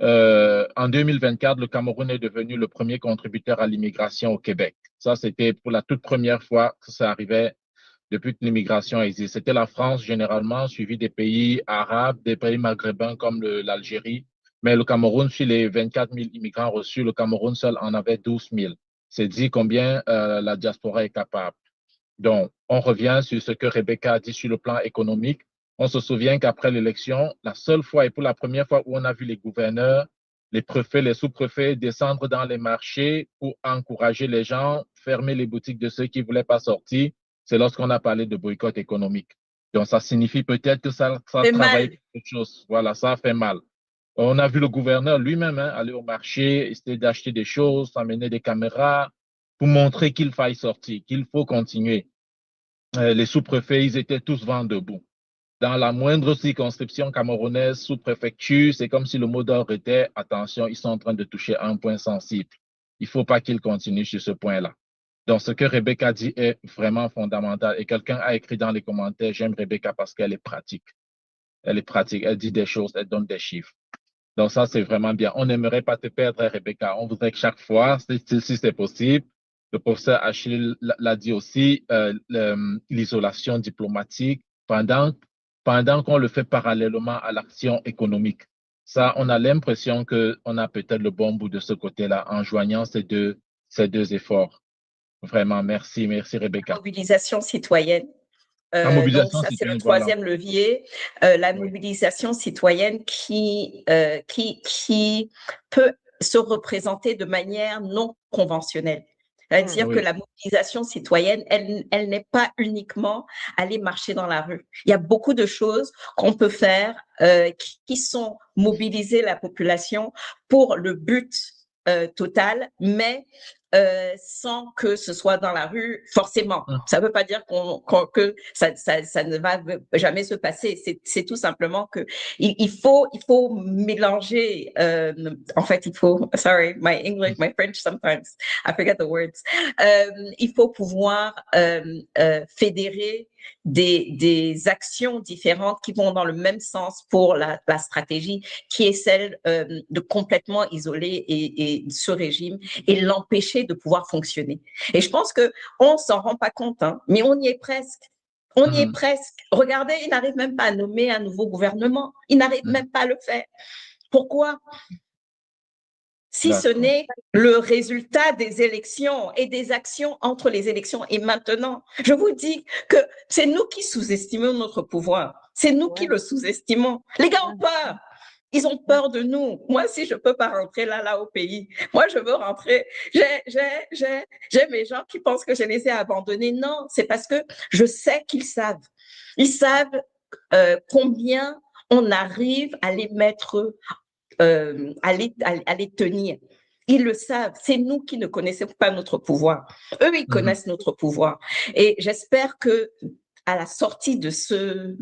En 2024, le Cameroun est devenu le premier contributeur à l'immigration au Québec. Ça, c'était pour la toute première fois que ça arrivait depuis que l'immigration existe. C'était la France, généralement, suivi des pays arabes, des pays maghrébins comme l'Algérie. Mais le Cameroun, sur les 24 000 immigrants reçus, le Cameroun seul en avait 12 000. C'est dit combien la diaspora est capable. Donc, on revient sur ce que Rebecca a dit sur le plan économique. On se souvient qu'après l'élection, la seule fois et pour la première fois où on a vu les gouverneurs, les préfets, les sous-préfets descendre dans les marchés pour encourager les gens, fermer les boutiques de ceux qui ne voulaient pas sortir, c'est lorsqu'on a parlé de boycott économique. Donc, ça signifie peut-être que ça travaille quelque chose. Voilà, ça fait mal. On a vu le gouverneur lui-même aller au marché, essayer d'acheter des choses, amener des caméras, pour montrer qu'il faille sortir, qu'il faut continuer. Les sous-préfets, ils étaient tous vent debout. Dans la moindre circonscription camerounaise, sous-préfecture, c'est comme si le mot d'ordre était « Attention, ils sont en train de toucher un point sensible. Il ne faut pas qu'ils continuent sur ce point-là. » Donc, ce que Rebecca dit est vraiment fondamental. Et quelqu'un a écrit dans les commentaires « J'aime Rebecca parce qu'elle est pratique. » Elle est pratique, elle dit des choses, elle donne des chiffres. Donc, ça, c'est vraiment bien. On n'aimerait pas te perdre, Rebecca. On voudrait que chaque fois, si c'est possible, le professeur Achille l'a dit aussi, l'isolation diplomatique pendant qu'on le fait parallèlement à l'action économique. Ça, on a l'impression qu'on a peut-être le bon bout de ce côté-là en joignant ces deux efforts. Vraiment, merci Rebecca. Mobilisation citoyenne. Donc ça, c'est le 3e levier, la mobilisation citoyenne qui peut se représenter de manière non conventionnelle. C'est-à-dire que la mobilisation citoyenne, elle n'est pas uniquement aller marcher dans la rue. Il y a beaucoup de choses qu'on peut faire qui sont mobiliser la population pour le but total, mais sans que ce soit dans la rue, forcément. Ça ne veut pas dire que ça ne va jamais se passer. C'est tout simplement que il faut mélanger. En fait, il faut. Sorry, my French sometimes I forget the words. Il faut pouvoir fédérer des actions différentes qui vont dans le même sens pour la stratégie, qui est celle de complètement isoler et ce régime et l'empêcher de pouvoir fonctionner. Et je pense qu'on ne s'en rend pas compte, hein, mais on y est presque. On y est presque. Regardez, il n'arrive même pas à nommer un nouveau gouvernement. Il n'arrive même pas à le faire. Pourquoi? Si ce n'est le résultat des élections et des actions entre les élections. Et maintenant, je vous dis que c'est nous qui sous-estimons notre pouvoir. C'est nous qui le sous-estimons. Les gars ont peur. Ils ont peur de nous. Moi, si je ne peux pas rentrer là au pays, moi, je veux rentrer. J'ai mes gens qui pensent que je les ai abandonnés. Non, c'est parce que je sais qu'ils savent. Ils savent combien on arrive à les mettre à les tenir. Ils le savent. C'est nous qui ne connaissons pas notre pouvoir. Eux, ils connaissent notre pouvoir. Et j'espère que à la sortie de ce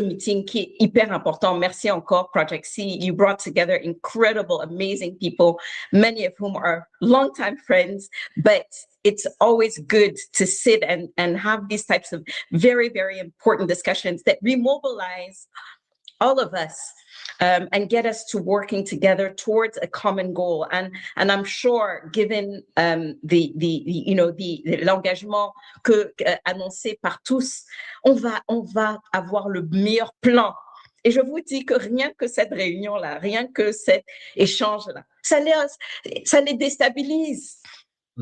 meeting qui est hyper important, merci encore Project C. You brought together incredible, amazing people, many of whom are longtime friends, but it's always good to sit and have these types of very, very important discussions that remobilize all of us. And get us to working together towards a common goal. And I'm sure, given l'engagement annoncé par tous, on va avoir le meilleur plan. Et je vous dis que rien que cette réunion-là, rien que cet échange-là, ça les déstabilise.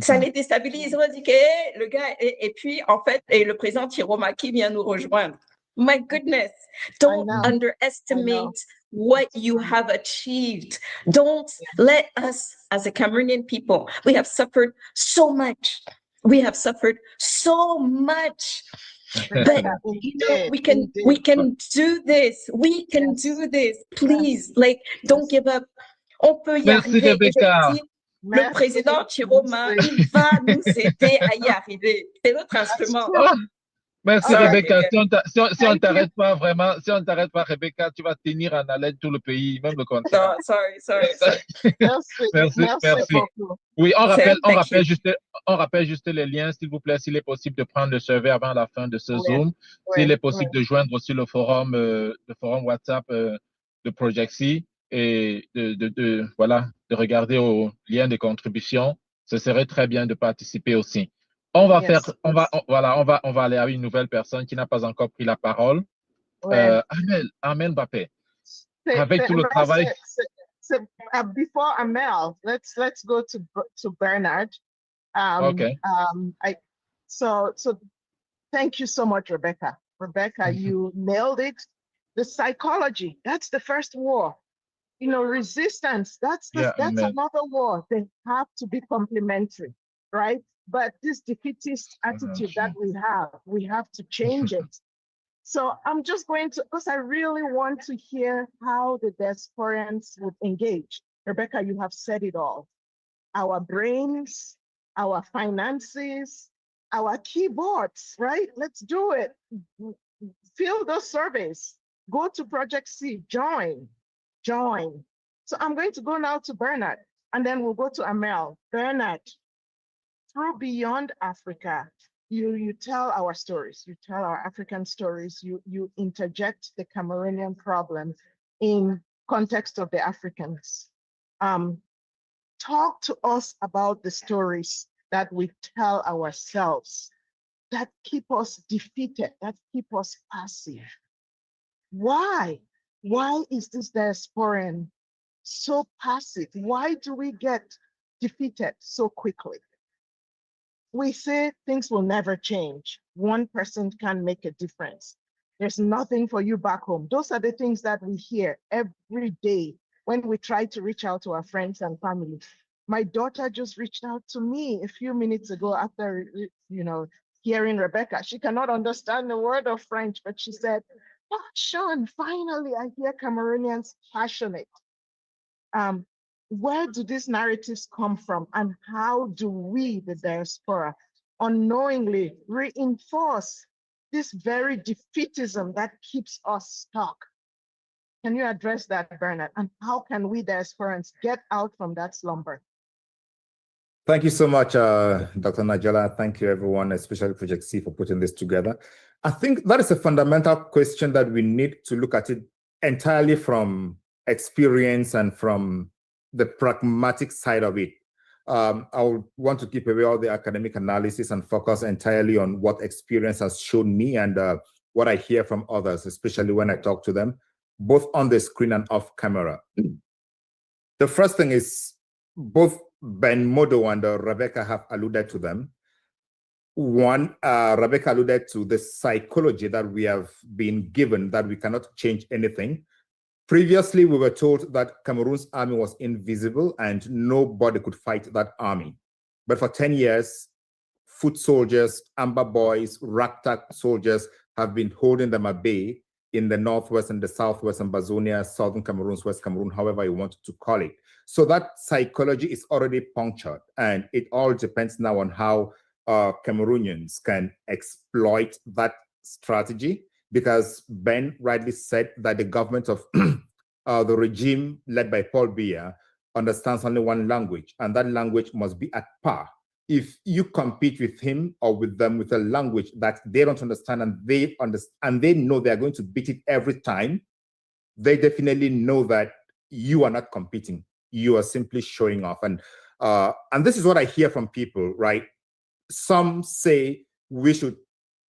Ça les déstabilise. On dit que le gars, et puis en fait, et le président Tchiroma qui vient nous rejoindre. My goodness, don't underestimate what you have achieved. Don't let us, as a Cameroonian people, we have suffered so much. We have suffered so much. But you know, we can do this. We can do this. Please, like, don't give up. On peut y arriver. Rebecca. Le président Tchiroma, il va nous aider à y arriver. C'est notre instrument. Merci Rebecca. Si on t'arrête pas vraiment, si on t'arrête pas, Rebecca, tu vas tenir en haleine tout le pays, même le continent. Non, sorry. Merci. Oui, on rappelle juste les liens, s'il vous plaît, s'il est possible de prendre le survey avant la fin de ce Zoom. S'il est possible de joindre aussi le forum WhatsApp de Project C et de regarder au lien de contribution. Ce serait très bien de participer aussi. On va aller à une nouvelle personne qui n'a pas encore pris la parole. Armelle Mbappe. Avec tout le travail. Before Armelle, let's go to Bernard. Okay. So thank you so much, Rebecca. Rebecca, you nailed it. The psychology, that's the first war. You know, resistance, that's another war. They have to be complementary, right? But this defeatist attitude that we have to change it. So I'm just going to, because I really want to hear how the diasporans would engage. Rebecca, you have said it all. Our brains, our finances, our keyboards, right? Let's do it. Fill those surveys. Go to Project C, join. So I'm going to go now to Bernard, and then we'll go to Armelle. Bernard, through Beyond Africa, you tell our stories, you tell our African stories, you interject the Cameroonian problem in context of the Africans. Talk to us about the stories that we tell ourselves that keep us defeated, that keep us passive. Why is this diasporan so passive? Why do we get defeated so quickly? We say things will never change. One person can make a difference. There's nothing for you back home. Those are the things that we hear every day when we try to reach out to our friends and family. My daughter just reached out to me a few minutes ago after, hearing Rebecca. She cannot understand the word of French, but she said, "Oh, Sean, finally I hear Cameroonians passionate." Where do these narratives come from, and how do we, the diaspora, unknowingly reinforce this very defeatism that keeps us stuck? Can you address that, Bernard? And how can we diasporans get out from that slumber? Thank you so much, Dr. Nagella. Thank you, everyone, especially Project C, for putting this together. I think that is a fundamental question that we need to look at it entirely from experience and from the pragmatic side of it. I would want to keep away all the academic analysis and focus entirely on what experience has shown me and what I hear from others, especially when I talk to them, both on the screen and off camera. The first thing is both Ben, Modo, and Rebecca have alluded to them. One, Rebecca alluded to the psychology that we have been given that we cannot change anything. Previously, we were told that Cameroon's army was invisible and nobody could fight that army. But for 10 years, foot soldiers, amber boys, ragtag soldiers have been holding them at bay in the northwest and the southwest and Bazonia, southern Cameroon, West Cameroon, however you want to call it. So that psychology is already punctured, and it all depends now on how Cameroonians can exploit that strategy, because Ben rightly said that the government of the regime led by Paul Biya understands only one language, and that language must be at par. If you compete with him or with them with a language that they don't understand and they know they're going to beat it every time, they definitely know that you are not competing. You are simply showing off. And this is what I hear from people, right? Some say we should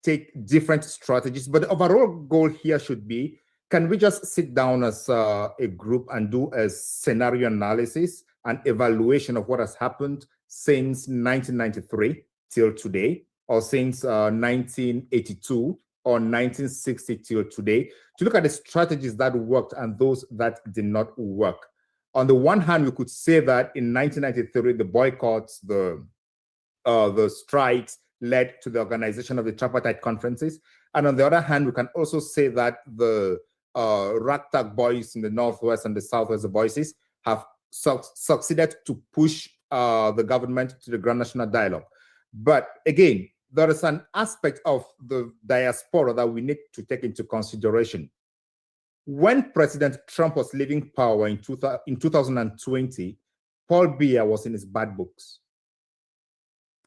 take different strategies, but the overall goal here should be, can we just sit down as a group and do a scenario analysis and evaluation of what has happened since 1993 till today, or since 1982 or 1960 till today, to look at the strategies that worked and those that did not work. On the one hand, we could say that in 1993, the boycotts, the strikes led to the organization of the tripartite conferences. And on the other hand, we can also say that the ragtag boys in the northwest and the southwest, the voices, have succeeded to push the government to the grand national dialogue. But again, there is an aspect of the diaspora that we need to take into consideration. When President Trump was leaving power in 2020, Paul Biya was in his bad books.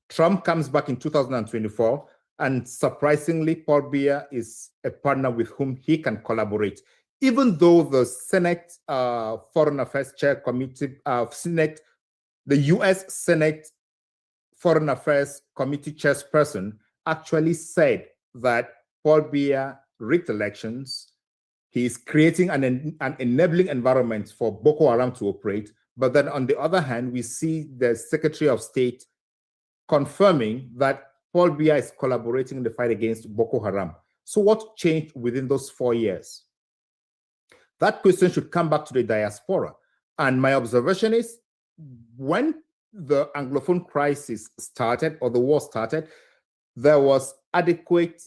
Trump comes back in 2024, and surprisingly, Paul Biya is a partner with whom he can collaborate. Even though the Senate Foreign Affairs Chair Committee, the US Senate Foreign Affairs Committee chairperson actually said that Paul Biya rigged elections. He is creating an enabling environment for Boko Haram to operate. But then on the other hand, we see the Secretary of State confirming that Paul Biya is collaborating in the fight against Boko Haram. So what changed within those 4 years? That question should come back to the diaspora. And my observation is, when the Anglophone crisis started, or the war started, there was adequate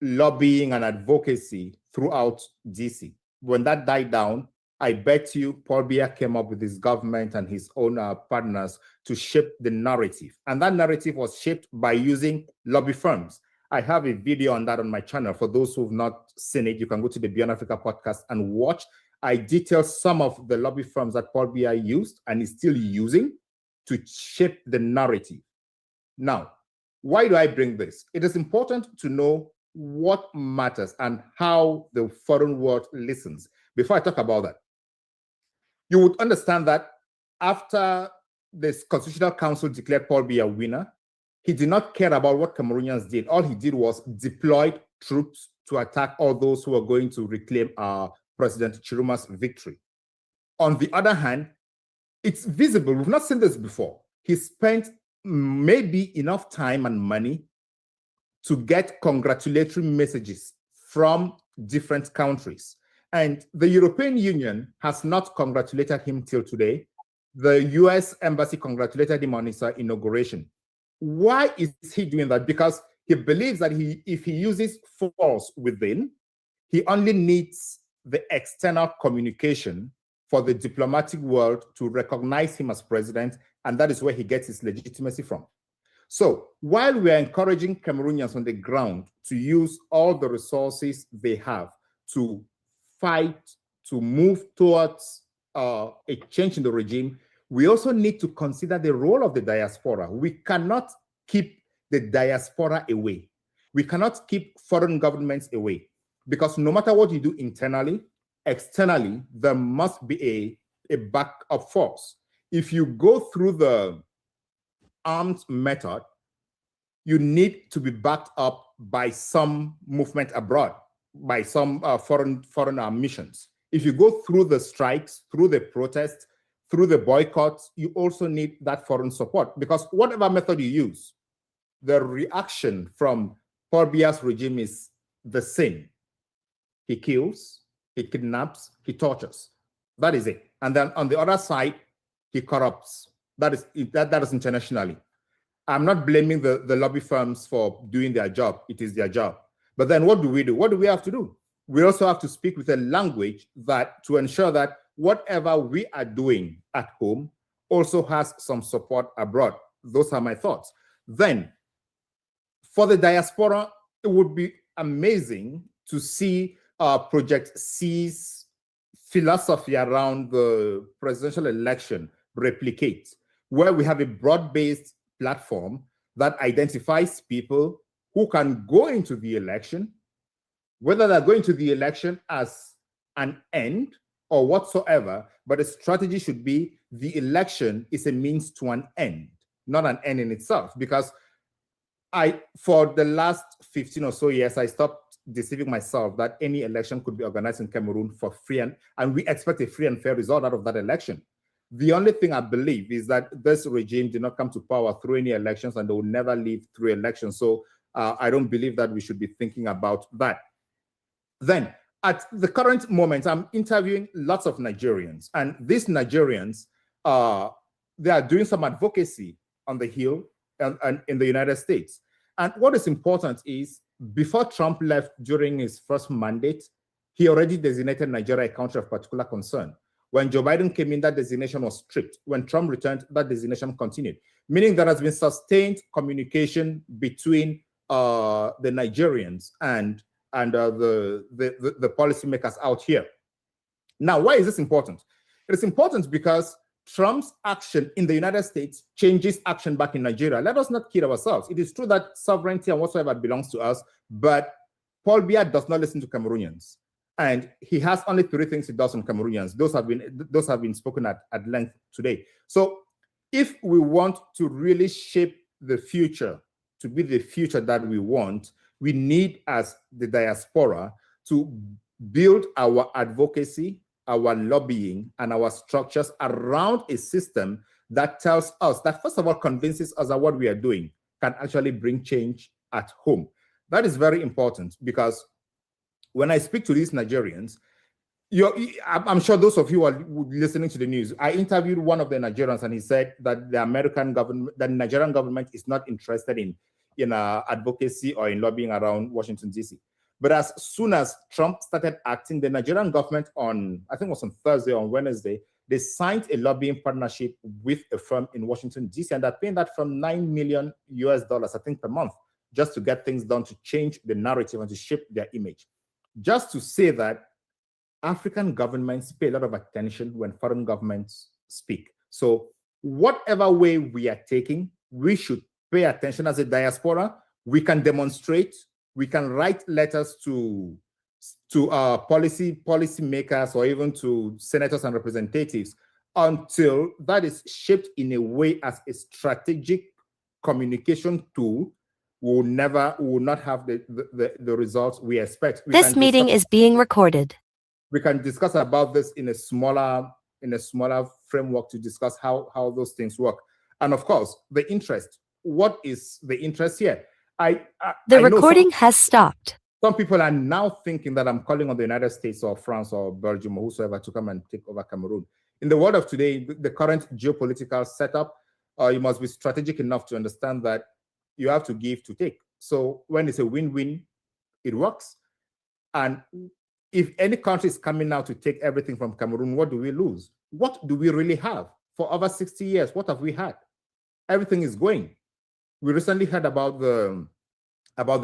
lobbying and advocacy throughout DC. When that died down, I bet you Paul Biya came up with his government and his own partners to shape the narrative. And that narrative was shaped by using lobby firms. I have a video on that on my channel. For those who've not seen it, you can go to the Beyond Africa podcast and watch. I detail some of the lobby firms that Paul Biya used and is still using to shape the narrative. Now, why do I bring this? It is important to know what matters and how the foreign world listens. Before I talk about that, you would understand that after this Constitutional Council declared Paul Biya a winner, he did not care about what Cameroonians did. All he did was deploy troops to attack all those who were going to reclaim President Tchiroma's victory. On the other hand, it's visible. We've not seen this before. He spent maybe enough time and money to get congratulatory messages from different countries. And the European Union has not congratulated him till today. The US Embassy congratulated him on his inauguration. Why is he doing that? Because he believes that if he uses force within, he only needs the external communication for the diplomatic world to recognize him as president, and that is where he gets his legitimacy from. So while we are encouraging Cameroonians on the ground to use all the resources they have to fight, to move towards a change in the regime, we also need to consider the role of the diaspora. We cannot keep the diaspora away. We cannot keep foreign governments away, because no matter what you do internally, externally, there must be a backup force. If you go through the armed method, you need to be backed up by some movement abroad, by some foreign missions. If you go through the strikes, through the protests, through the boycotts, you also need that foreign support, because whatever method you use, the reaction from Paul Biya's regime is the same. He kills, he kidnaps, he tortures. That is it. And then on the other side, he corrupts. That is internationally. I'm not blaming the lobby firms for doing their job. It is their job. But then what do we do? What do we have to do? We also have to speak with a language that to ensure that whatever we are doing at home also has some support abroad. Those are my thoughts. Then, for the diaspora, it would be amazing to see Project C's philosophy around the presidential election replicate, where we have a broad-based platform that identifies people who can go into the election, whether they're going to the election as an end or whatsoever, but the strategy should be the election is a means to an end, not an end in itself. Because for the last 15 or so years, I stopped deceiving myself that any election could be organized in Cameroon for free, and we expect a free and fair result out of that election. The only thing I believe is that this regime did not come to power through any elections, and they will never leave through elections. So I don't believe that we should be thinking about that. Then, at the current moment, I'm interviewing lots of Nigerians, and these Nigerians, they are doing some advocacy on the Hill and in the United States. And what is important is, before Trump left during his first mandate, he already designated Nigeria a country of particular concern. When Joe Biden came in, that designation was stripped. When Trump returned, that designation continued, meaning there has been sustained communication between the Nigerians and the policymakers out here. Now, why is this important? It is important because Trump's action in the United States changes action back in Nigeria. Let us not kid ourselves. It is true that sovereignty and whatsoever belongs to us, but Paul Biya does not listen to Cameroonians. And he has only 3 things he does on Cameroonians. Those have been spoken at length today. So if we want to really shape the future to be the future that we want, we need, as the diaspora, to build our advocacy, our lobbying, and our structures around a system that tells us, that first of all convinces us that what we are doing can actually bring change at home. That is very important, because when I speak to these Nigerians, I'm sure those of you who are listening to the news, I interviewed one of the Nigerians, and he said that the Nigerian government is not interested in advocacy or in lobbying around Washington, D.C. But as soon as Trump started acting, the Nigerian government on, I think it was on Thursday or on Wednesday, they signed a lobbying partnership with a firm in Washington, D.C., and they're paying that firm $9 million, I think, per month, just to get things done, to change the narrative and to shape their image. Just to say that African governments pay a lot of attention when foreign governments speak. So whatever way we are taking, we should pay attention as a diaspora. We can demonstrate, we can write letters to policymakers or even to senators and representatives until that is shaped in a way as a strategic communication tool. We will not have the results we expect. This meeting is being recorded. We can discuss about this in a smaller framework to discuss how those things work. And of course, the interest. What is the interest here? The recording has stopped. Some people are now thinking that I'm calling on the United States or France or Belgium or whosoever to come and take over Cameroon. In the world of today, the current geopolitical setup, you must be strategic enough to understand that you have to give to take. So when it's a win-win, it works. And if any country is coming now to take everything from Cameroon, what do we lose? What do we really have? For over 60 years, what have we had? Everything is going. We recently heard about the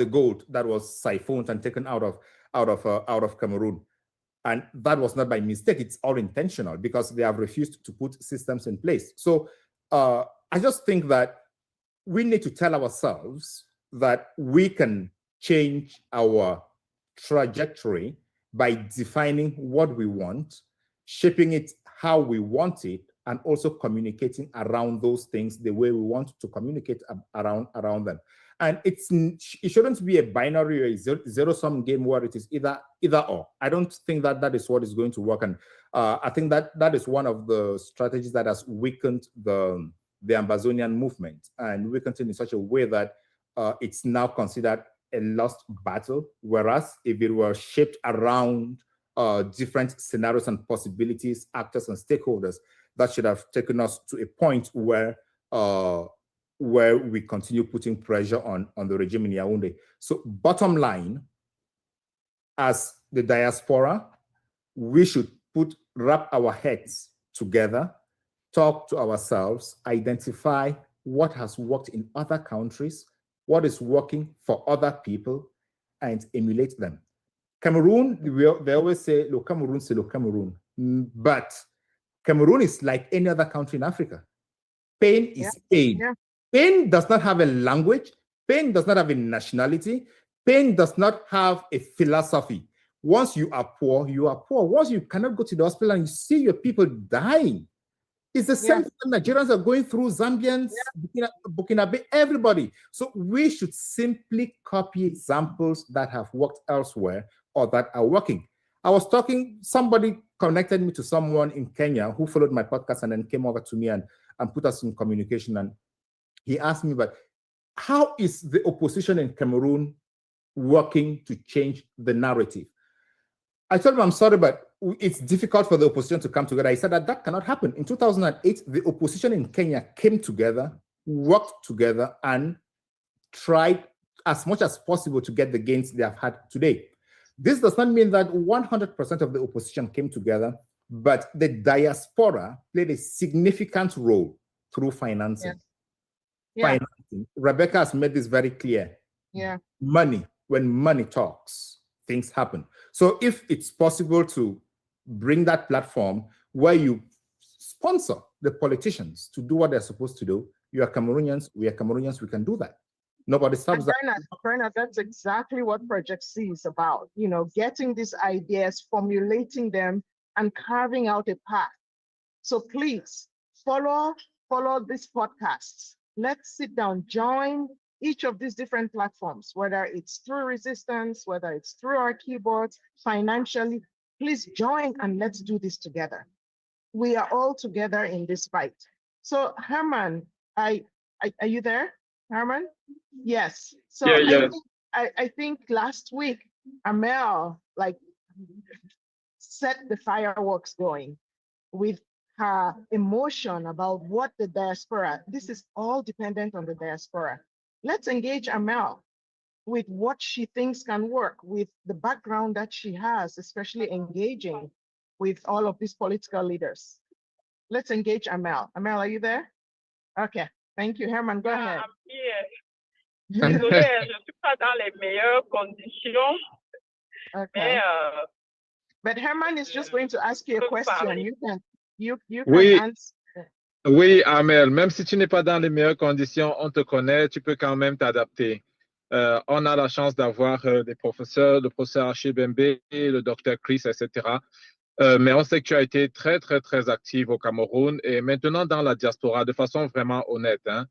gold that was siphoned and taken out of Cameroon. And that was not by mistake. It's all intentional because they have refused to put systems in place. So I just think that we need to tell ourselves that we can change our trajectory by defining what we want, shaping it how we want it, and also communicating around those things the way we want to communicate around them. And it shouldn't be a binary or a zero-sum game where it is either or. I don't think that that is what is going to work. And I think that is one of the strategies that has weakened the Ambazonian movement and weakened it in such a way that it's now considered a lost battle. Whereas if it were shaped around different scenarios and possibilities, actors and stakeholders, that should have taken us to a point where we continue putting pressure on the regime in Yaoundé. So bottom line, as the diaspora, we should wrap our heads together, talk to ourselves, identify what has worked in other countries, what is working for other people, and emulate them. Cameroon, they always say, "Le Cameroun, c'est le Cameroun." But Cameroon is like any other country in Africa. Pain is pain. Yeah. Pain does not have a language. Pain does not have a nationality. Pain does not have a philosophy. Once you are poor, you are poor. Once you cannot go to the hospital and you see your people dying, it's the same thing Nigerians are going through, Zambians, Burkina, everybody. So we should simply copy examples that have worked elsewhere or that are working. I was talking, somebody connected me to someone in Kenya who followed my podcast and then came over to me and put us in communication. And he asked me, but how is the opposition in Cameroon working to change the narrative? I told him, I'm sorry, but it's difficult for the opposition to come together. He said that cannot happen. In 2008, the opposition in Kenya came together, worked together, and tried as much as possible to get the gains they have had today. This does not mean that 100% of the opposition came together, but the diaspora played a significant role through financing. Financing. Rebecca has made this very clear. Money, when money talks, things happen. So if it's possible to bring that platform where you sponsor the politicians to do what they're supposed to do, you are Cameroonians, we are Cameroonians, we can do that. Nobody stops that. Bernard, that's exactly what Project C is about. You know, getting these ideas, formulating them, and carving out a path. So please follow these podcasts. Let's sit down, join each of these different platforms, whether it's through Resistance, whether it's through our keyboards, financially. Please join and let's do this together. We are all together in this fight. So Herman, are you there, Herman? Yes. So yes. I think last week, Armelle set the fireworks going with her emotion about what the diaspora, this is all dependent on the diaspora. Let's engage Armelle with what she thinks can work, with the background that she has, especially engaging with all of these political leaders. Let's engage Armelle. Armelle, are you there? Okay, thank you. Herman, go ahead. I'm here. Désolée, je ne suis pas dans les meilleures conditions. Okay. But Herman is just going to ask you a question. You can answer. Oui, Armelle, même si tu n'es pas dans les meilleures conditions, on te connaît, tu peux quand même t'adapter. On a la chance d'avoir des professeurs, le professeur Achille Mbembe, le docteur Chris, etc. Mais on sait que tu as été très, très, très active au Cameroun et maintenant dans la diaspora, de façon vraiment honnête. Hein.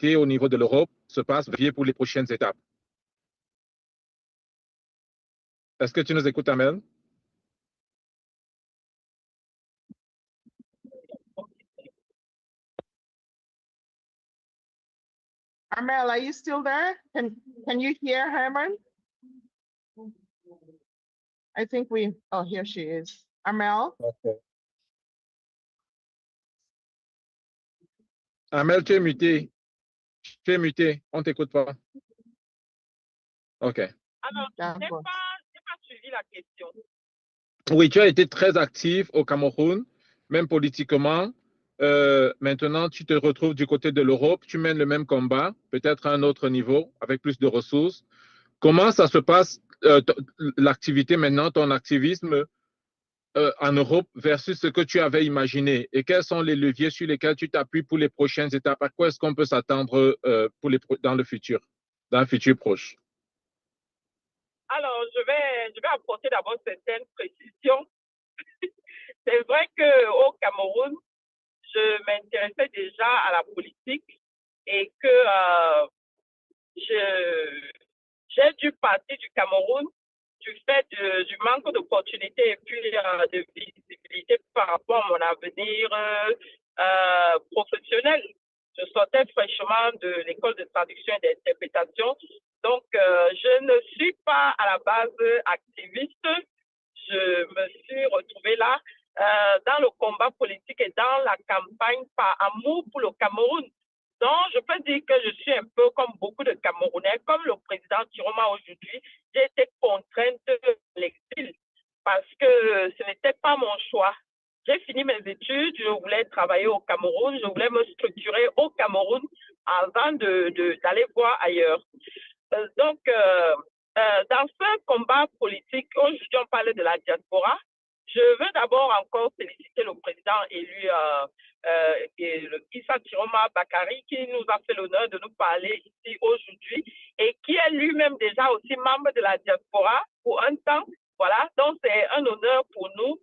Au niveau de l'Europe se passe pour les prochaines étapes. Est-ce que tu nous écoutes, Armelle? Armelle, are you still there? Can you hear Herman? I think here she is. Armelle? Okay. Armelle, tu es muté. Tu es muté. On ne t'écoute pas. OK. Alors, je n'ai pas suivi la question. Oui, tu as été très active au Cameroun, même politiquement. Maintenant, tu te retrouves du côté de l'Europe, tu mènes le même combat, peut-être à un autre niveau, avec plus de ressources. Comment ça se passe, l'activité maintenant, ton activisme en Europe versus ce que tu avais imaginé? Et quels sont les leviers sur lesquels tu t'appuies pour les prochaines étapes? À quoi est-ce qu'on peut s'attendre dans le futur proche? Alors, je vais apporter d'abord certaines précisions. C'est vrai qu'au Cameroun, je m'intéressais déjà à la politique et que j'ai dû partir du Cameroun du fait du manque d'opportunités et puis de visibilité par rapport à mon avenir professionnel. Je sortais fraîchement de l'école de traduction et d'interprétation. Donc, je ne suis pas à la base activiste. Je me suis retrouvée là dans le combat politique et dans la campagne par amour pour le Cameroun. Donc, je peux dire que je suis un peu comme beaucoup de Camerounais, comme le président Tchiroma aujourd'hui. J'ai été contrainte de l'exil parce que ce n'était pas mon choix. J'ai fini mes études, je voulais travailler au Cameroun, je voulais me structurer au Cameroun avant d'aller voir ailleurs. Donc, dans ce combat politique, aujourd'hui on parle de la diaspora. Je veux d'abord encore féliciter le président élu Issa Tchiroma Bakari qui nous a fait l'honneur de nous parler ici aujourd'hui et qui est lui-même déjà aussi membre de la diaspora pour un temps. Voilà, donc c'est un honneur pour nous.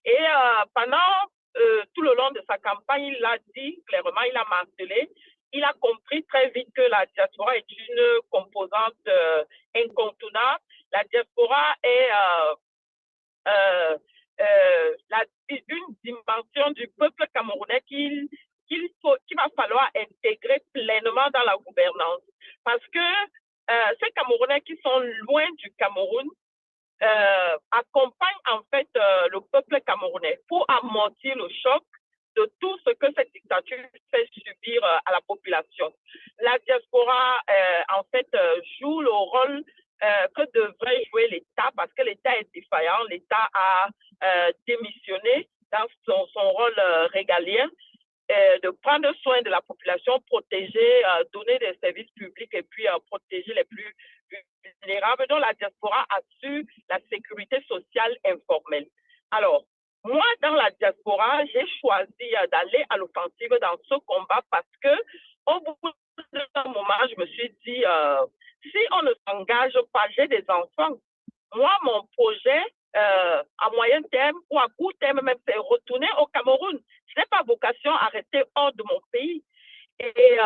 Et pendant tout le long de sa campagne, il l'a dit clairement, il a martelé. Il a compris très vite que la diaspora est une composante incontournable. La diaspora est une dimension du peuple camerounais qu'il va falloir intégrer pleinement dans la gouvernance. Parce que ces Camerounais qui sont loin du Cameroun accompagnent en fait le peuple camerounais pour amortir le choc de tout ce que cette dictature fait subir à la population. La diaspora, en fait, joue le rôle que devrait jouer l'État parce que l'État est défaillant. L'État a démissionné dans son rôle régalien de prendre soin de la population, protéger, donner des services publics et puis protéger les plus vulnérables. Donc, la diaspora assure la sécurité sociale informelle. Alors, moi, dans la diaspora, j'ai choisi d'aller à l'offensive dans ce combat parce que, au bout d'un moment, je me suis dit, si on ne s'engage pas, j'ai des enfants. Moi, mon projet, à moyen terme ou à court terme même, c'est retourner au Cameroun. Je n'ai pas vocation à rester hors de mon pays. Et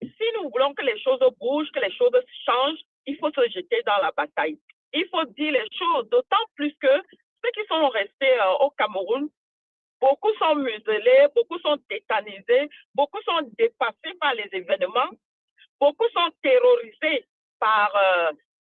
si nous voulons que les choses bougent, que les choses changent, il faut se jeter dans la bataille. Il faut dire les choses, d'autant plus que ceux qui sont restés au Cameroun, beaucoup sont muselés, beaucoup sont tétanisés, beaucoup sont dépassés par les événements, beaucoup sont terrorisés par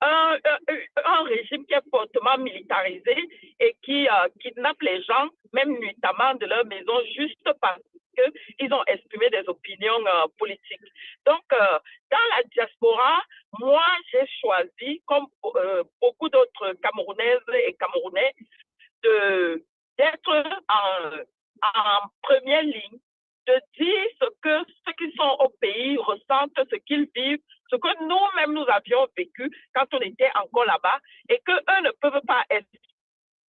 un régime qui est fortement militarisé et qui kidnappe les gens, même nuitamment de leur maison, juste parce qu'ils ont exprimé des opinions politiques. Donc, dans la diaspora, moi, j'ai choisi, comme beaucoup d'autres Camerounaises et Camerounais, d'être en première ligne, de dire ce que ceux qui sont au pays ressentent, ce qu'ils vivent, ce que nous-mêmes nous avions vécu quand on était encore là-bas et qu'eux ne peuvent pas être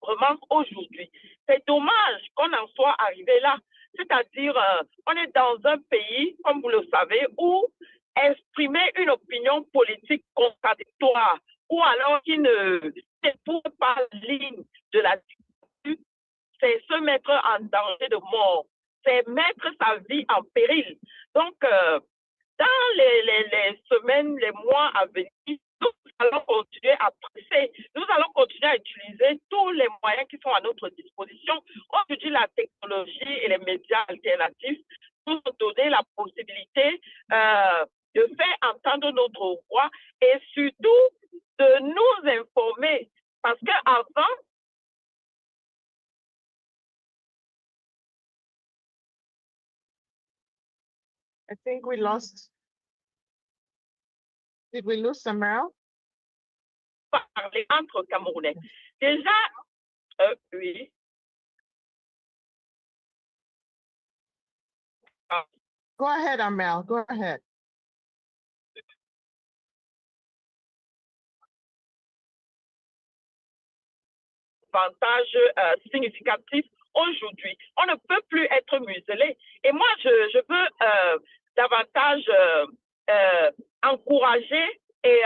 vraiment aujourd'hui. C'est dommage qu'on en soit arrivé là. C'est-à-dire, on est dans un pays, comme vous le savez, où exprimer une opinion politique contradictoire ou alors qui ne s'épouse pas la ligne de la dictature, c'est se mettre en danger de mort. C'est mettre sa vie en péril. Donc, dans les semaines, les mois à venir, nous allons continuer à presser. Nous allons continuer à utiliser tous les moyens qui sont à notre disposition. Aujourd'hui, la technologie et les médias alternatifs nous ont donné la possibilité de faire entendre notre voix et surtout de nous informer. Parce qu'avant, I think we lost. Did we lose Armelle? Parler entre Camerounais. Déjà, oui. Go ahead, Armelle. Go ahead. Avantage significatif aujourd'hui. On ne peut plus être muselé. Et moi, je veux davantage encourager et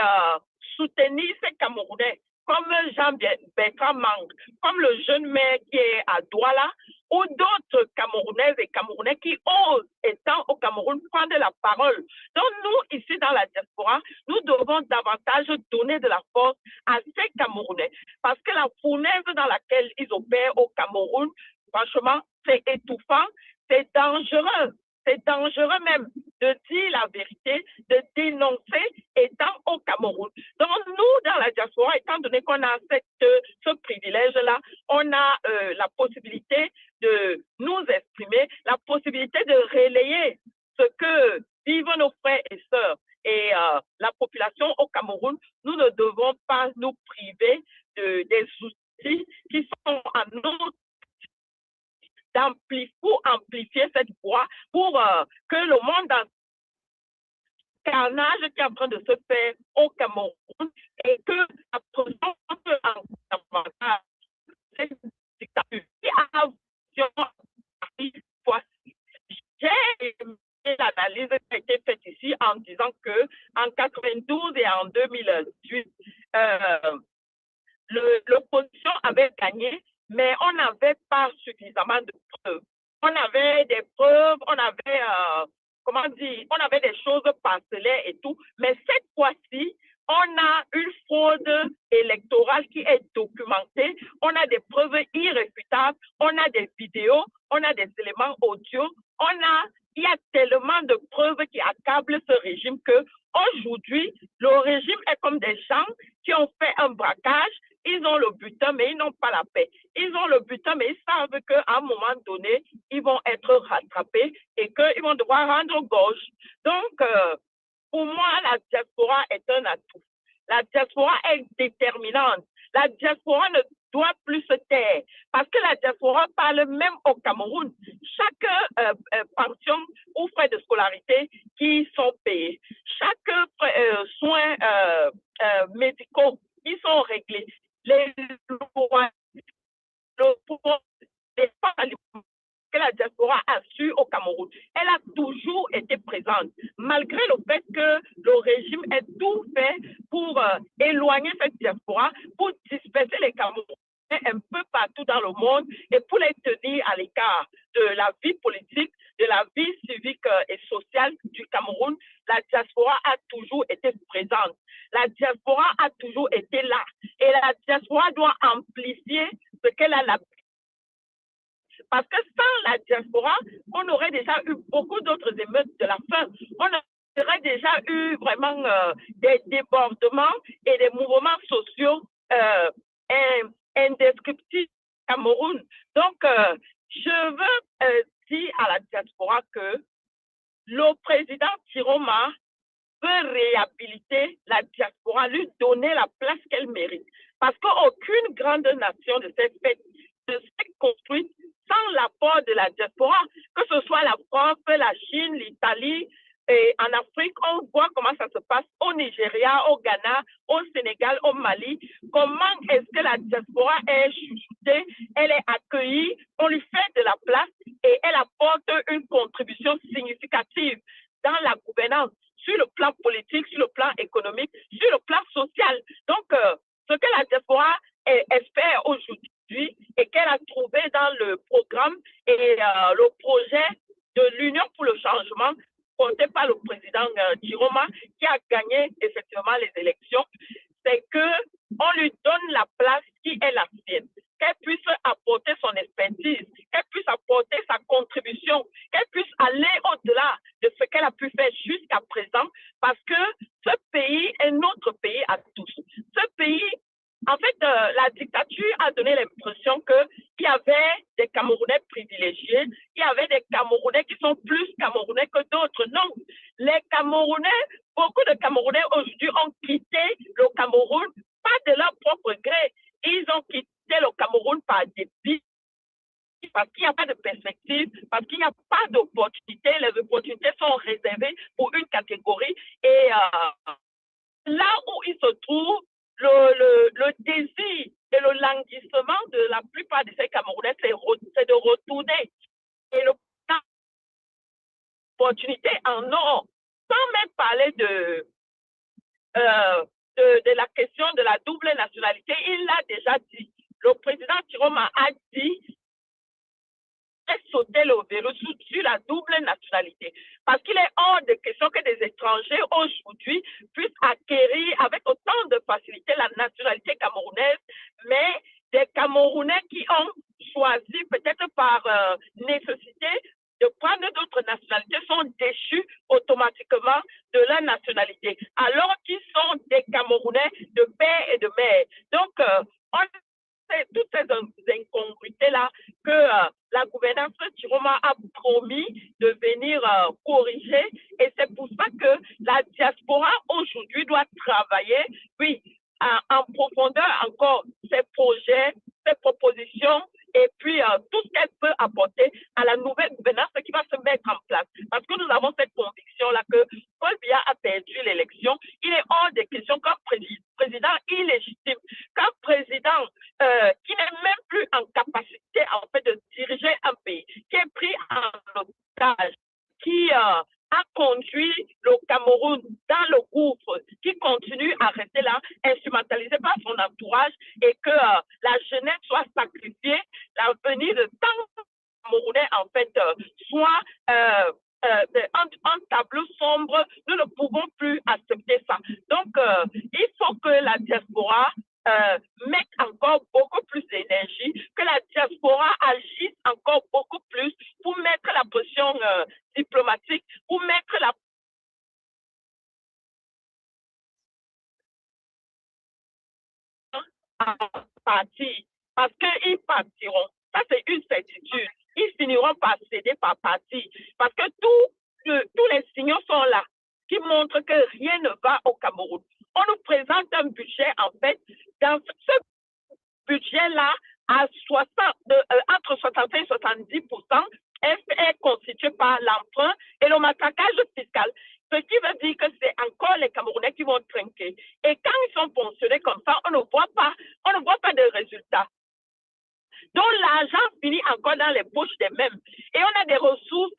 soutenir ces Camerounais, comme Jean-Bertrand Mang, comme le jeune maire qui est à Douala, ou d'autres Camerounaises et Camerounais qui osent, étant au Cameroun, prendre la parole. Donc nous, ici dans la diaspora, nous devons davantage donner de la force à ces Camerounais, parce que la fournaise dans laquelle ils opèrent au Cameroun, franchement, c'est étouffant, c'est dangereux. C'est dangereux même de dire la vérité, de dénoncer étant au Cameroun. Donc nous, dans la diaspora, étant donné qu'on a ce privilège-là, on a la possibilité de nous exprimer, la possibilité de relayer ce que vivent nos frères et sœurs et la population au Cameroun. Nous ne devons pas nous priver des outils qui sont à notre pour amplifier cette voix, pour que le monde dans le carnage qui est en train de se faire au Cameroun et que la pression peut en cette dictature qui a j'ai aimé l'analyse qui a été faite ici en disant que en 92 et en 2018, l'opposition avait gagné, mais on n'avait pas suffisamment de preuves. On avait des preuves, on avait, on avait des choses parcellaires et tout, mais cette fois-ci, on a une fraude électorale qui est documentée, on a des preuves irréfutables, on a des vidéos, on a des éléments audio, il y a tellement de preuves qui accablent ce régime que aujourd'hui, le régime est comme des gens qui ont fait un braquage. Ils ont le butin, mais ils n'ont pas la paix. Ils ont le butin, mais ils savent qu'à un moment donné, ils vont être rattrapés et qu'ils vont devoir rendre gauche. Donc, pour moi, la diaspora est un atout. La diaspora est déterminante. La diaspora ne doit plus se taire parce que la diaspora parle même au Cameroun. Chaque pension ou frais de scolarité qui sont payés, chaque soins médicaux qui sont réglés, les lois, les que la diaspora a su au Cameroun. Elle a toujours été présente, malgré le fait que le régime ait tout fait pour éloigner cette diaspora, pour disperser les Camerounais un peu partout dans le monde et pour les tenir à l'écart de la vie politique, de la vie civique et sociale du Cameroun. La diaspora a toujours été présente. La diaspora a toujours été là. Et la diaspora doit amplifier ce qu'elle a l'habitude. Parce que sans la diaspora, on aurait déjà eu beaucoup d'autres émeutes de la faim. On aurait déjà eu vraiment des débordements et des mouvements sociaux indescriptibles au Cameroun. Donc, je veux dire à la diaspora que le président Tchiroma veut réhabiliter la diaspora, lui donner la place qu'elle mérite. Parce qu'aucune grande nation ne s'est construite sans l'apport de la diaspora, que ce soit la France, la Chine, l'Italie. Et en Afrique, on voit comment ça se passe au Nigeria, au Ghana, au Sénégal, au Mali. Comment est-ce que la diaspora est chouchoutée, elle est accueillie, on lui fait de la place et elle apporte une contribution significative dans la gouvernance, sur le plan politique, sur le plan économique, sur le plan social. Donc, ce que la diaspora espère aujourd'hui et qu'elle a trouvé dans le programme et le projet de l'Union pour le changement, porté par le président Tchiroma, qui a gagné effectivement les élections, c'est qu'on lui donne la place qui est la sienne, qu'elle puisse apporter son expertise, qu'elle puisse apporter sa contribution, qu'elle puisse aller au-delà de ce qu'elle a pu faire jusqu'à présent, parce que ce pays est notre pays à tous. Ce pays, en fait, la dictature a donné l'impression qu'il y avait des Camerounais privilégiés, il y avait des Camerounais qui sont plus Camerounais que d'autres. Non, les Camerounais, beaucoup de Camerounais aujourd'hui ont quitté le Cameroun, pas de leur propre gré. Ils ont quitté le Cameroun par dépit parce qu'il n'y a pas de perspective, parce qu'il n'y a pas d'opportunité. Les opportunités sont réservées pour une catégorie. Et là où il se trouve, le désir et le languissement de la plupart de ces Camerounais, c'est de retourner. Et l'opportunité en or, sans même parler de la question de la double nationalité, il l'a déjà dit. Le président Tchiroma a dit sauter le verrou sur la double nationalité. Parce qu'il est hors de question que des étrangers aujourd'hui puissent acquérir avec autant de facilité la nationalité camerounaise, mais des Camerounais qui ont choisi peut-être par nécessité de prendre d'autres nationalités sont déchus automatiquement de leur nationalité, alors qu'ils sont des Camerounais de père et de mère. Donc, on sait toutes ces incongruités-là que la gouvernance Tchiroma a promis de venir corriger, et c'est pour ça que la diaspora aujourd'hui doit travailler, oui, en profondeur encore ses projets, ses propositions, et puis tout ce qu'elle peut apporter à la nouvelle gouvernance qui va se mettre en place. Parce que nous avons cette conviction-là que Paul Biya a perdu l'élection. Il est hors de question qu'un président illégitime, qu'un président qui n'est même plus en capacité en fait de diriger un pays, qui est pris en otage, qui a conduit le Cameroun dans le gouffre, qui continue à rester là, instrumentalisé par son entourage, et que la jeunesse soit sacrifiée, l'avenir de tant de Camerounais en fait soit un tableau sombre. Nous ne pouvons plus accepter ça. Donc, il faut que la diaspora mette encore beaucoup plus d'énergie, que la diaspora agisse encore beaucoup plus pour mettre la pression diplomatique, pour mettre la à partir, parce qu'ils partiront. Ça, c'est une certitude. Ils finiront par céder, par partir, parce que tous les signaux sont là, qui montrent que rien ne va au Cameroun. On nous présente un budget, en fait, dans ce budget-là, entre 65 et 70%, est constitué par l'emprunt et le matraquage fiscal. Ce qui veut dire que c'est encore les Camerounais qui vont trinquer. Et quand ils sont ponctionnés comme ça, on ne voit pas de résultats. Donc l'argent finit encore dans les poches des mêmes. Et on a des ressources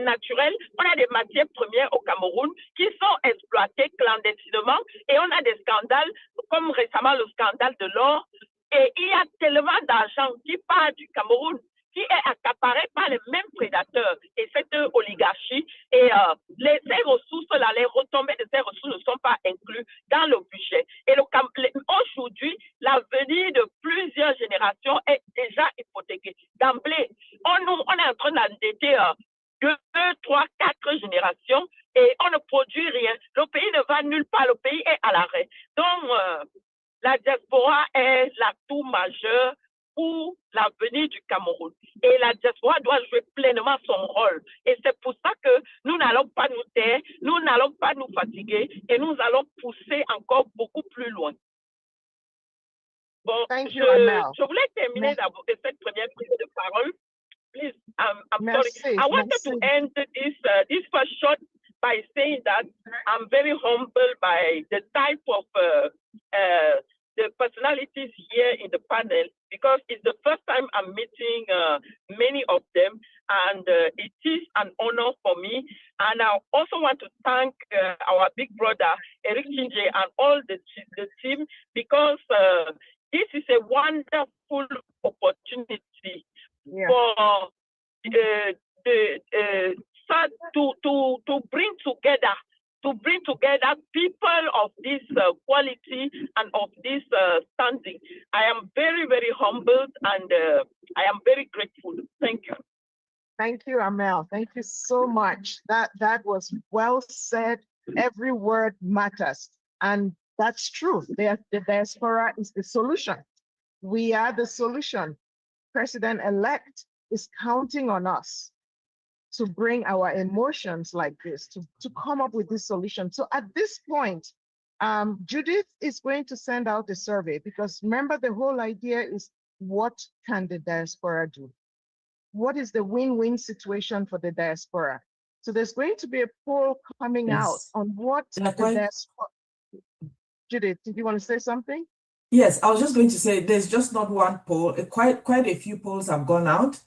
naturelles, on a des matières premières au Cameroun qui sont exploitées clandestinement, et on a des scandales, comme récemment le scandale de l'or. Et il y a tellement d'argent qui part du Cameroun, qui est accaparé par les mêmes prédateurs et cette oligarchie. Et ces ressources-là, les retombées de ces ressources ne sont pas incluses dans le budget. Et aujourd'hui, l'avenir de plusieurs générations est déjà hypothéqué. D'emblée, on est en train d'endetter 2, 3, 4 générations et on ne produit rien. Le pays ne va nulle part, le pays est à l'arrêt. Donc, la diaspora est l'atout majeur pour l'avenir du Cameroun. Et la diaspora doit jouer pleinement son rôle. Et c'est pour ça que nous n'allons pas nous taire, nous n'allons pas nous fatiguer, et nous allons pousser encore beaucoup plus loin. Bon, je voulais terminer cette première prise de parole. Please, I'm sorry. I wanted to end this first shot by saying that I'm very humbled by the type of the personalities here in the panel, because it's the first time I'm meeting many of them, and it is an honor for me. And I also want to thank our big brother, Eric Chinje, and all the team, because this is a wonderful opportunity for to bring together people of this quality and of this standing. I am very, very humbled, and I am very grateful. Thank you. Thank you, Armelle. Thank you so much. That was well said. Every word matters. And that's true. The diaspora is the solution. We are the solution. President-elect is counting on us to bring our emotions like this, to come up with this solution. So at this point, Judith is going to send out a survey, because remember, the whole idea is, what can the diaspora do? what is the win-win situation for the diaspora? So there's going to be a poll coming out on what the diaspora. Judith, did you want to say something? Yes, I was just going to say there's just not one poll. Quite a few polls have gone out.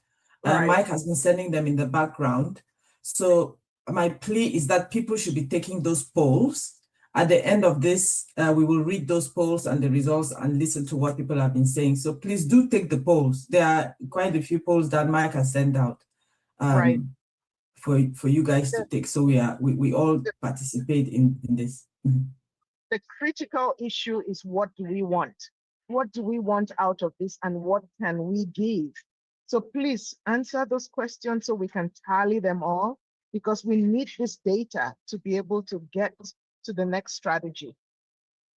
Right. Mike has been sending them in the background. So my plea is that people should be taking those polls. At the end of this, we will read those polls and the results and listen to what people have been saying. So please do take the polls. There are quite a few polls that Mike has sent out Right. for you guys to take. So we all participate in this. Mm-hmm. The critical issue is, what do we want? What do we want out of this, and what can we give? So please answer those questions so we can tally them all, because we need this data to be able to get to the next strategy.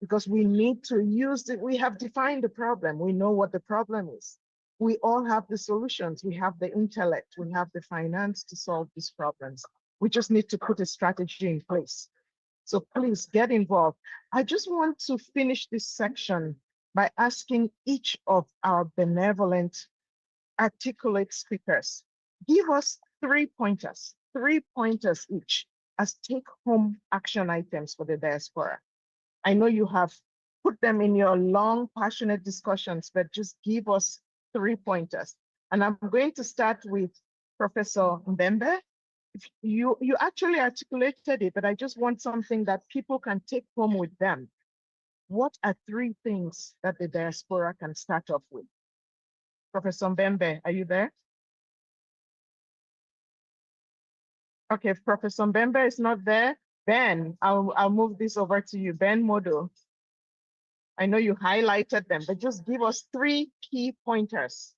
Because we need to use it. We have defined the problem. We know what the problem is. We all have the solutions. We have the intellect. We have the finance to solve these problems. We just need to put a strategy in place. So please get involved. I just want to finish this section by asking each of our benevolent, articulate speakers, give us 3 pointers each as take-home action items for the diaspora. I know you have put them in your long, passionate discussions, but just give us 3 pointers. And I'm going to start with Professor Mbembe. You actually articulated it, but I just want something that people can take home with them. What are 3 things that the diaspora can start off with? Professor Mbembe, are you there? Okay, if Professor Mbembe is not there, Ben, I'll move this over to you. Ben Modo. I know you highlighted them, but just give us 3 key pointers.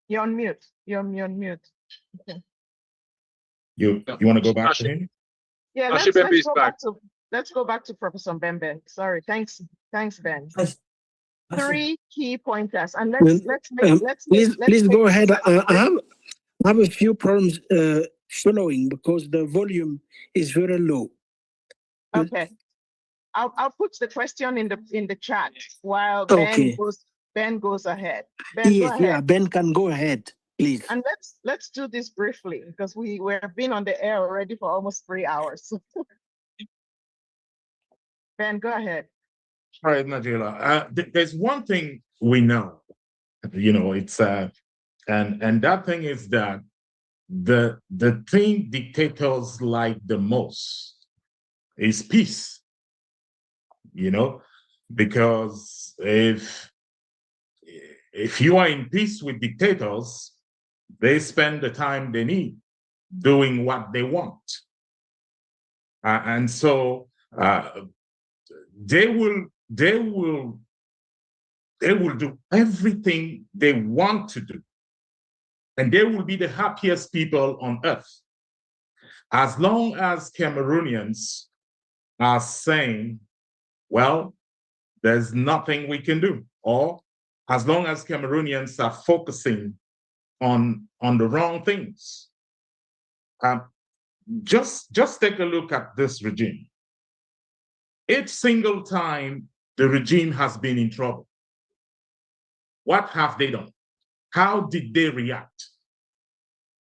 You're on mute. You're on mute. Okay. You want to go back to him? Yeah, let's go back to Professor Mbembe. Sorry, thanks, Ben. 3 key pointers, and please go ahead. I have a few problems following because the volume is very low. Okay, I'll put the question in the chat while Ben goes ahead. Ben, yes, go ahead. yeah, Ben can go ahead, please. And let's do this briefly because we have been on the air already for almost 3 hours. Ben, go ahead. All right, Nagella. There's one thing we know, it's and that thing is that the thing dictators like the most is peace. Because if you are in peace with dictators, they spend the time they need doing what they want, and so they will do everything they want to do, and they will be the happiest people on earth as long as Cameroonians are saying, well, there's nothing we can do, or as long as Cameroonians are focusing on the wrong things. Just take a look at this regime. Each single time the regime has been in trouble, what have they done? How did they react?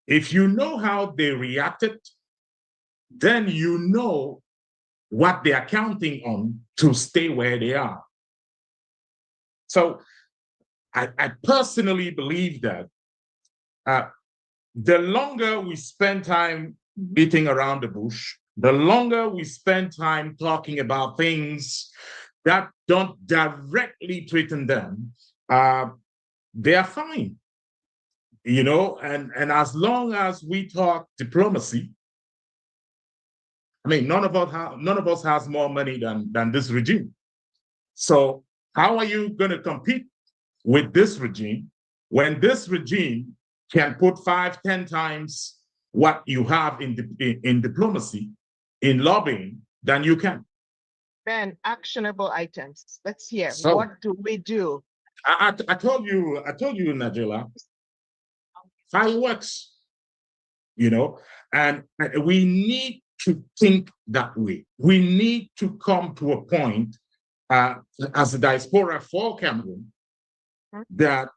If you know how they reacted, then you know what they are counting on to stay where they are. So I personally believe that the longer we spend time beating around the bush, the longer we spend time talking about things that don't directly threaten them, they are fine. And as long as we talk diplomacy, I mean, none of us has more money than this regime. So how are you going to compete with this regime when this regime can put 5-10 times what you have in diplomacy, in lobbying, than you can? Ben, actionable items. Let's hear. So, what do we do? I told you, Nagella, fireworks, and we need to think that way. We need to come to a point as a diaspora for Cameroon that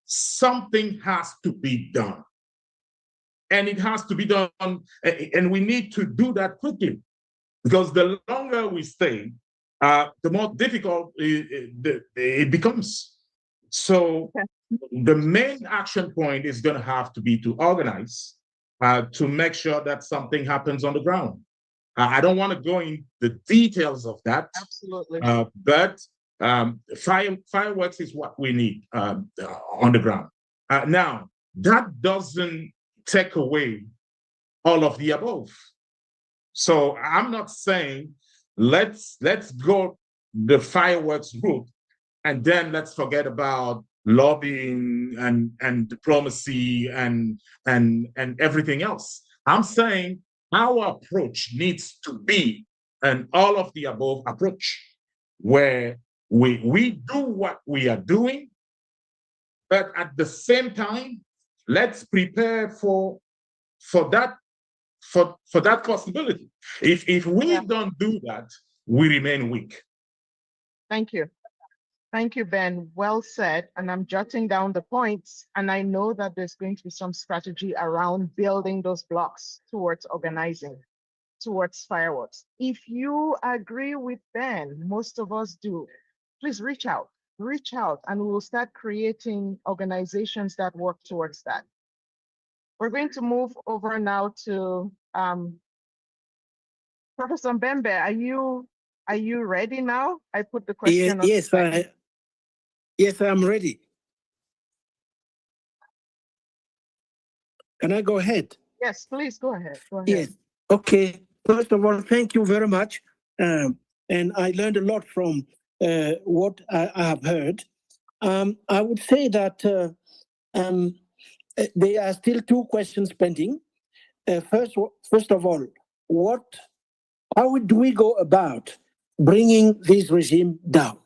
something has to be done. And it has to be done, and we need to do that quickly, because the longer we stay, the more difficult it becomes. So the main action point is going to have to be to organize, to make sure that something happens on the ground. I don't want to go into the details of that. Absolutely. But fireworks is what we need on the ground. Now, that doesn't take away all of the above. So I'm not saying let's go the fireworks route and then let's forget about lobbying and diplomacy and everything else. I'm saying our approach needs to be an all of the above approach, where we do what we are doing, but at the same time, let's prepare for that possibility. If we don't do that, we remain weak. Thank you. Thank you, Ben. Well said. And I'm jotting down the points. And I know that there's going to be some strategy around building those blocks towards organizing, towards fireworks. If you agree with Ben, most of us do, please reach out, and we will start creating organizations that work towards that. We're going to move over now to Professor Mbembe. Are you ready now? I put the question on. Yes, I'm ready. Can I go ahead? Yes, please go ahead. Yes. Okay. First of all, thank you very much. And I learned a lot from what I have heard. I would say that there are still two questions pending. First of all, how do we go about bringing this regime down,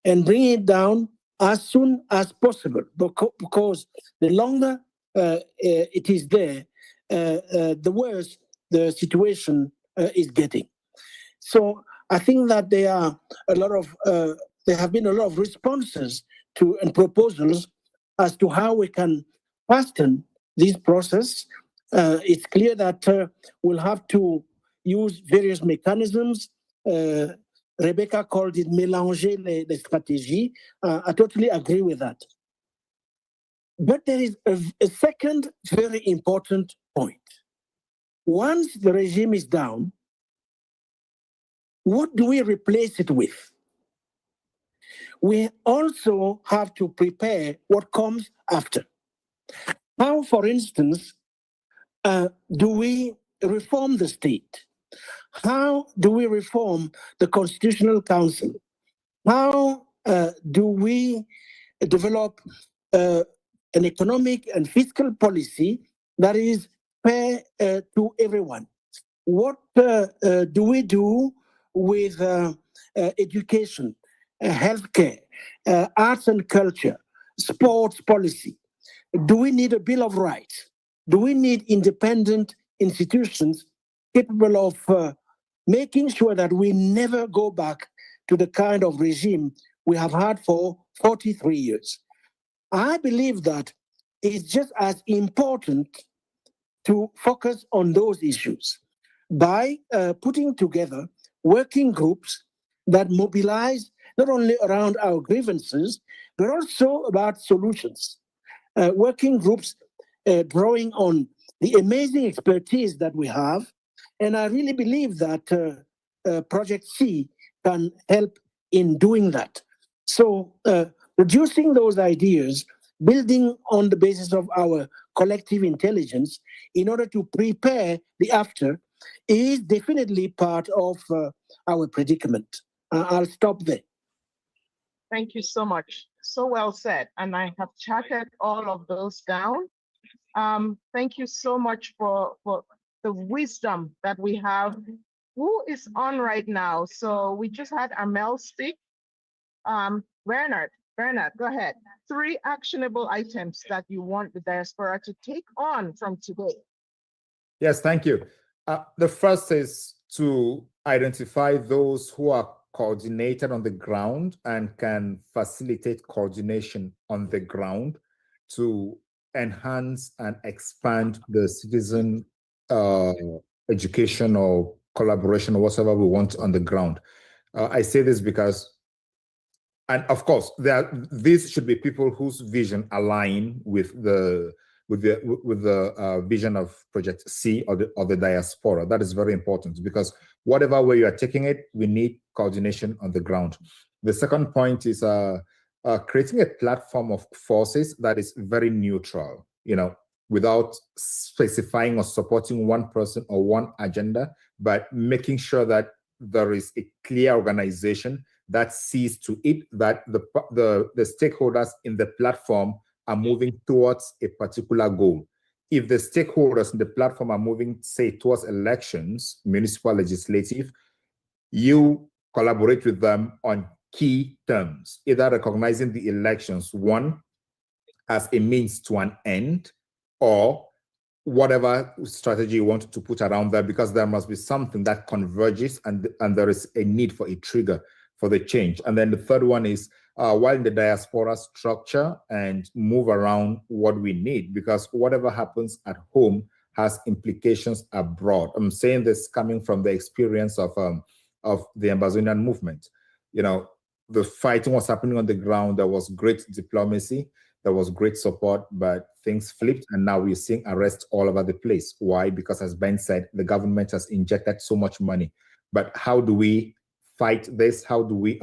and bringing it down as soon as possible? Because the longer it is there, the worse the situation is getting. So I think that there have been a lot of responses to and proposals as to how we can fasten this process. It's clear that we'll have to use various mechanisms. Rebecca called it mélanger les stratégies. I totally agree with that. But there is a second very important point. Once the regime is down, what do we replace it with? We also have to prepare what comes after. How, for instance, do we reform the state? How do we reform the Constitutional Council? How do we develop an economic and fiscal policy that is fair to everyone? What do we do with education, healthcare, arts and culture, sports policy? Do we need a Bill of Rights? Do we need independent institutions capable of making sure that we never go back to the kind of regime we have had for 43 years? I believe that it's just as important to focus on those issues by putting together working groups that mobilize not only around our grievances, but also about solutions. Working groups drawing on the amazing expertise that we have. And I really believe that Project C can help in doing that. So reducing those ideas, building on the basis of our collective intelligence in order to prepare the after is definitely part of our predicament. I'll stop there. Thank you so much. So well said. And I have chatted all of those down. Thank you so much for the wisdom that we have. Who is on right now? So we just had Armelle speak. Bernard, go ahead. 3 actionable items that you want the diaspora to take on from today. Yes, thank you. The first is to identify those who are coordinated on the ground and can facilitate coordination on the ground. to enhance and expand the citizen education or collaboration or whatever we want on the ground. I say this because, and of course, these should be people whose vision align with the vision of Project C or the diaspora. That is very important, because whatever way you are taking it, we need coordination on the ground. The second point is creating a platform of forces that is very neutral, without specifying or supporting one person or one agenda, but making sure that there is a clear organization that sees to it that the stakeholders in the platform are moving towards a particular goal. If the stakeholders in the platform are moving, say, towards elections, municipal, legislative, you collaborate with them on key terms, either recognizing the elections, one, as a means to an end, or whatever strategy you want to put around that, because there must be something that converges and there is a need for a trigger for the change. And then the third one is while in the diaspora, structure and move around what we need, because whatever happens at home has implications abroad. I'm saying this coming from the experience of the Amazonian movement. The fighting was happening on the ground. There was great diplomacy. There was great support, but things flipped, and now we're seeing arrests all over the place. Why? Because, as Ben said, the government has injected so much money. But how do we fight this? How do we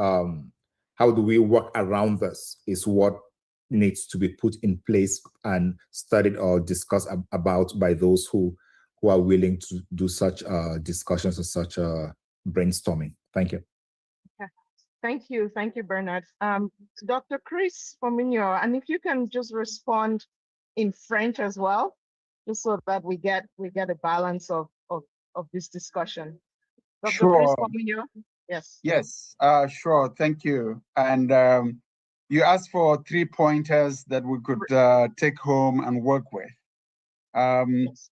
work around this? Is what needs to be put in place and studied or discussed about by those who are willing to do such discussions or such brainstorming. Thank you. Thank you, Bernard. Dr. Chris Fomunyoh, and if you can just respond in French as well, just so that we get a balance of this discussion. Dr. Sure. Chris Fomunyoh, yes. Yes, sure, thank you. And you asked for 3 pointers that we could take home and work with. Yes.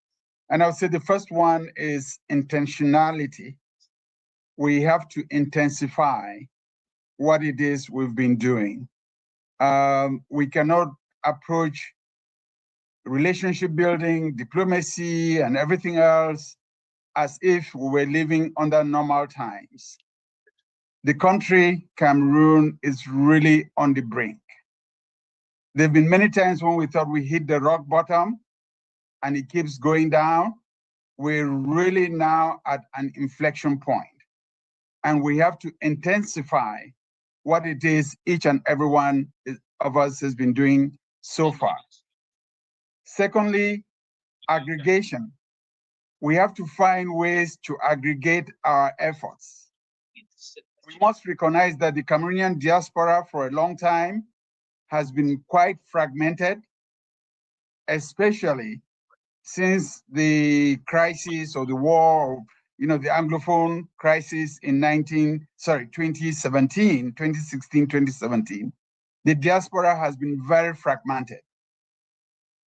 And I would say the first one is intentionality. We have to intensify what it is we've been doing. We cannot approach relationship building, diplomacy, and everything else as if we were living under normal times. The country, Cameroon, is really on the brink. There have been many times when we thought we hit the rock bottom and it keeps going down. We're really now at an inflection point, and we have to intensify what it is each and every one of us has been doing so far. Secondly, aggregation. We have to find ways to aggregate our efforts. We must recognize that the Cameroonian diaspora for a long time has been quite fragmented, especially since the crisis or the war, the Anglophone crisis in 2016, 2017, the diaspora has been very fragmented.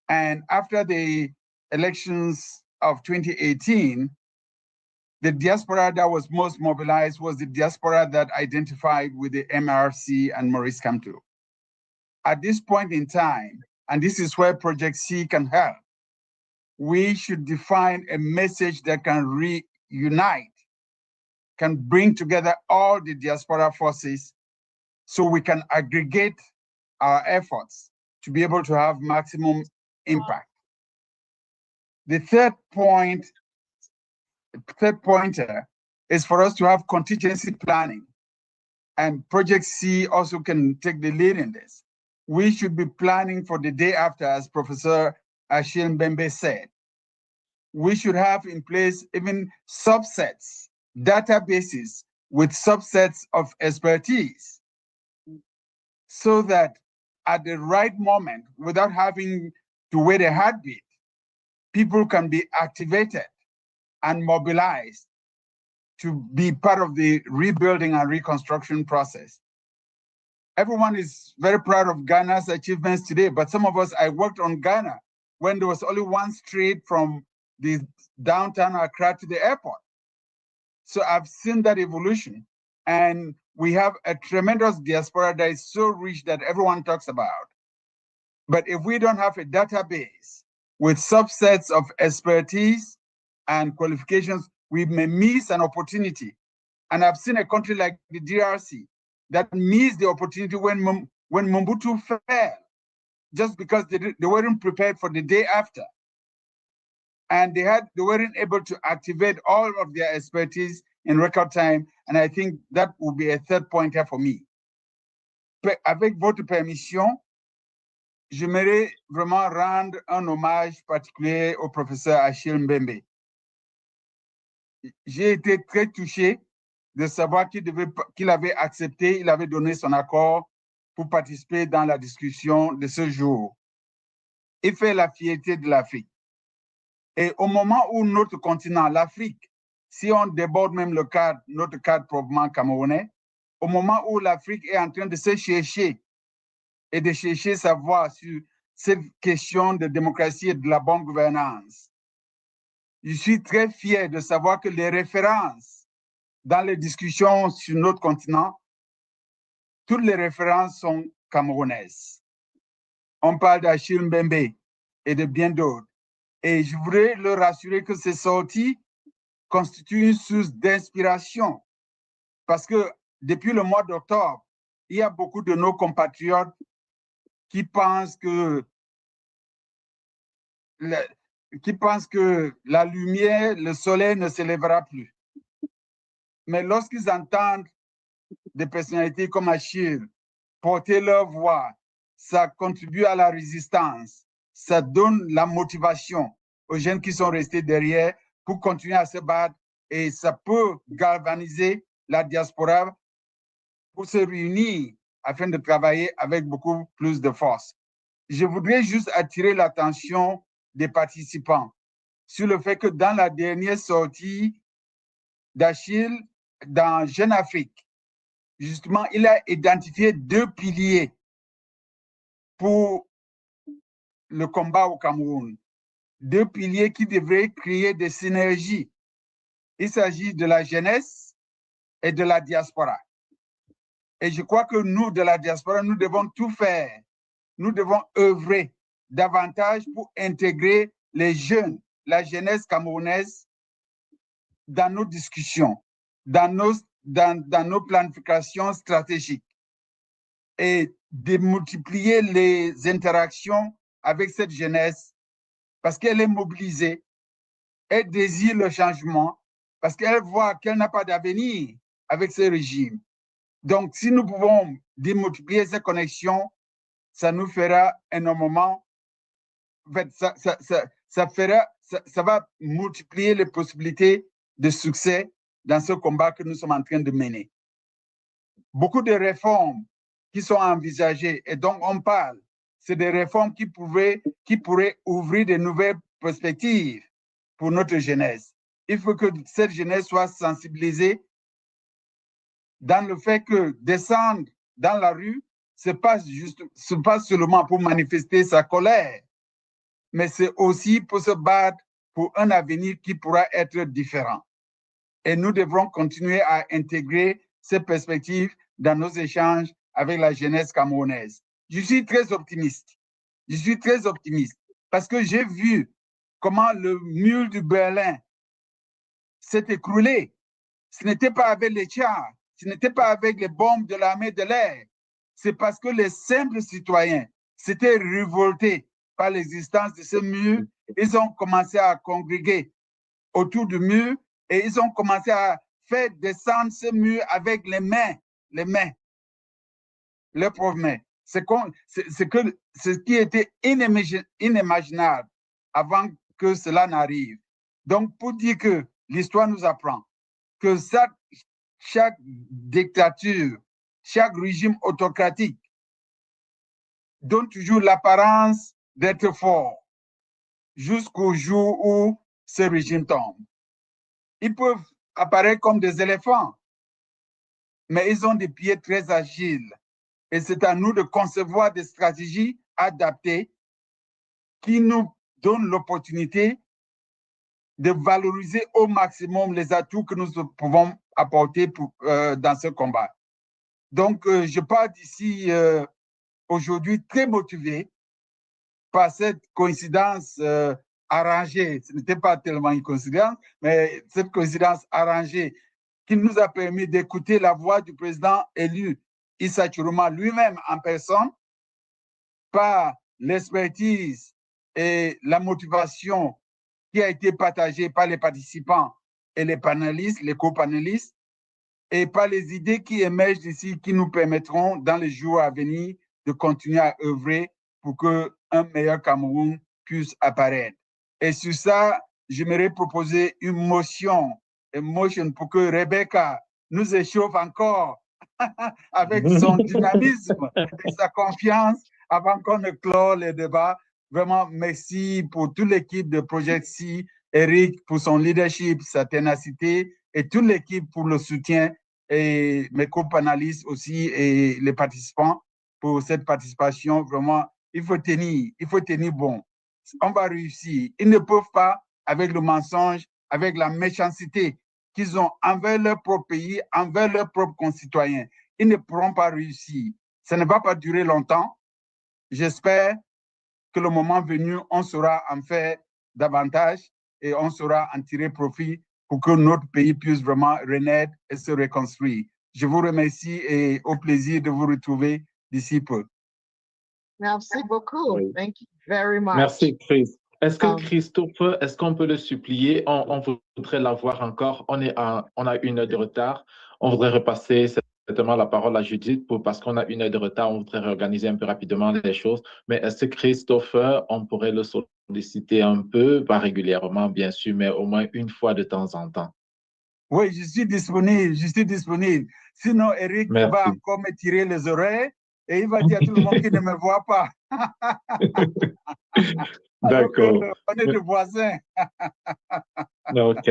And after the elections of 2018, the diaspora that was most mobilized was the diaspora that identified with the MRC and Maurice Kamto. At this point in time, and this is where Project C can help, we should define a message that can reunite, can bring together all the diaspora forces so we can aggregate our efforts to be able to have maximum impact. The third pointer is for us to have contingency planning, and Project C also can take the lead in this. We should be planning for the day after, as Professor Achille Mbembe said. We should have in place even subsets, databases with subsets of expertise, so that at the right moment, without having to wait a heartbeat, people can be activated and mobilized to be part of the rebuilding and reconstruction process. Everyone is very proud of Ghana's achievements today, but some of us, I worked on Ghana when there was only one street from the downtown Accra to the airport. So I've seen that evolution, and we have a tremendous diaspora that is so rich that everyone talks about. But if we don't have a database with subsets of expertise and qualifications, we may miss an opportunity. And I've seen a country like the DRC that missed the opportunity when Mobutu fell, just because they weren't prepared for the day after. And they weren't able to activate all of their expertise in record time. And I think that would be a third pointer for me. Avec votre permission, j'aimerais vraiment rendre un hommage particulier au professeur Achille Mbembe. J'ai été très touché de savoir qu'il avait accepté, il avait donné son accord pour participer dans la discussion de ce jour. Il fait la fierté de l'Afrique. Et au moment où notre continent, l'Afrique, si on déborde même notre cadre proprement camerounais, au moment où l'Afrique est en train de se chercher et de chercher sa voie sur cette question de démocratie et de la bonne gouvernance, je suis très fier de savoir que les références dans les discussions sur notre continent, toutes les références sont camerounaises. On parle d'Achille Mbembe et de bien d'autres. Et je voudrais leur rassurer que ces sorties constituent une source d'inspiration. Parce que depuis le mois d'octobre, il y a beaucoup de nos compatriotes qui pensent que la lumière, le soleil ne se lèvera plus. Mais lorsqu'ils entendent des personnalités comme Achille porter leur voix, ça contribue à la résistance, ça donne la motivation aux jeunes qui sont restés derrière pour continuer à se battre et ça peut galvaniser la diaspora pour se réunir afin de travailler avec beaucoup plus de force. Je voudrais juste attirer l'attention des participants sur le fait que dans la dernière sortie d'Achille dans Jeune Afrique, justement, il a identifié 2 piliers pour le combat au Cameroun. 2 piliers qui devraient créer des synergies. Il s'agit de la jeunesse et de la diaspora. Et je crois que nous, de la diaspora, nous devons tout faire. Nous devons œuvrer davantage pour intégrer les jeunes, la jeunesse camerounaise dans nos discussions, dans nos planifications stratégiques et de multiplier les interactions avec cette jeunesse parce qu'elle est mobilisée, elle désire le changement, parce qu'elle voit qu'elle n'a pas d'avenir avec ce régime. Donc, si nous pouvons démultiplier ces connexions, ça nous fera énormément, en fait, ça va multiplier les possibilités de succès dans ce combat que nous sommes en train de mener. Beaucoup de réformes qui sont envisagées et dont on parle, c'est des réformes qui pourraient ouvrir de nouvelles perspectives pour notre jeunesse. Il faut que cette jeunesse soit sensibilisée dans le fait que descendre dans la rue, ce n'est pas seulement pour manifester sa colère, mais c'est aussi pour se battre pour un avenir qui pourra être différent. Et nous devrons continuer à intégrer ces perspectives dans nos échanges avec la jeunesse camerounaise. Je suis très optimiste. Je suis très optimiste parce que j'ai vu comment le mur de Berlin s'est écroulé. Ce n'était pas avec les chars, ce n'était pas avec les bombes de l'armée de l'air. C'est parce que les simples citoyens s'étaient révoltés par l'existence de ce mur. Ils ont commencé à congréguer autour du mur et ils ont commencé à faire descendre ce mur avec les mains, leurs pauvres mains. C'est ce qui était inimaginable avant que cela n'arrive. Donc, pour dire que l'histoire nous apprend que chaque dictature, chaque régime autocratique donne toujours l'apparence d'être fort jusqu'au jour où ce régime tombe. Ils peuvent apparaître comme des éléphants, mais ils ont des pieds très agiles. Et c'est à nous de concevoir des stratégies adaptées qui nous donnent l'opportunité de valoriser au maximum les atouts que nous pouvons apporter dans ce combat. Donc, je pars d'ici aujourd'hui très motivé par cette coïncidence arrangée, ce n'était pas tellement une coïncidence, mais cette coïncidence arrangée qui nous a permis d'écouter la voix du président élu Issa Tchiroma lui-même en personne, par l'expertise et la motivation qui a été partagée par les participants et les panélistes, les co-panélistes, et par les idées qui émergent d'ici qui nous permettront dans les jours à venir de continuer à œuvrer pour qu'un meilleur Cameroun puisse apparaître. Et sur ça, j'aimerais proposer une motion pour que Rebecca nous échauffe encore avec son dynamisme et sa confiance avant qu'on ne clore les débats. Vraiment, merci pour toute l'équipe de Projet C, Eric pour son leadership, sa ténacité, et toute l'équipe pour le soutien, et mes co-panélistes aussi, et les participants pour cette participation. Vraiment, il faut tenir bon. On va réussir. Ils ne peuvent pas, avec le mensonge, avec la méchanceté qu'ils ont envers leur propre pays, envers leurs propres concitoyens. Ils ne pourront pas réussir. Ça ne va pas durer longtemps. J'espère que le moment venu, on saura en faire davantage et on saura en tirer profit pour que notre pays puisse vraiment renaître et se reconstruire. Je vous remercie et au plaisir de vous retrouver d'ici peu. Merci beaucoup. Oui. Thank you very much. Merci, Chris. Est-ce que Christophe, est-ce qu'on peut le supplier? On voudrait l'avoir encore. On a 1 heure de retard. On voudrait repasser certainement la parole à Judith parce qu'on a 1 heure de retard. On voudrait réorganiser un peu rapidement les choses. Mais est-ce que Christophe, on pourrait le solliciter un peu, pas régulièrement, bien sûr, mais au moins une fois de temps en temps? Oui, je suis disponible. Sinon, Eric va encore me tirer les oreilles et il va dire à tout le monde qu'il ne me voit pas. D'accord. On est des voisins. OK.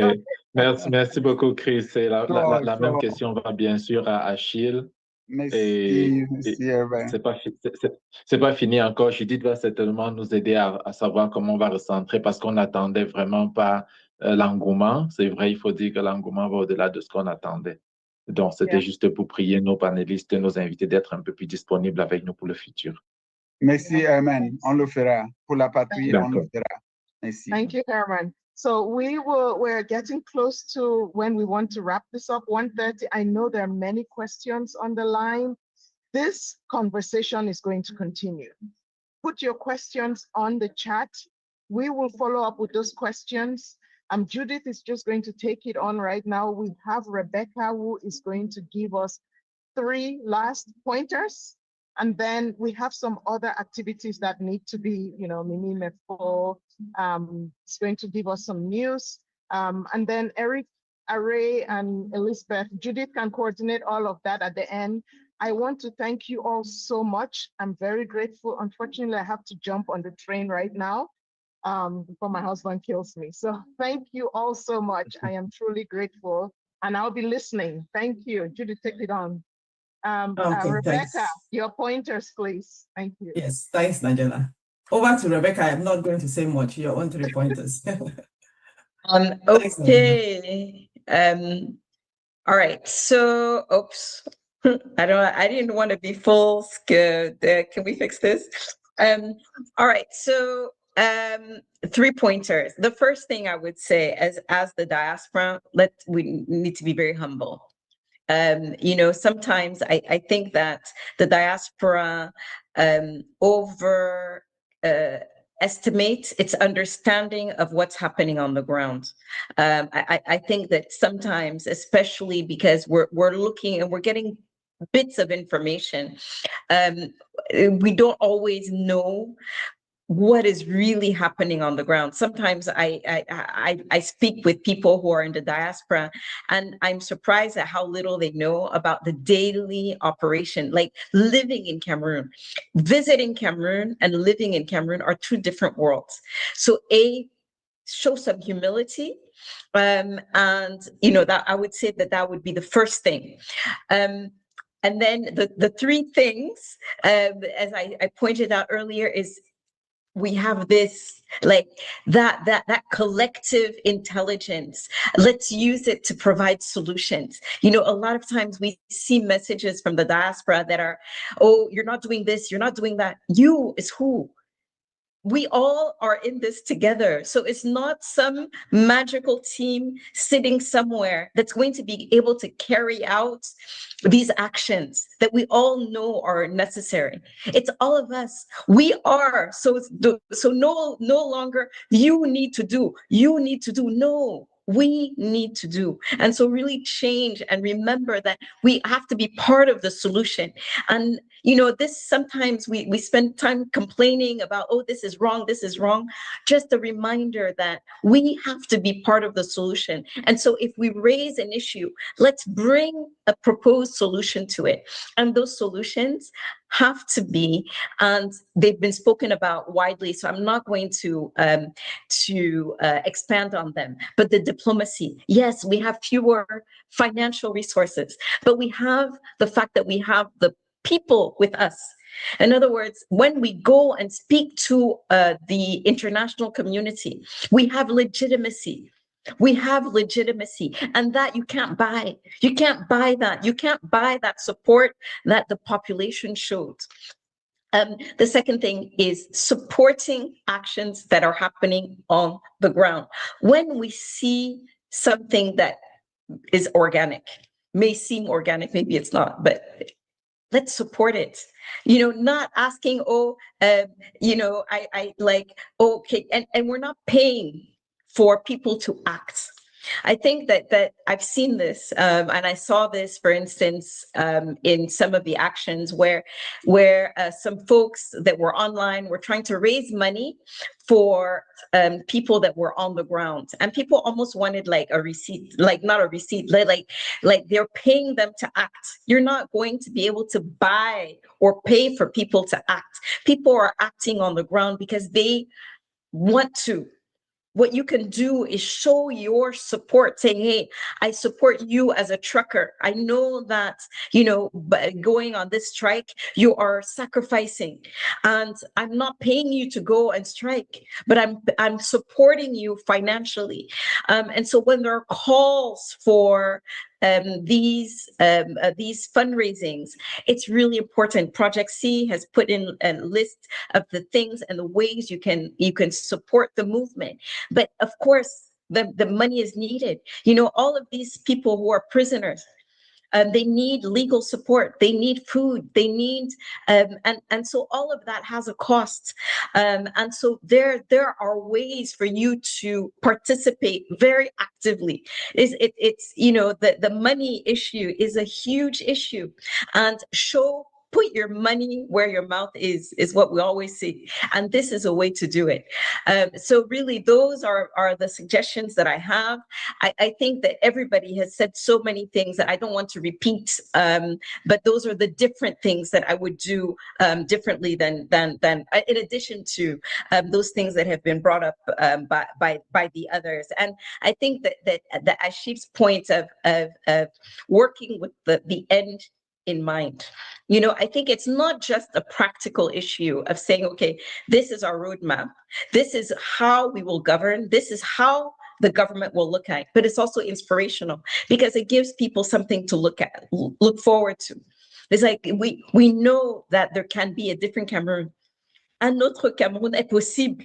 Merci beaucoup, Chris. Et la même question va bien sûr à Achille. Merci, Herman. C'est pas fini encore. Judith va certainement nous aider à savoir comment on va recentrer parce qu'on n'attendait vraiment pas l'engouement. C'est vrai, il faut dire que l'engouement va au-delà de ce qu'on attendait. Donc, c'était juste pour prier nos panélistes et nos invités d'être un peu plus disponibles avec nous pour le futur. Merci, Herman. On le fera. Pour la patrie, on le fera. Merci. Thank you, Herman. So we're getting close to when we want to wrap this up, 1:30. I know there are many questions on the line. This conversation is going to continue. Put your questions on the chat. We will follow up with those questions. Judith is just going to take it on right now. We have Rebecca who is going to give us 3 last pointers. And then we have some other activities that need to be, Mimi Mefo is going to give us some news. And then Eric, Array, and Elizabeth, Judith can coordinate all of that at the end. I want to thank you all so much. I'm very grateful. Unfortunately, I have to jump on the train right now before my husband kills me. So thank you all so much. I am truly grateful. And I'll be listening. Thank you. Judith, take it on. Rebecca, thanks. Your pointers, please. Thank you. Yes, thanks, Nagella. Over to Rebecca. I'm not going to say much. Your own 3 pointers. Okay. All right. So, oops. I didn't want to be full scared. Can we fix this? All right. So, 3 pointers. The first thing I would say as the diaspora, we need to be very humble. Sometimes I think that the diaspora estimates its understanding of what's happening on the ground. I think that sometimes, especially because we're looking and we're getting bits of information, we don't always know what is really happening on the ground. Sometimes I speak with people who are in the diaspora, and I'm surprised at how little they know about the daily operation, like living in Cameroon. Visiting Cameroon and living in Cameroon are 2 different worlds. So show some humility. And, that I would say that would be the first thing. And then the 3 things, as I pointed out earlier, is we have this, like that collective intelligence. Let's use it to provide solutions. A lot of times we see messages from the diaspora that are, oh, you're not doing this, you're not doing that. You is who? we all are in this together. So it's not some magical team sitting somewhere that's going to be able to carry out these actions that we all know are necessary. It's all of us. We are. So no longer you need to do. No. We need to do. And so really change and remember that we have to be part of the solution. And, this sometimes we spend time complaining about, oh, this is wrong. Just a reminder that we have to be part of the solution. And so if we raise an issue, let's bring a proposed solution to it. And those solutions have to be, and they've been spoken about widely, so I'm not going to expand on them. But the diplomacy, yes, we have fewer financial resources, but we have the fact that we have the people with us. In other words, when we go and speak to the international community, we have legitimacy. And that you can't buy. You can't buy that. You can't buy that support that the population showed. The second thing is supporting actions that are happening on the ground. When we see something that is organic, may seem organic, maybe it's not, but let's support it. Not asking, okay, and we're not paying for people to act. I think that I've seen this, and I saw this, for instance, in some of the actions where some folks that were online were trying to raise money for people that were on the ground, and people almost wanted like a receipt, like not a receipt, like they're paying them to act. You're not going to be able to buy or pay for people to act. People are acting on the ground because they want to. What you can do is show your support, saying, hey, I support you as a trucker. I know that, going on this strike, you are sacrificing, and I'm not paying you to go and strike, but I'm supporting you financially. And so when there are calls for these fundraisings, it's really important. Project C has put in a list of the things and the ways you can support the movement. But of course, the money is needed. All of these people who are prisoners, they need legal support, they need food, they need, and so all of that has a cost. And so there are ways for you to participate very actively. It's the money issue is a huge issue, and put your money where your mouth is what we always see. And this is a way to do it. So really, those are the suggestions that I have. I think that everybody has said so many things that I don't want to repeat, but those are the different things that I would do differently than in addition to those things that have been brought up by the others. And I think that Achille's point of working with the end in mind. I think it's not just a practical issue of saying, okay, this is our roadmap. This is how we will govern. This is how the government will look at it. But it's also inspirational because it gives people something to look forward to. It's like we know that there can be a different Cameroon. Un autre Cameroun est possible.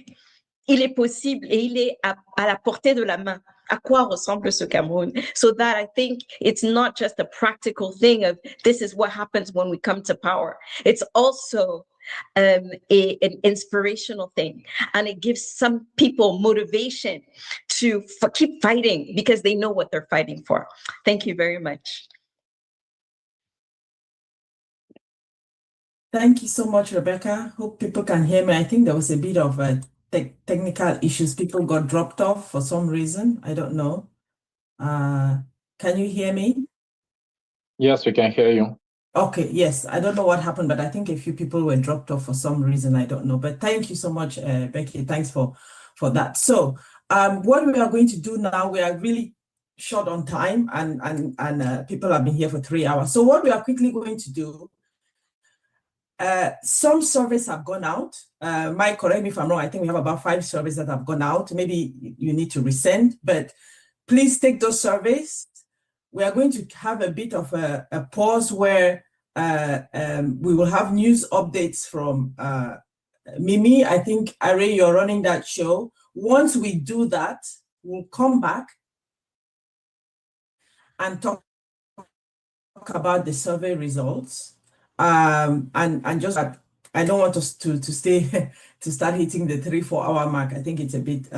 Il est possible et il est à la portée de la main. À quoi ressemble ce Cameroun? So that I think it's not just a practical thing of this is what happens when we come to power. It's also an inspirational thing, and it gives some people motivation to keep fighting because they know what they're fighting for. Thank you very much. Thank you so much, Rebecca. Hope people can hear me. I think there was a bit of technical issues. People got dropped off for some reason. I don't know. Can you hear me? Yes, we can hear you. Okay, yes. I don't know what happened, but I think a few people were dropped off for some reason. I don't know. But thank you so much, Becky. Thanks for that. So what we are going to do now, we are really short on time, and people have been here for 3 hours. So what we are quickly going to do, some surveys have gone out. Mike, correct me if I'm wrong. I think we have about 5 surveys that have gone out. Maybe you need to resend, but please take those surveys. We are going to have a bit of a pause where we will have news updates from Mimi, I think, Are, you're running that show. Once we do that, we'll come back and talk about the survey results. And just, I don't want us to stay, to start hitting the 3-4 hour mark. I think it's a bit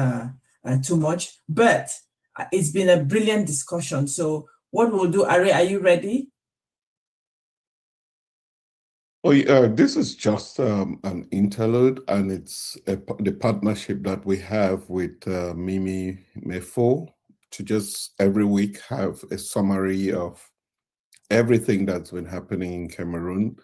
too much, but it's been a brilliant discussion. So what we'll do, Are, are you ready? Oh, this is just an interlude, and it's the partnership that we have with Mimi Mefo to just every week have a summary of everything that's been happening in Cameroon.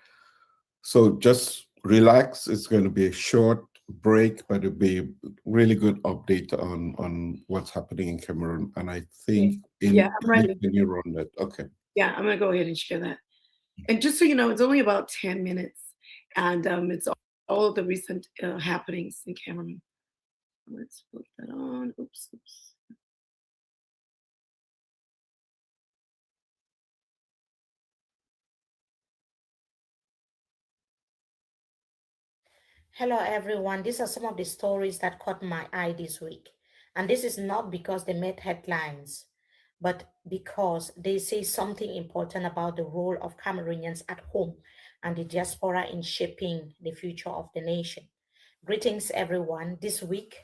So just relax. It's going to be a short break, but it'll be a really good update on what's happening in Cameroon. And I think I'm ready. Can you run that? Okay. Yeah, I'm going to go ahead and share that. And just so you know, it's only about 10 minutes, and it's all of the recent happenings in Cameroon. Let's put that on. Oops. Hello, everyone. These are some of the stories that caught my eye this week. And this is not because they made headlines, but because they say something important about the role of Cameroonians at home and the diaspora in shaping the future of the nation. Greetings, everyone. This week,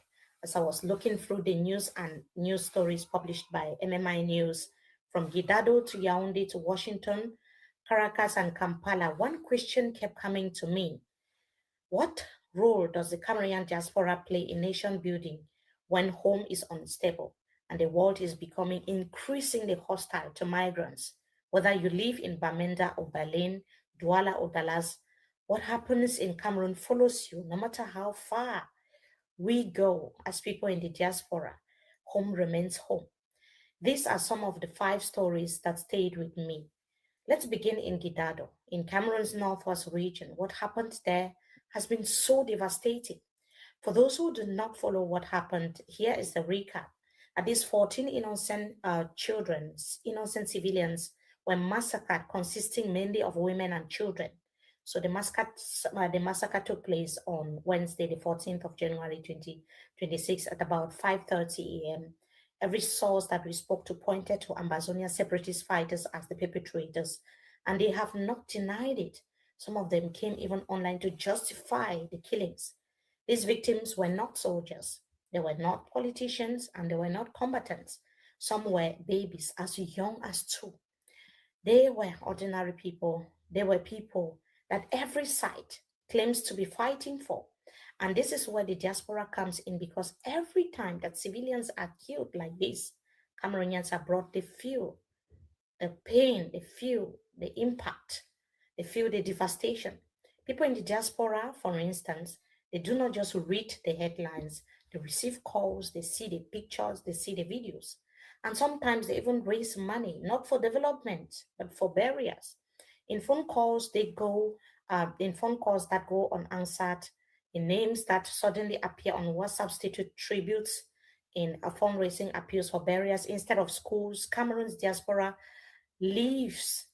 as I was looking through the news and news stories published by MMI News, from Gidado to Yaoundé to Washington, Caracas, and Kampala, one question kept coming to me. What role does the Cameroonian diaspora play in nation building when home is unstable and the world is becoming increasingly hostile to migrants? Whether you live in Bamenda or Berlin, Douala or Dallas, what happens in Cameroon follows you no matter how far we go as people in the diaspora. Home remains home. These are some of the 5 stories that stayed with me. Let's begin in Gidado, in Cameroon's northwest region. What happened there has been so devastating. For those who do not follow what happened, here is the recap. At least 14 innocent innocent civilians were massacred, consisting mainly of women and children. So the massacre took place on Wednesday, the 14th of January 2026 at about 5:30 a.m. Every source that we spoke to pointed to Ambazonia separatist fighters as the perpetrators, and they have not denied it. Some of them came even online to justify the killings. These victims were not soldiers, they were not politicians, and they were not combatants. Some were babies as young as 2. They were ordinary people. They were people that every side claims to be fighting for. And this is where the diaspora comes in, because every time that civilians are killed like this, Cameroonians are brought, they feel the pain, they feel the impact, they feel the devastation. People in the diaspora, for instance, they do not just read the headlines, they receive calls, they see the pictures, they see the videos. And sometimes they even raise money, not for development, but for barriers. In phone calls, that go unanswered, in names that suddenly appear on WhatsApp status tributes, in a fundraising appeals for barriers instead of schools. Cameroon's diaspora lives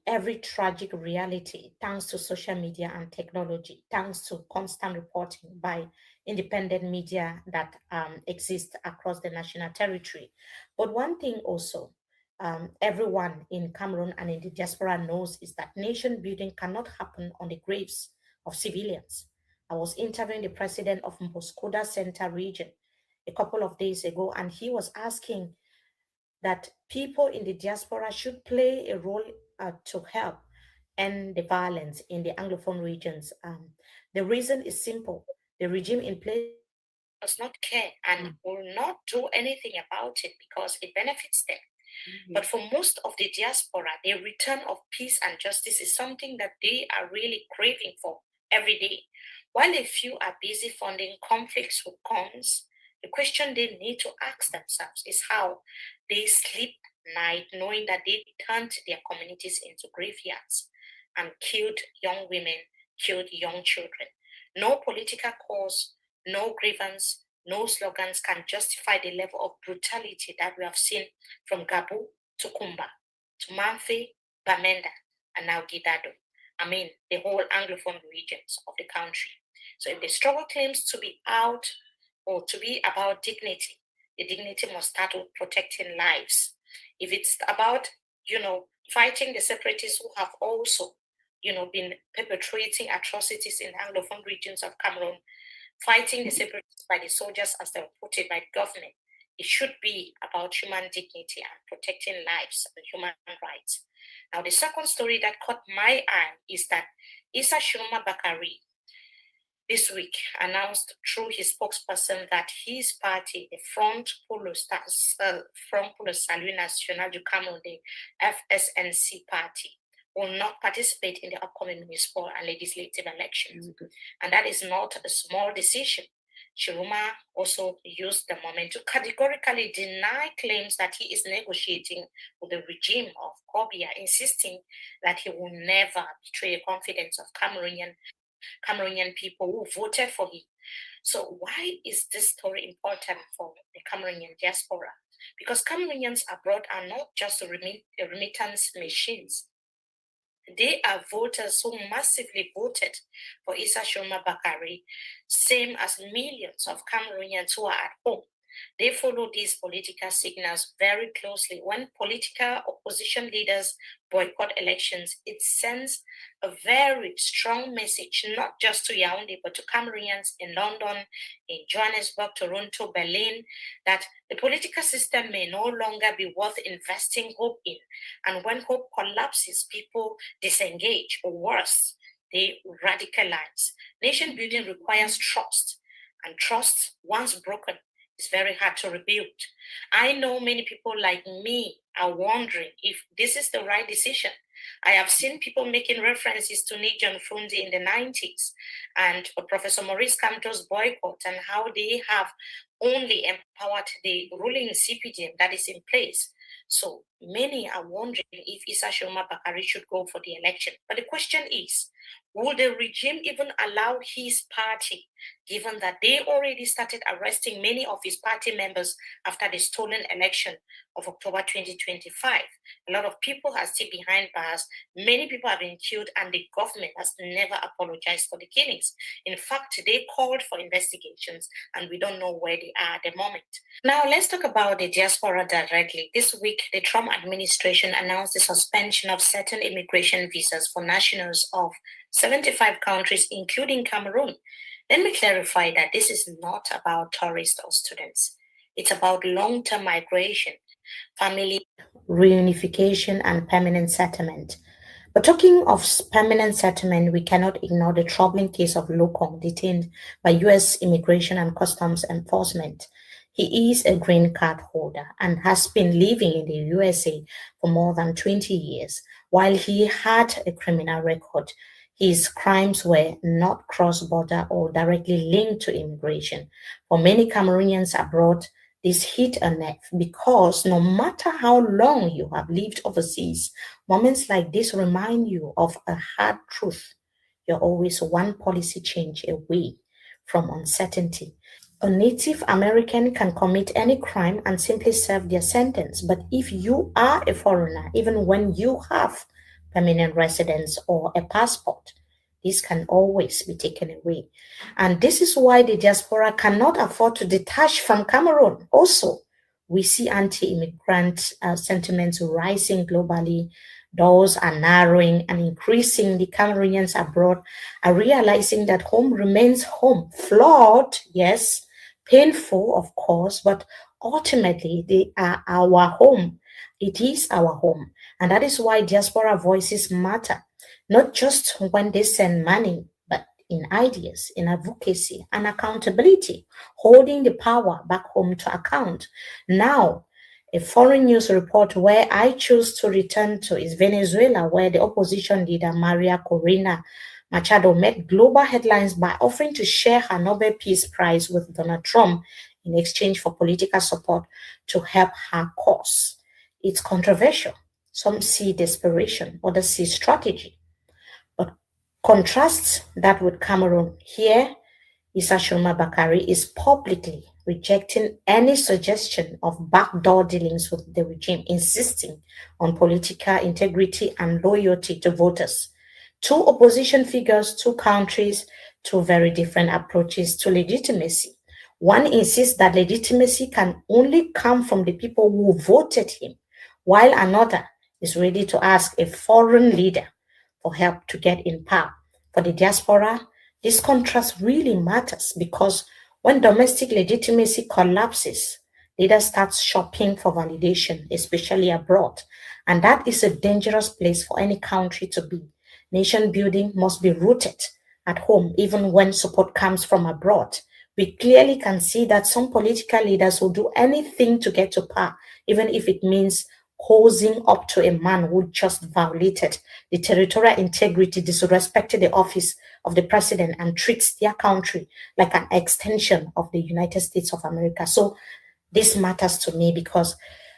every tragic reality thanks to social media and technology, thanks to constant reporting by independent media that exist across the national territory. But one thing also, everyone in Cameroon and in the diaspora knows is that nation building cannot happen on the graves of civilians. I was interviewing the president of Mboskoda Center region a couple of days ago, and he was asking that people in the diaspora should play a role to help end the violence in the Anglophone regions. The reason is simple. The regime in place does not care and will not do anything about it because it benefits them. But for most of the diaspora, the return of peace and justice is something that they are really craving for every day. While a few are busy funding conflicts with guns, the question they need to ask themselves is how they sleep at night knowing that they turned their communities into graveyards and killed young women, killed young children. No political cause, no grievance, no slogans can justify the level of brutality that we have seen from Gabu to Kumba, to Manfe, Bamenda, and now Gidado. I mean, the whole Anglophone regions of the country. So if the struggle claims to be out or to be about dignity, the dignity must start with protecting lives. If it's about, fighting the separatists who have also, been perpetrating atrocities in Anglophone regions of Cameroon, fighting the separatists by the soldiers, as they were put it by the government, it should be about human dignity and protecting lives and human rights. Now, the second story that caught my eye is that Issa Tchiroma this week announced through his spokesperson that his party, the Front pour le Salut National du Cameroun, the FSNC party, will not participate in the upcoming municipal and legislative elections. And that is not a small decision. Tchiroma also used the moment to categorically deny claims that he is negotiating with the regime of Kobia, insisting that he will never betray the confidence of Cameroonian people who voted for him. So why is this story important for the Cameroonian diaspora? Because Cameroonians abroad are not just remittance machines. They are voters who massively voted for Issa Tchiroma, same as millions of Cameroonians who are at home. They follow these political signals very closely. When political opposition leaders boycott elections, it sends a very strong message, not just to Yaoundé, but to Cameroonians in London, in Johannesburg, Toronto, Berlin, that the political system may no longer be worth investing hope in. And when hope collapses, people disengage, or worse, they radicalize. Nation building requires trust, and trust, once broken, is very hard to rebuild. I know many people like me are wondering if this is the right decision. I have seen people making references to Nijon Fundi in the 90s and Professor Maurice Kamto's boycott and how they have only empowered the ruling CPDM that is in place. So many are wondering if Issa Tchiroma should go for the election. But the question is, will the regime even allow his party, given that they already started arresting many of his party members after the stolen election of October 2025? A lot of people are still behind bars. Many people have been killed, and the government has never apologized for the killings. In fact, they called for investigations, and we don't know where they are at the moment. Now, let's talk about the diaspora directly. This week, the Trump administration announced the suspension of certain immigration visas for nationals of 75 countries, including Cameroon. Let me clarify that this is not about tourists or students. It's about long-term migration, family reunification, and permanent settlement. But talking of permanent settlement, we cannot ignore the troubling case of Lokong, detained by U.S. Immigration and Customs Enforcement. He is a green card holder and has been living in the USA for more than 20 years. While he had a criminal record, his crimes were not cross-border or directly linked to immigration. For many Cameroonians abroad, this hit a nerve because no matter how long you have lived overseas, moments like this remind you of a hard truth. You're always one policy change away from uncertainty. A Native American can commit any crime and simply serve their sentence. But if you are a foreigner, even when you have permanent residence or a passport, this can always be taken away. And this is why the diaspora cannot afford to detach from Cameroon. Also, we see anti-immigrant sentiments rising globally. Doors are narrowing, and increasingly Cameroonians abroad are realizing that home remains home. Flawed, yes, painful, of course, but ultimately they are our home. It is our home. And that is why diaspora voices matter, not just when they send money, but in ideas, in advocacy, and accountability, holding the power back home to account. Now, a foreign news report where I choose to return to is Venezuela, where the opposition leader Maria Corina Machado made global headlines by offering to share her Nobel Peace Prize with Donald Trump in exchange for political support to help her cause. It's controversial. Some see desperation, others see strategy. But contrasts that with Cameroon. Here, Issa Tchiroma is publicly rejecting any suggestion of backdoor dealings with the regime, insisting on political integrity and loyalty to voters. Two opposition figures, two countries, two very different approaches to legitimacy. One insists that legitimacy can only come from the people who voted him, while another is ready to ask a foreign leader for help to get in power. For the diaspora, this contrast really matters because when domestic legitimacy collapses, leaders start shopping for validation, especially abroad. And that is a dangerous place for any country to be. Nation building must be rooted at home, even when support comes from abroad. We clearly can see that some political leaders will do anything to get to power, even if it means cozying up to a man who just violated the territorial integrity, disrespected the office of the president, and treats their country like an extension of the United States of America. So this matters to me because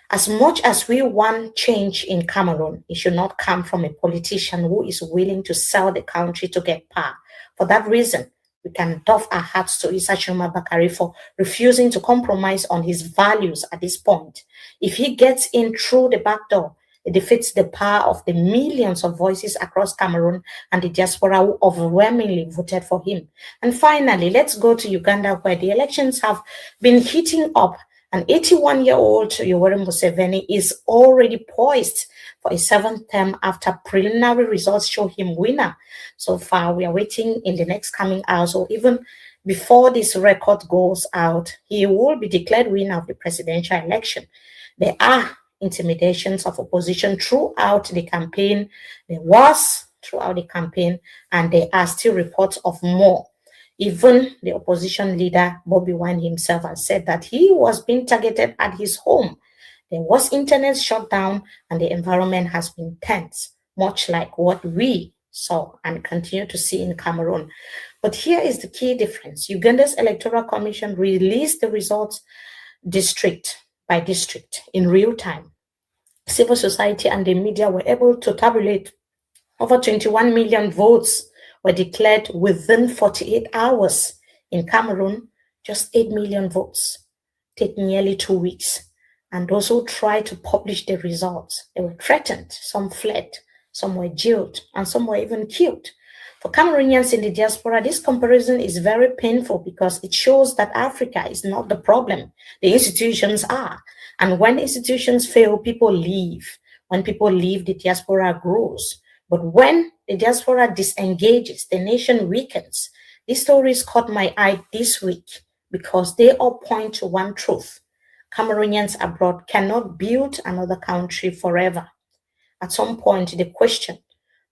as much as we want change in Cameroon, it should not come from a politician who is willing to sell the country to get power. For that reason, we can doff our hats to Issa Tchiroma for refusing to compromise on his values at this point. If he gets in through the back door, it defeats the power of the millions of voices across Cameroon and the diaspora who overwhelmingly voted for him. And finally, let's go to Uganda, where the elections have been heating up. An 81-year-old Yoweri Museveni is already poised for a seventh term after preliminary results show him winner. So far, we are waiting in the next coming hours, or even before this record goes out, he will be declared winner of the presidential election. There are intimidations of opposition throughout the campaign. There was throughout the campaign, and there are still reports of more. Even the opposition leader, Bobby Wine himself, has said that he was being targeted at his home. There was internet shutdown and the environment has been tense, much like what we saw and continue to see in Cameroon. But here is the key difference. Uganda's Electoral Commission released the results district by district in real time. Civil society and the media were able to tabulate over 21 million votes were declared within 48 hours. In Cameroon, just 8 million votes take nearly 2 weeks. And those who tried to publish the results, they were threatened. Some fled, some were jailed, and some were even killed. For Cameroonians in the diaspora, this comparison is very painful because it shows that Africa is not the problem. The institutions are. And when institutions fail, people leave. When people leave, the diaspora grows. But when the diaspora disengages, the nation weakens. These stories caught my eye this week because they all point to one truth. Cameroonians abroad cannot build another country forever. At some point, the question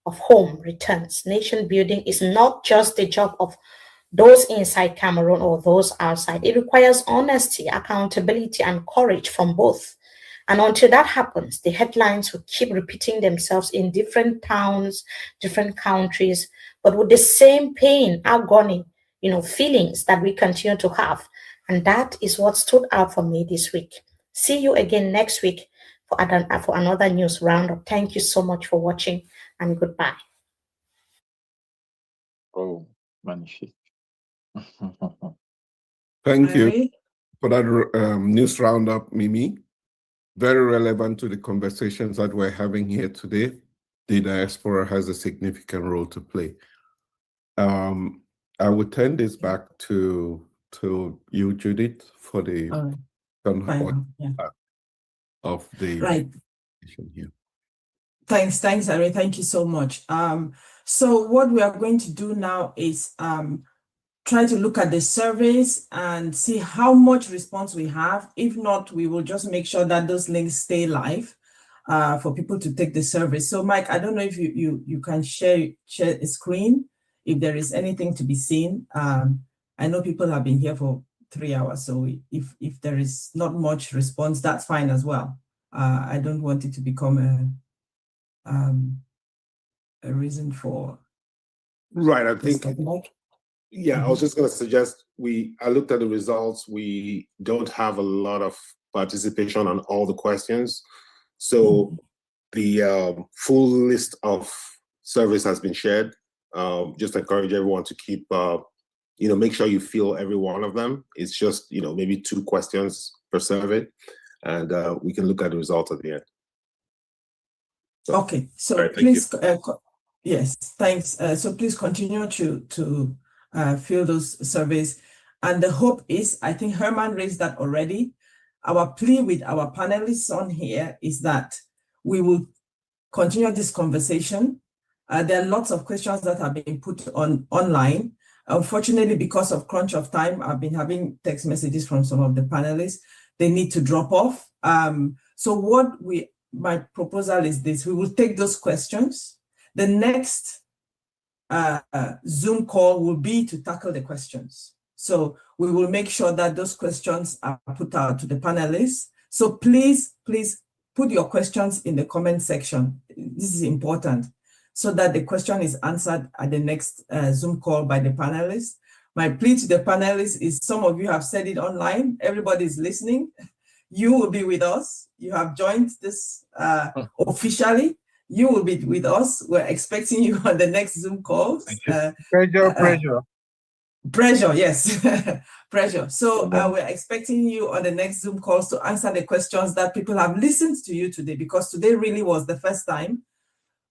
of home returns. Nation building is not just the job of those inside Cameroon or those outside. It requires honesty, accountability, and courage from both. And until that happens, the headlines will keep repeating themselves in different towns, different countries, but with the same pain, agony, feelings that we continue to have. And that is what stood out for me this week. See you again next week for another news roundup. Thank you so much for watching, and goodbye. Oh, magnifique. Thank you for that news roundup, Mimi. Very relevant to the conversations that we're having here today. The diaspora has a significant role to play. I will turn this back to you, Judith, for the of the here. Thanks, Ari. Thank you so much. So what we are going to do now is try to look at the surveys and see how much response we have. If not, we will just make sure that those links stay live for people to take the survey. So Mike, I don't know if you can share a screen, if there is anything to be seen. I know people have been here for 3 hours, so if there is not much response, that's fine as well. I don't want it to become a reason for... Right, I think... Yeah, I was just going to suggest I looked at the results. We don't have a lot of participation on all the questions. So the full list of surveys has been shared. Just encourage everyone to keep, make sure you fill every one of them. It's just, maybe 2 questions per survey, and we can look at the results at the end. So, okay, so please, yes, thanks. So please continue to fill those surveys. And the hope is, I think Herman raised that already. Our plea with our panelists on here is that we will continue this conversation. There are lots of questions that have been put online. Unfortunately, because of crunch of time, I've been having text messages from some of the panelists. They need to drop off. So my proposal is this: we will take those questions. The next Zoom call will be to tackle the questions. So we will make sure that those questions are put out to the panelists. So please put your questions in the comment section. This is important, so that the question is answered at the next Zoom call by the panelists. My plea to the panelists is, some of you have said it online, everybody is listening. You will be with us. You have joined this officially. You will be with us. We're expecting you on the next Zoom calls. Pressure, yes, pressure. So we're expecting you on the next Zoom calls to answer the questions that people have listened to you today, because today really was the first time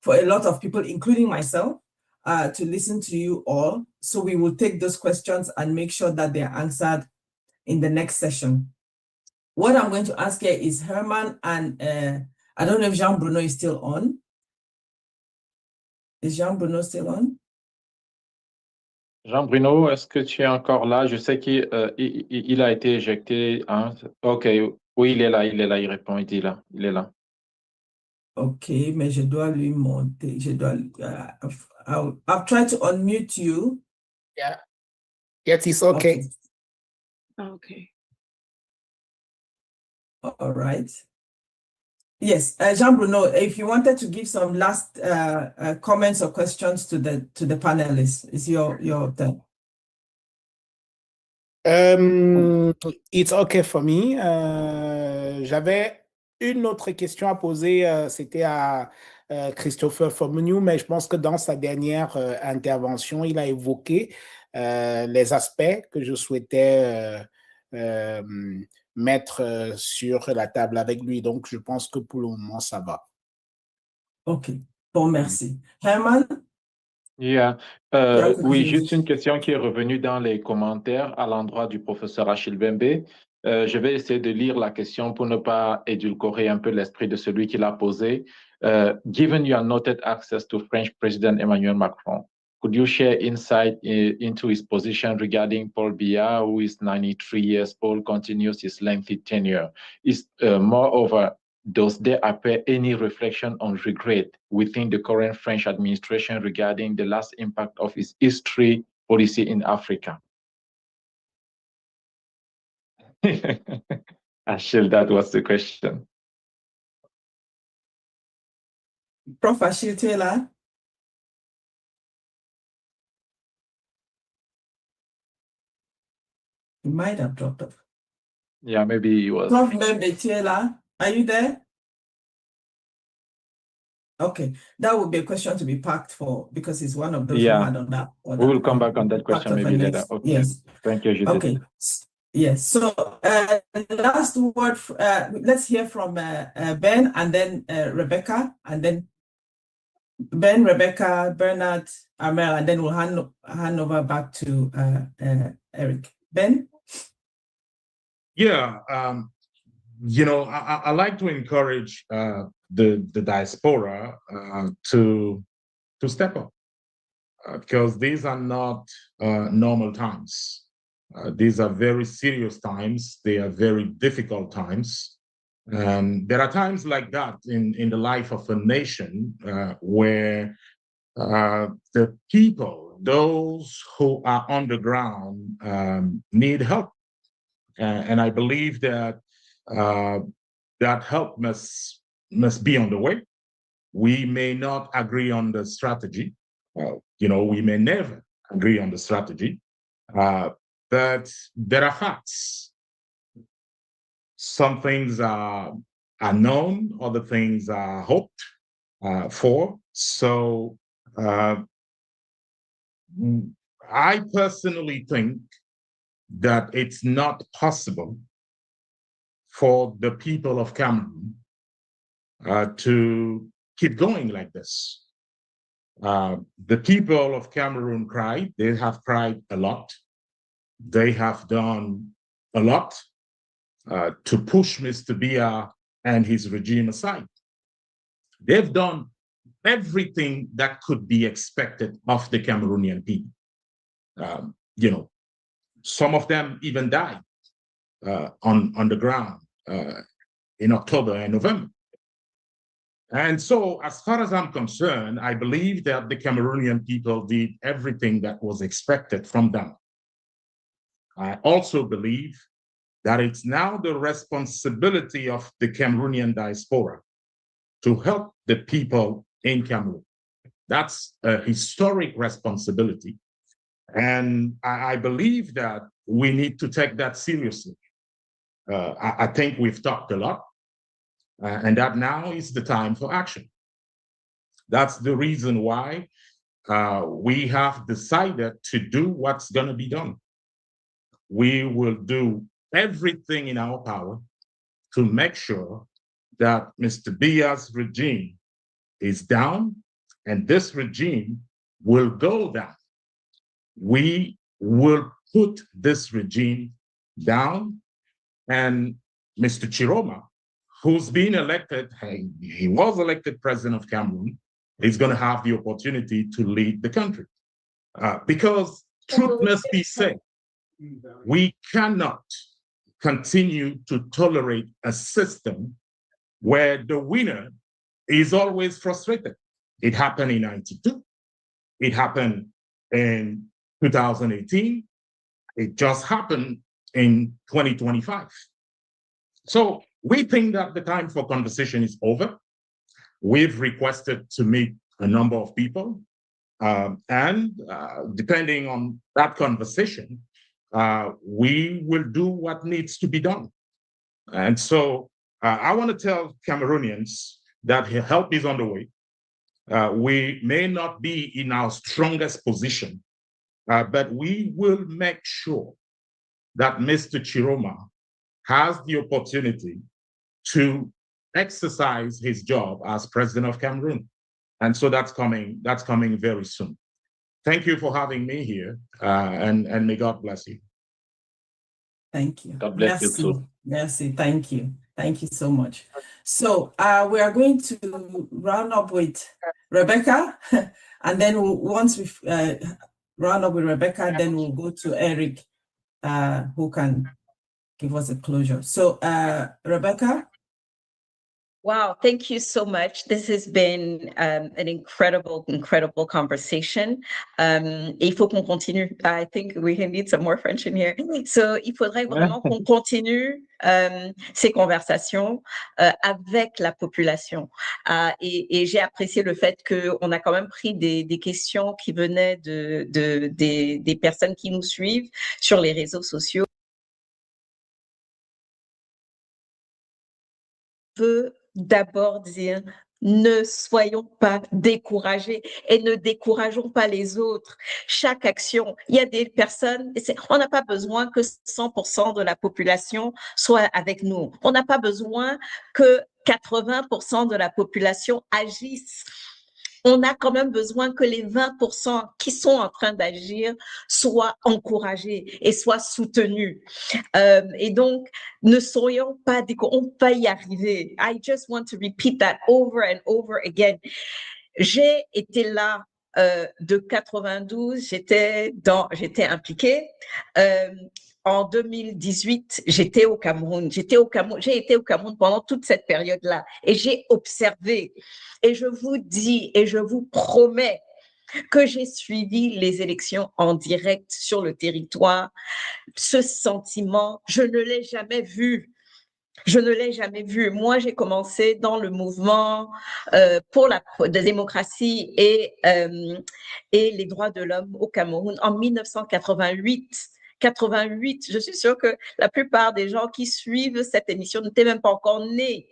for a lot of people, including myself, to listen to you all. So we will take those questions and make sure that they're answered in the next session. What I'm going to ask here is Herman and I don't know if Jean-Bruno is still on. Is Jean-Bruno still on? Jean-Bruno, est-ce que tu es encore là? Je sais qu'il a été éjecté. Hein? OK, oui, il est là, il répond, il est là. OK, mais je dois lui monter. I'll try to unmute you. Yeah. Yes, it's okay. Okay. All right. Yes, Jean-Bruno, if you wanted to give some last comments or questions to the panelists, it's your turn. It's okay for me. J'avais une autre question à poser, c'était à Christopher Fomunyoh, mais je pense que dans sa dernière intervention, il a évoqué les aspects que je souhaitais mettre sur la table avec lui. Donc, je pense que pour le moment, ça va. OK. Bon, merci. Herman? Yeah. Oui, juste une question qui est revenue dans les commentaires à l'endroit du professeur Achille Mbembe. Je vais essayer de lire la question pour ne pas édulcorer un peu l'esprit de celui qui l'a posé. Given your noted access to French President Emmanuel Macron, could you share insight into his position regarding Paul Biya, who is 93 years old, continues his lengthy tenure? Moreover, does there appear any reflection on regret within the current French administration regarding the last impact of its history policy in Africa? Achille, that was the question. Prof. Achille Taylor. He might have dropped off. Yeah, maybe he was. Prof. Mbembe Taylor, are you there? Okay, that would be a question to be packed for, because he's one of those who had on that. We will come back on that question maybe later. Okay. Yes. Thank you, Judith. Okay. Yes. So last word, let's hear from Ben, and then Rebecca, and then Ben, Rebecca, Bernard, Armelle, and then we'll hand over back to Eric. Ben? Yeah, you know, I like to encourage the diaspora to step up, because these are not normal times. These are very serious times. They are very difficult times. And there are times like that in the life of a nation where the people, those who are on the ground, need help. And I believe that that help must be on the way. We may not agree on the strategy. You know, we may never agree on the strategy, but there are facts. Some things are known, other things are hoped for. So I personally think that it's not possible for the people of Cameroon to keep going like this. The people of Cameroon cried. They have cried a lot. They have done a lot to push Mr. Biya and his regime aside. They've done everything that could be expected of the Cameroonian people. You know, some of them even died on the ground in October and November. And so, as far as I'm concerned, I believe that the Cameroonian people did everything that was expected from them. I also believe that it's now the responsibility of the Cameroonian diaspora to help the people in Cameroon. That's a historic responsibility. And I believe that we need to take that seriously. I think we've talked a lot, and that now is the time for action. That's the reason why we have decided to do what's going to be done. We will do everything in our power to make sure that Mr. Biya's regime is down, and this regime will go down. We will put this regime down, and Mr. Tchiroma, who's been elected, he was elected president of Cameroon, is going to have the opportunity to lead the country. Because truth must be said, we cannot continue to tolerate a system where the winner is always frustrated. It happened in '92. It happened in 2018. It just happened in 2025. So we think that the time for conversation is over. We've requested to meet a number of people, and depending on that conversation, we will do what needs to be done. And so I want to tell Cameroonians that help is on the way. We may not be in our strongest position, but we will make sure that Mr. Tchiroma has the opportunity to exercise his job as president of Cameroon. And so that's coming very soon. Thank you for having me here, and may God bless you. Thank you. God bless you too. Merci. Thank you. Thank you so much. So we are going to round up with Rebecca, and then once we've round up with Rebecca, then we'll go to Eric, who can give us a closure. So Rebecca? Wow, thank you so much. This has been an incredible conversation. Il faut qu'on continue. I think we need some more French in here. So, il faudrait vraiment qu'on continue ces conversations avec la population. Et j'ai apprécié le fait qu'on a quand même pris des questions qui venaient des personnes qui nous suivent sur les réseaux sociaux. Je veux d'abord dire, ne soyons pas découragés et ne décourageons pas les autres. Chaque action, il y a des personnes, on n'a pas besoin que 100% de la population soit avec nous. On n'a pas besoin que 80% de la population agisse. On a quand même besoin que les 20% qui sont en train d'agir soient encouragés et soient soutenus. Et donc, ne soyons pas on va y arriver. I just want to repeat that over and over again. J'ai été là de 92, j'étais impliquée. En 2018, j'étais au Cameroun. J'ai été au Cameroun pendant toute cette période-là et j'ai observé. Et je vous dis et je vous promets que j'ai suivi les élections en direct sur le territoire. Ce sentiment, je ne l'ai jamais vu. Je ne l'ai jamais vu. Moi, j'ai commencé dans le mouvement pour la démocratie et les droits de l'homme au Cameroun en 1988. Je suis sûre que la plupart des gens qui suivent cette émission n'étaient même pas encore nés.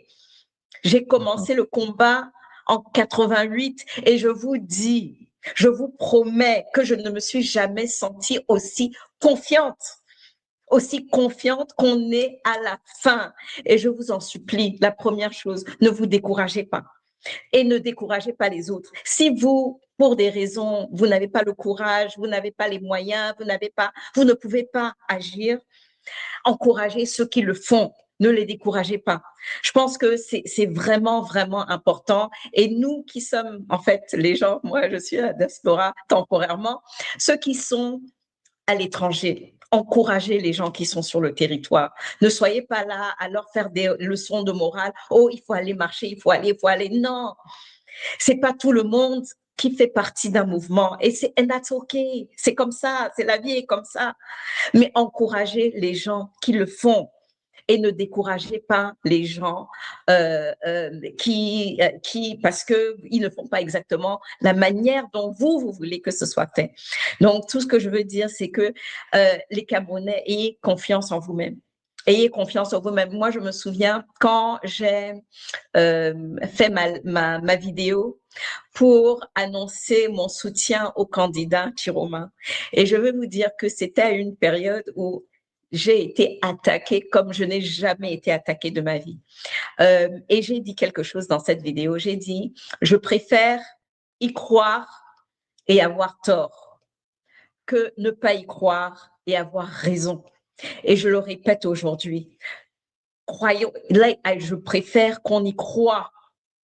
J'ai commencé le combat en 88 et je vous dis, je vous promets que je ne me suis jamais sentie aussi confiante qu'on est à la fin. Et je vous en supplie, la première chose, ne vous découragez pas et ne découragez pas les autres. Si vous pour des raisons, vous n'avez pas le courage, vous n'avez pas les moyens, vous ne pouvez pas agir, encouragez ceux qui le font. Ne les découragez pas. Je pense que c'est vraiment, vraiment important. Et nous qui sommes, en fait, les gens, moi, je suis à la diaspora temporairement, ceux qui sont à l'étranger, encouragez les gens qui sont sur le territoire. Ne soyez pas là à leur faire des leçons de morale. Oh, il faut aller marcher, il faut aller. Non, c'est pas tout le monde qui fait partie d'un mouvement. Et that's okay. C'est comme ça, c'est la vie est comme ça. Mais encouragez les gens qui le font. Et ne découragez pas les gens qui parce qu'ils ne font pas exactement la manière dont vous voulez que ce soit fait. Donc, tout ce que je veux dire, c'est que les Camerounais, ayez confiance en vous-même. Ayez confiance en vous-même. Moi, je me souviens quand j'ai fait ma vidéo pour annoncer mon soutien au candidat Tchiroma. Et je veux vous dire que c'était une période où j'ai été attaquée comme je n'ai jamais été attaquée de ma vie. Et j'ai dit quelque chose dans cette vidéo. J'ai dit, je préfère y croire et avoir tort que ne pas y croire et avoir raison. Et je le répète aujourd'hui. Croyons, là, je préfère qu'on y croit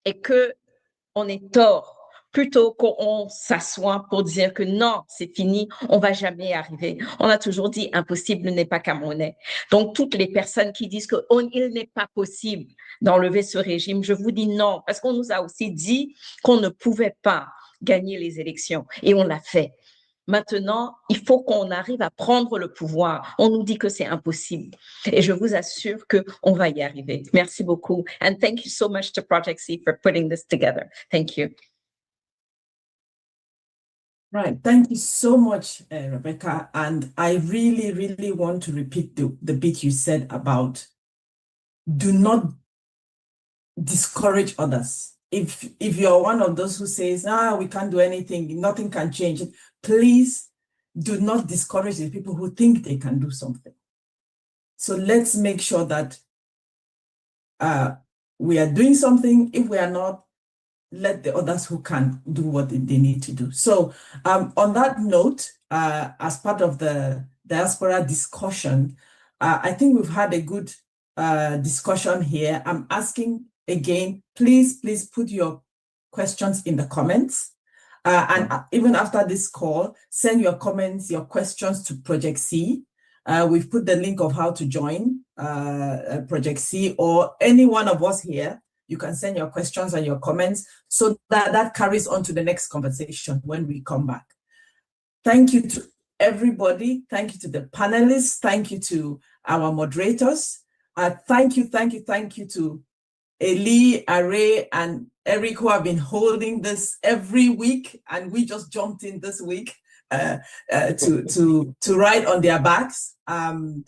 et qu'on ait tort plutôt qu'on s'assoit pour dire que non, c'est fini, on va jamais y arriver. On a toujours dit impossible n'est pas camerounais. Donc, toutes les personnes qui disent qu'il n'est pas possible d'enlever ce régime, je vous dis non, parce qu'on nous a aussi dit qu'on ne pouvait pas gagner les élections et on l'a fait. Maintenant, il faut qu'on arrive à prendre le pouvoir. On nous dit que c'est impossible. Et je vous assure qu'on va y arriver. Merci beaucoup. And thank you so much to Project C for putting this together. Thank you. Right. Thank you so much, Rebecca. And I really, really want to repeat the bit you said about do not discourage others. If you're one of those who says, we can't do anything, nothing can change, please do not discourage the people who think they can do something. So let's make sure that we are doing something. If we are not, let the others who can do what they need to do. So on that note, as part of the diaspora discussion, I think we've had a good discussion here. I'm asking again, please put your questions in the comments. And even after this call, send your comments, your questions to Project C. We've put the link of how to join Project C, or any one of us here. You can send your questions and your comments so that carries on to the next conversation when we come back. Thank you to everybody. Thank you to the panelists. Thank you to our moderators. Thank you to Eli, Are, and Eric, who have been holding this every week, and we just jumped in this week to ride on their backs, and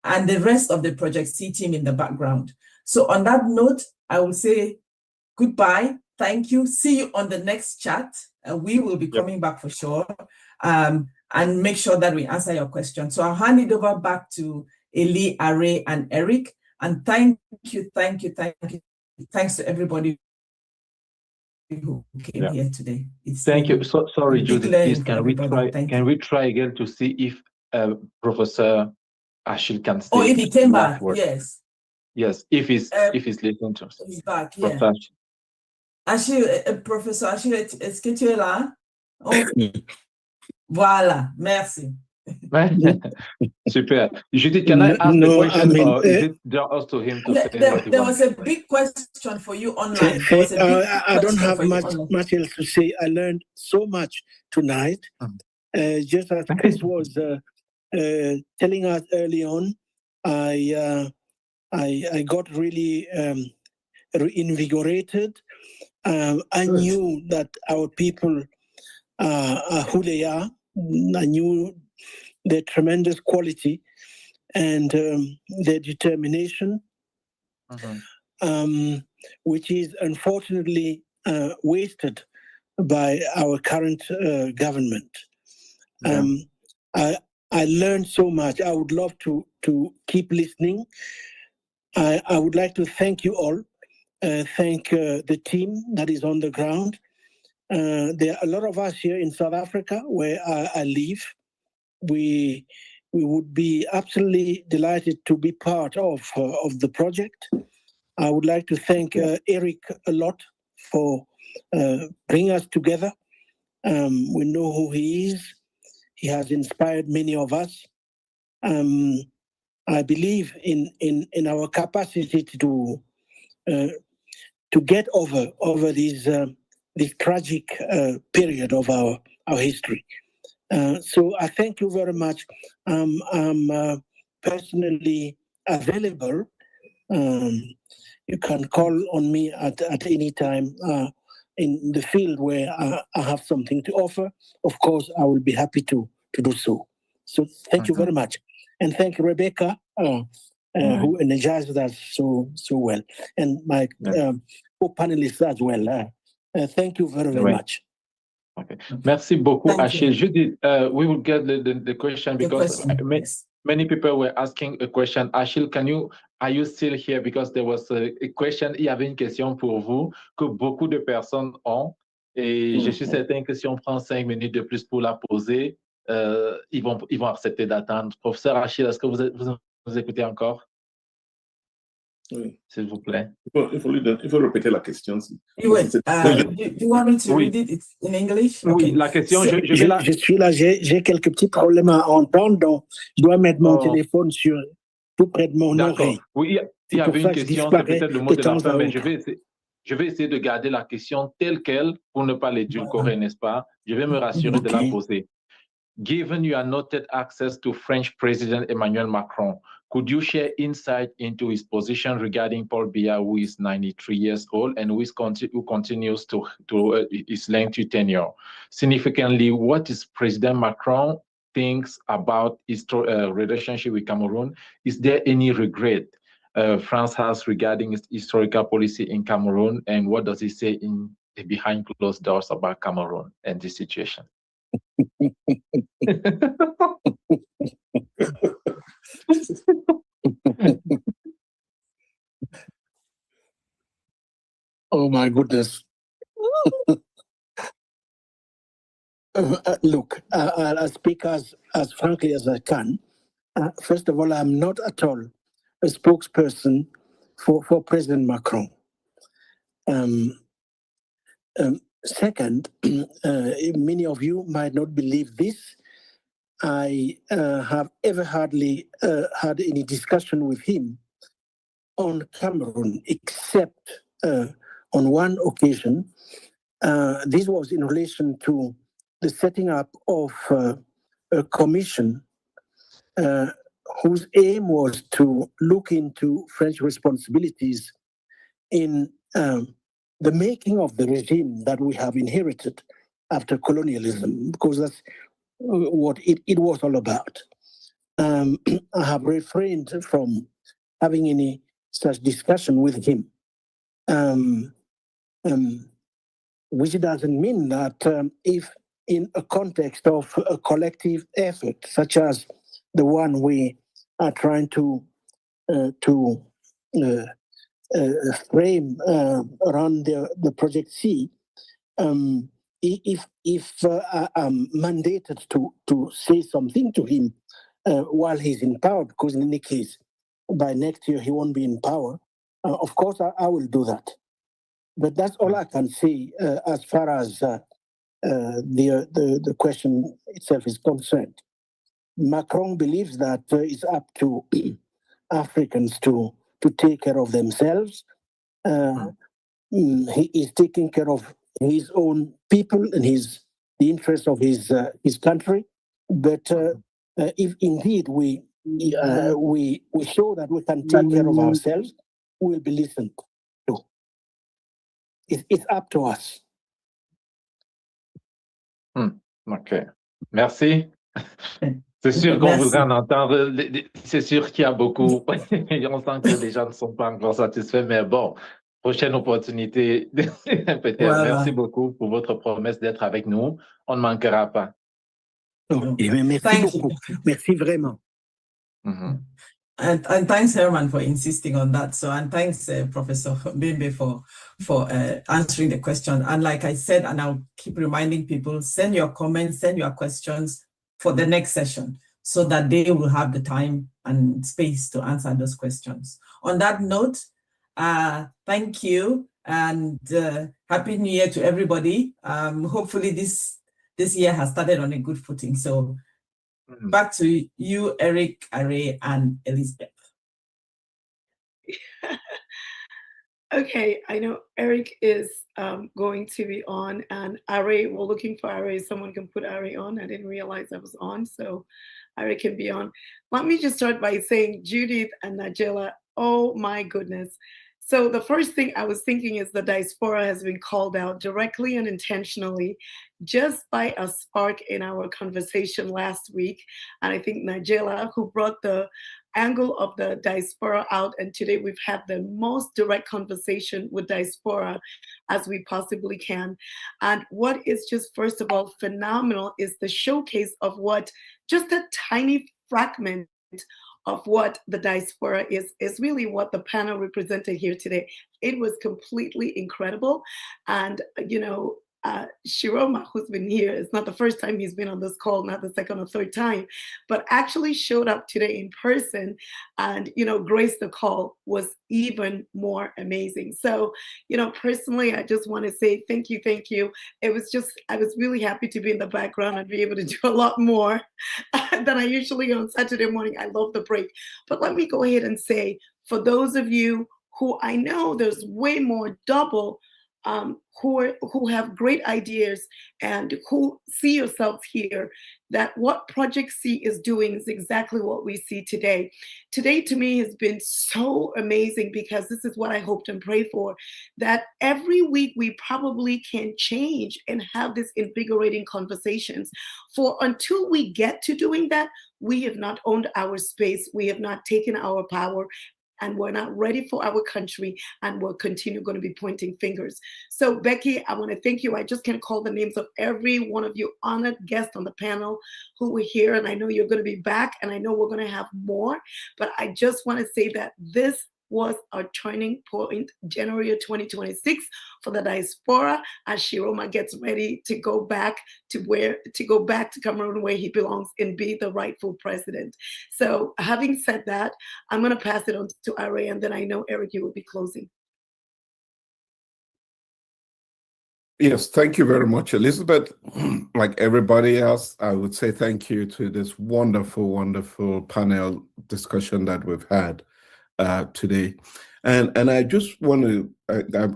the rest of the Project C team in the background. So on that note, I will say goodbye. Thank you. See you on the next chat. We will be coming back for sure, and make sure that we answer your questions. So I'll hand it over back to Eli, Are, and Eric. And thank you. Thanks to everybody who came here today. Thank you. So sorry, Judith. Please, can we try again to see if Professor Achille can stay? Oh, if he came back, yes. Yes, if he's listening to us. He's back, yeah. Achille, Professor Achille, est-ce que tu es là? Oh. Voilà, merci. Super. Judith, can I ask the question, or is it just to him to say there was a big question for you online. I don't have much else to say. I learned so much tonight. Just as Chris was telling us early on, I got really reinvigorated. I knew that our people are who they are. I knew their tremendous quality and their determination, which is unfortunately wasted by our current government. I learned so much. I would love to keep listening. I would like to thank you all, thank the team that is on the ground, There are a lot of us here in South Africa, where I live. We would be absolutely delighted to be part of the project. I would like to thank Eric a lot for bringing us together. We know who he is. He has inspired many of us. I believe in our capacity to get over this tragic period of our history. So I thank you very much. I'm personally available. You can call on me at any time in the field where I have something to offer. Of course, I will be happy to do so. So thank you very much. And thank Rebecca, who energized us so well. And my co-panelists as well. Thank you very much. Okay. Merci beaucoup, Achille. Judith, we will get the question because many people were asking a question. Achille, are you still here? Because there was a question, il y avait une question pour vous que beaucoup de personnes ont. Et je suis certain que si on prend 5 minutes de plus pour la poser, ils vont accepter d'attendre. Professeur Achille, est-ce que vous écoutez encore? Oui. S'il vous plaît. Il faut répéter la question. You want me to read it in English? Oui, Okay. la question, je suis là, j'ai quelques petits problèmes à entendre, donc je dois mettre mon téléphone tout près de mon oreille. Oui, il y avait une question, c'est peut-être le mot de la fin, mais je vais essayer de garder la question telle qu'elle pour ne pas l'édulcorer, n'est-ce pas? Je vais me rassurer de la poser. Given you are noted access to French President Emmanuel Macron, could you share insight into his position regarding Paul Biya, who is 93 years old and who continues to his lengthy tenure? Significantly, what is President Macron thinks about his relationship with Cameroon? Is there any regret France has regarding its historical policy in Cameroon, and what does he say behind closed doors about Cameroon and this situation? Oh my goodness. Look, I'll speak as frankly as I can. First of all, I'm not at all a spokesperson for President Macron. Second, many of you might not believe this. I have hardly had any discussion with him on Cameroon, except on one occasion. This was in relation to the setting up of a commission whose aim was to look into French responsibilities in the making of the regime that we have inherited after colonialism, because that's what it was all about. I have refrained from having any such discussion with him, which doesn't mean that if in a context of a collective effort, such as the one we are trying to frame around the Project C, if I'm mandated to say something to him while he's in power, because in any case, by next year he won't be in power, of course I will do that. But that's all I can say as far as the question itself is concerned. Macron believes that it's up to Africans to take care of themselves. He is taking care of his own people and the interests of his country. But if indeed we show that we can take care of ourselves, we'll be listened to. It's up to us. OK. Merci. C'est sûr qu'on voudrait en entendre. C'est sûr qu'il y a beaucoup. On sent que les gens ne sont pas encore satisfaits, mais bon, prochaine opportunité. Peut-être. Voilà. Merci beaucoup pour votre promesse d'être avec nous. On ne manquera pas. Merci beaucoup. Merci vraiment. And thanks, Herman, for insisting on that. So, and thanks, Professor Mbembe, for answering the question. And like I said, and I'll keep reminding people, send your comments, send your questions for the next session so that they will have the time and space to answer those questions. On that note, thank you and Happy New Year to everybody. Hopefully this year has started on a good footing. So back to you, Eric, Are, and Elizabeth. Okay, I know Eric is going to be on, and Are, we're looking for Are. Someone can put Are on. I didn't realize I was on, so Are can be on. Let me just start by saying Judith and Nagella, oh my goodness. So the first thing I was thinking is the diaspora has been called out directly and intentionally just by a spark in our conversation last week. And I think Nagella, who brought the angle of the diaspora out, and today we've had the most direct conversation with diaspora as we possibly can. And what is just, first of all, phenomenal is the showcase of what just a tiny fragment of what the diaspora is really what the panel represented here today. It was completely incredible. And, you know, Tchiroma, who's been here, it's not the first time he's been on this call, not the second or third time, but actually showed up today in person and, you know, graced the call was even more amazing. So, you know, personally, I just want to say thank you, thank you. It was just, I was really happy to be in the background and be able to do a lot more than I usually on Saturday morning. I love the break. But let me go ahead and say, for those of you who I know there's way more double who have great ideas and who see yourselves here, that what Project C is doing is exactly what we see today. Today to me has been so amazing because this is what I hoped and prayed for, that every week we probably can change and have this invigorating conversations. For until we get to doing that, we have not owned our space, we have not taken our power, and we're not ready for our country, and we'll continue going to be pointing fingers. So Becky, I want to thank you. I just can't call the names of every one of you honored guests on the panel who were here, and I know you're going to be back, and I know we're going to have more, but I just want to say that this was a turning point, January of 2026 for the diaspora, as Tchiroma gets ready to go back to Cameroon where he belongs and be the rightful president. So having said that, I'm going to pass it on to Are, and then I know Eric, you will be closing. Yes, thank you very much, Elizabeth. Like everybody else, I would say thank you to this wonderful, wonderful panel discussion that we've had today. And I just want to,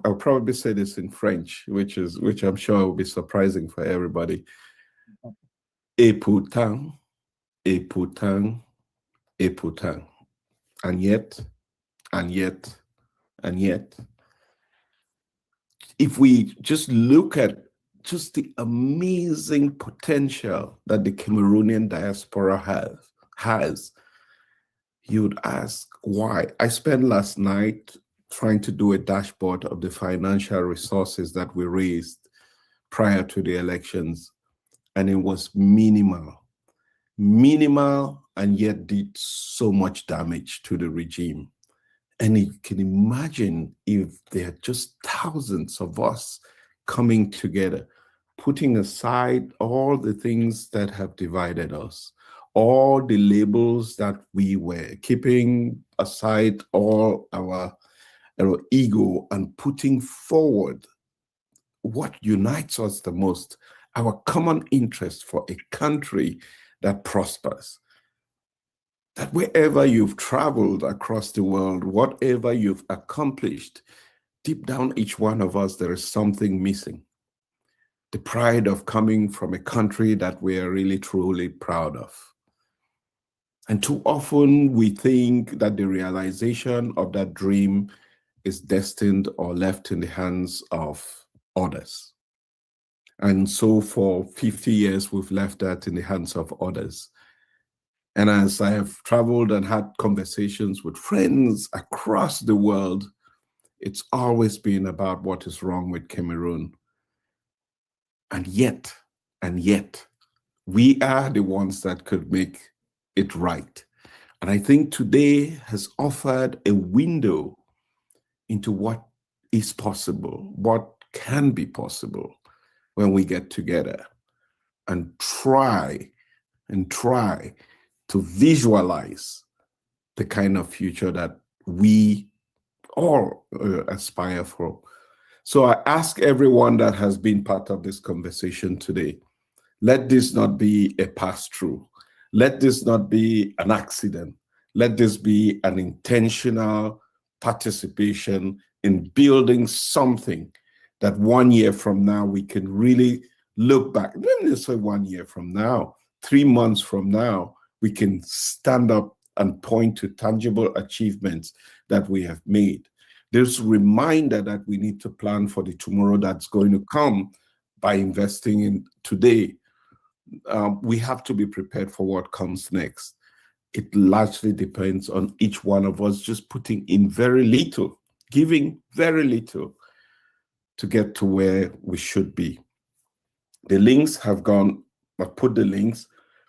I'll probably say this in French, which I'm sure will be surprising for everybody. Et pourtant, et pourtant, et pourtant. And yet, and yet, and yet, if we just look at just the amazing potential that the Cameroonian diaspora has, you'd ask why. I spent last night trying to do a dashboard of the financial resources that we raised prior to the elections, and it was minimal, and yet did so much damage to the regime. And you can imagine if there are just thousands of us coming together, putting aside all the things that have divided us, all the labels that we wear, keeping aside all our ego and putting forward what unites us the most, our common interest for a country that prospers. That wherever you've traveled across the world, whatever you've accomplished, deep down each one of us, there is something missing. The pride of coming from a country that we are really, truly proud of. And too often we think that the realization of that dream is destined or left in the hands of others. And so for 50 years, we've left that in the hands of others. And as I have traveled and had conversations with friends across the world, it's always been about what is wrong with Cameroon. And yet, we are the ones that could make it right. And I think today has offered a window into what is possible, what can be possible when we get together and try to visualize the kind of future that we all aspire for. So I ask everyone that has been part of this conversation today, let this not be a pass-through. Let this not be an accident. Let this be an intentional participation in building something that 1 year from now we can really look back. Let me say 1 year from now, 3 months from now, we can stand up and point to tangible achievements that we have made. There's a reminder that we need to plan for the tomorrow that's going to come by investing in today. We have to be prepared for what comes next. It largely depends on each one of us just putting in very little, giving very little to get to where we should be. The links have gone, I've put the links.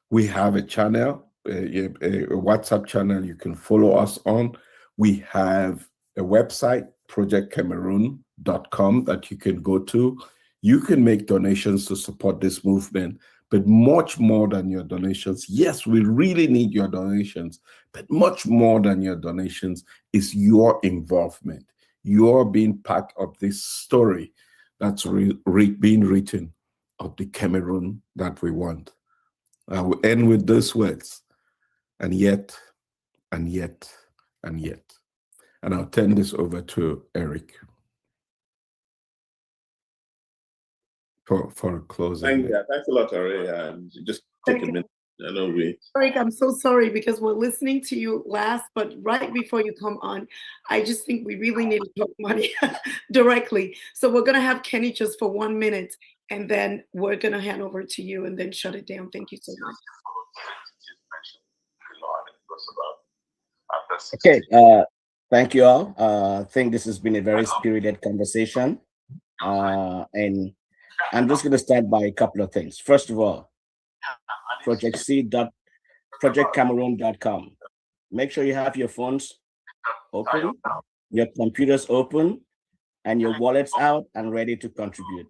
We have a channel, a WhatsApp channel you can follow us on. We have a website, projectcameroon.com, that you can go to. You can make donations to support this movement, but much more than your donations. Yes, we really need your donations, but much more than your donations is your involvement. You're being part of this story that's being written of the Cameroon that we want. I will end with those words, and yet, and yet, and yet. And I'll turn this over to Eric for a closing. Thanks a lot, Ari. Just take a minute. I know Eric, I'm so sorry because we're listening to you last, but right before you come on, I just think we really need to talk money directly. So we're going to have Kenny just for 1 minute, and then we're going to hand over to you and then shut it down. Thank you so much. Okay, thank you all. I think this has been a very spirited conversation. And I'm just going to start by a couple of things. First of all, projectcameroon.com. Make sure you have your phones open, your computers open, and your wallets out and ready to contribute.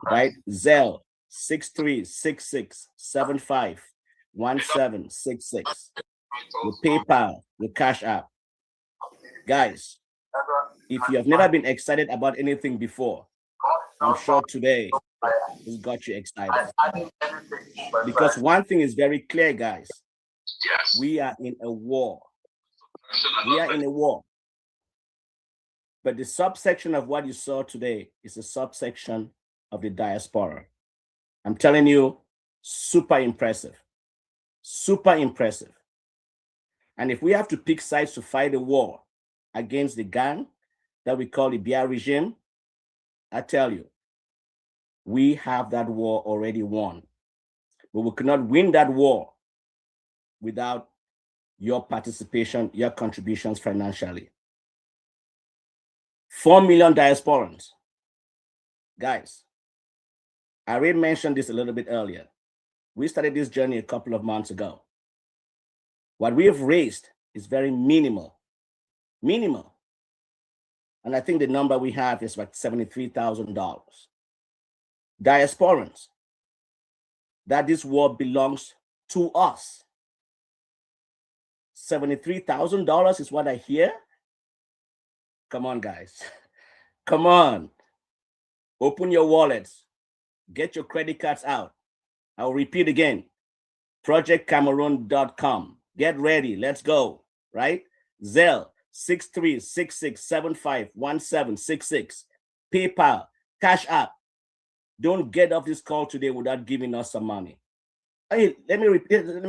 Right? Zelle 6366751766. Your PayPal, your Cash App. Guys, if you have never been excited about anything before, I'm sure today has got you excited. Because one thing is very clear, guys. We are in a war. We are in a war. But the subsection of what you saw today is a subsection of the diaspora. I'm telling you, super impressive. Super impressive. And if we have to pick sides to fight a war against the gang that we call the Biya regime, I tell you, we have that war already won. But we cannot win that war without your participation, your contributions financially. 4 million diasporans. Guys, I already mentioned this a little bit earlier. We started this journey a couple of months ago. What we have raised is very minimal. Minimal. And I think the number we have is like $73,000. Diasporans, that this war belongs to us. $73,000 is what I hear. Come on, guys. Come on. Open your wallets. Get your credit cards out. I'll repeat again. projectcameroon.com. Get ready. Let's go. Right? Zelle 6366751766. PayPal, Cash App. Don't get off this call today without giving us some money. Hey, let me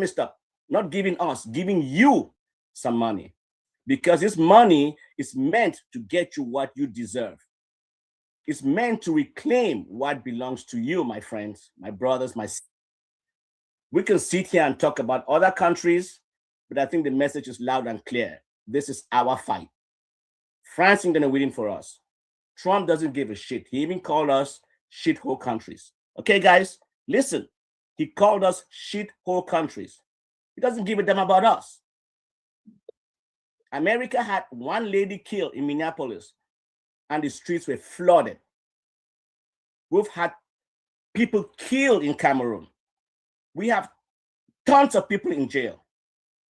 stop. Not giving us, giving you some money. Because this money is meant to get you what you deserve. It's meant to reclaim what belongs to you, my friends, my brothers, my sisters. We can sit here and talk about other countries, but I think the message is loud and clear. This is our fight. France ain't gonna win for us. Trump doesn't give a shit. He even called us shithole countries. Okay, guys, listen. He called us shithole countries. He doesn't give a damn about us. America had one lady killed in Minneapolis, and the streets were flooded. We've had people killed in Cameroon. We have tons of people in jail,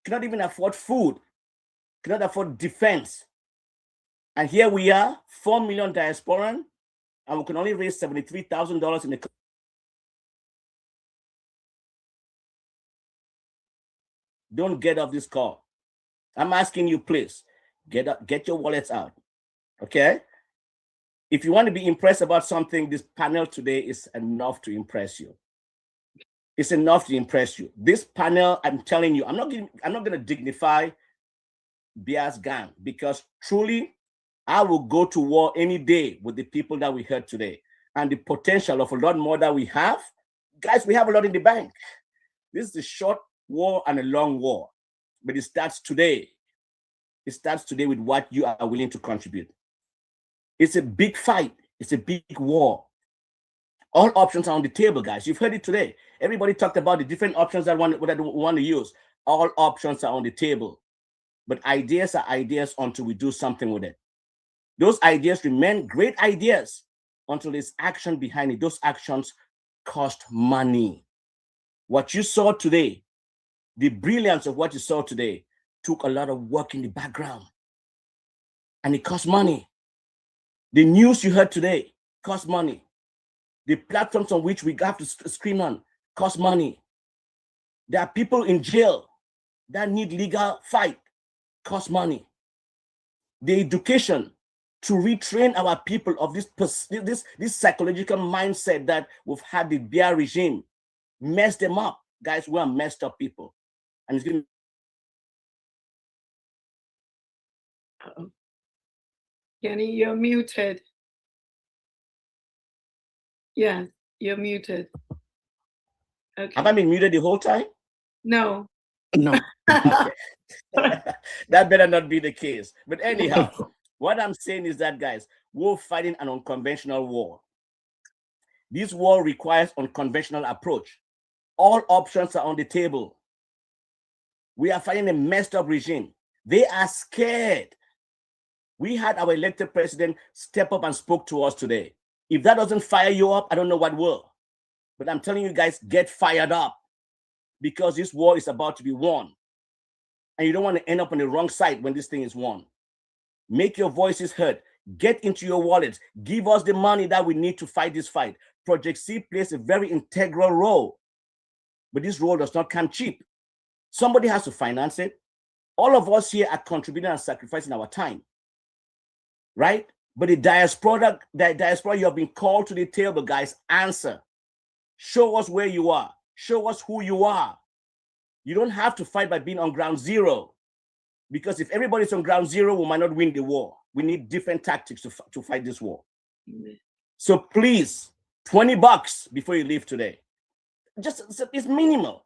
cannot even afford food, cannot afford defense. And here we are, 4 million diasporan, and we can only raise $73,000 in the. Don't get off this call. I'm asking you, please, get your wallets out, okay? If you want to be impressed about something, this panel today is enough to impress you. It's enough to impress you. This panel, I'm telling you, I'm not going to dignify Bia's gang, because truly, I will go to war any day with the people that we heard today, and the potential of a lot more that we have. Guys, we have a lot in the bank. This is a short war and a long war, but it starts today. It starts today with what you are willing to contribute. It's a big fight. It's a big war. All options are on the table, guys. You've heard it today. Everybody talked about the different options that we want to use. All options are on the table. But ideas are ideas until we do something with it. Those ideas remain great ideas until there's action behind it. Those actions cost money. What you saw today, the brilliance of what you saw today, took a lot of work in the background. And it cost money. The news you heard today cost money. The platforms on which we have to scream on cost money. There are people in jail that need legal fight, cost money. The education to retrain our people of this psychological mindset that we've had the Bia regime messed them up. Guys, we are messed up people. And it's going to... Kenny, you're muted. Yeah, you're muted. Okay. Have I been muted the whole time? No. No. Okay. That better not be the case. But anyhow, what I'm saying is that, guys, we're fighting an unconventional war. This war requires unconventional approach. All options are on the table. We are fighting a messed up regime. They are scared. We had our elected president step up and spoke to us today. If that doesn't fire you up, I don't know what will. But I'm telling you guys, get fired up, because this war is about to be won. And you don't want to end up on the wrong side when this thing is won. Make your voices heard. Get into your wallets. Give us the money that we need to fight this fight. Project C plays a very integral role. But this role does not come cheap. Somebody has to finance it. All of us here are contributing and sacrificing our time. Right? But the diaspora, you have been called to the table, guys. Answer. Show us where you are. Show us who you are. You don't have to fight by being on ground zero. Because if everybody's on ground zero, we might not win the war. We need different tactics to fight this war. Amen. So please, $20 before you leave today. It's minimal.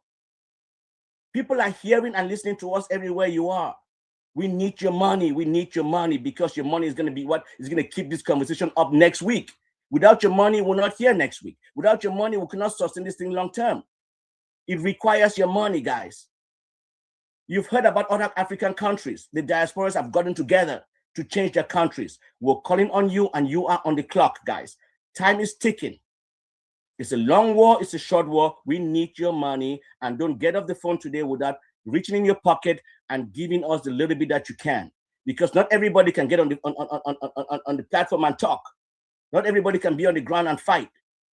People are hearing and listening to us everywhere you are. We need your money. We need your money, because your money is going to be what is going to keep this conversation up next week. Without your money, we're not here next week. Without your money, we cannot sustain this thing long term. It requires your money, guys. You've heard about other African countries. The diasporas have gotten together to change their countries. We're calling on you, and you are on the clock, guys. Time is ticking. It's a long war. It's a short war. We need your money, and don't get off the phone today without reaching in your pocket and giving us the little bit that you can, because not everybody can get on the platform and talk. Not everybody can be on the ground and fight.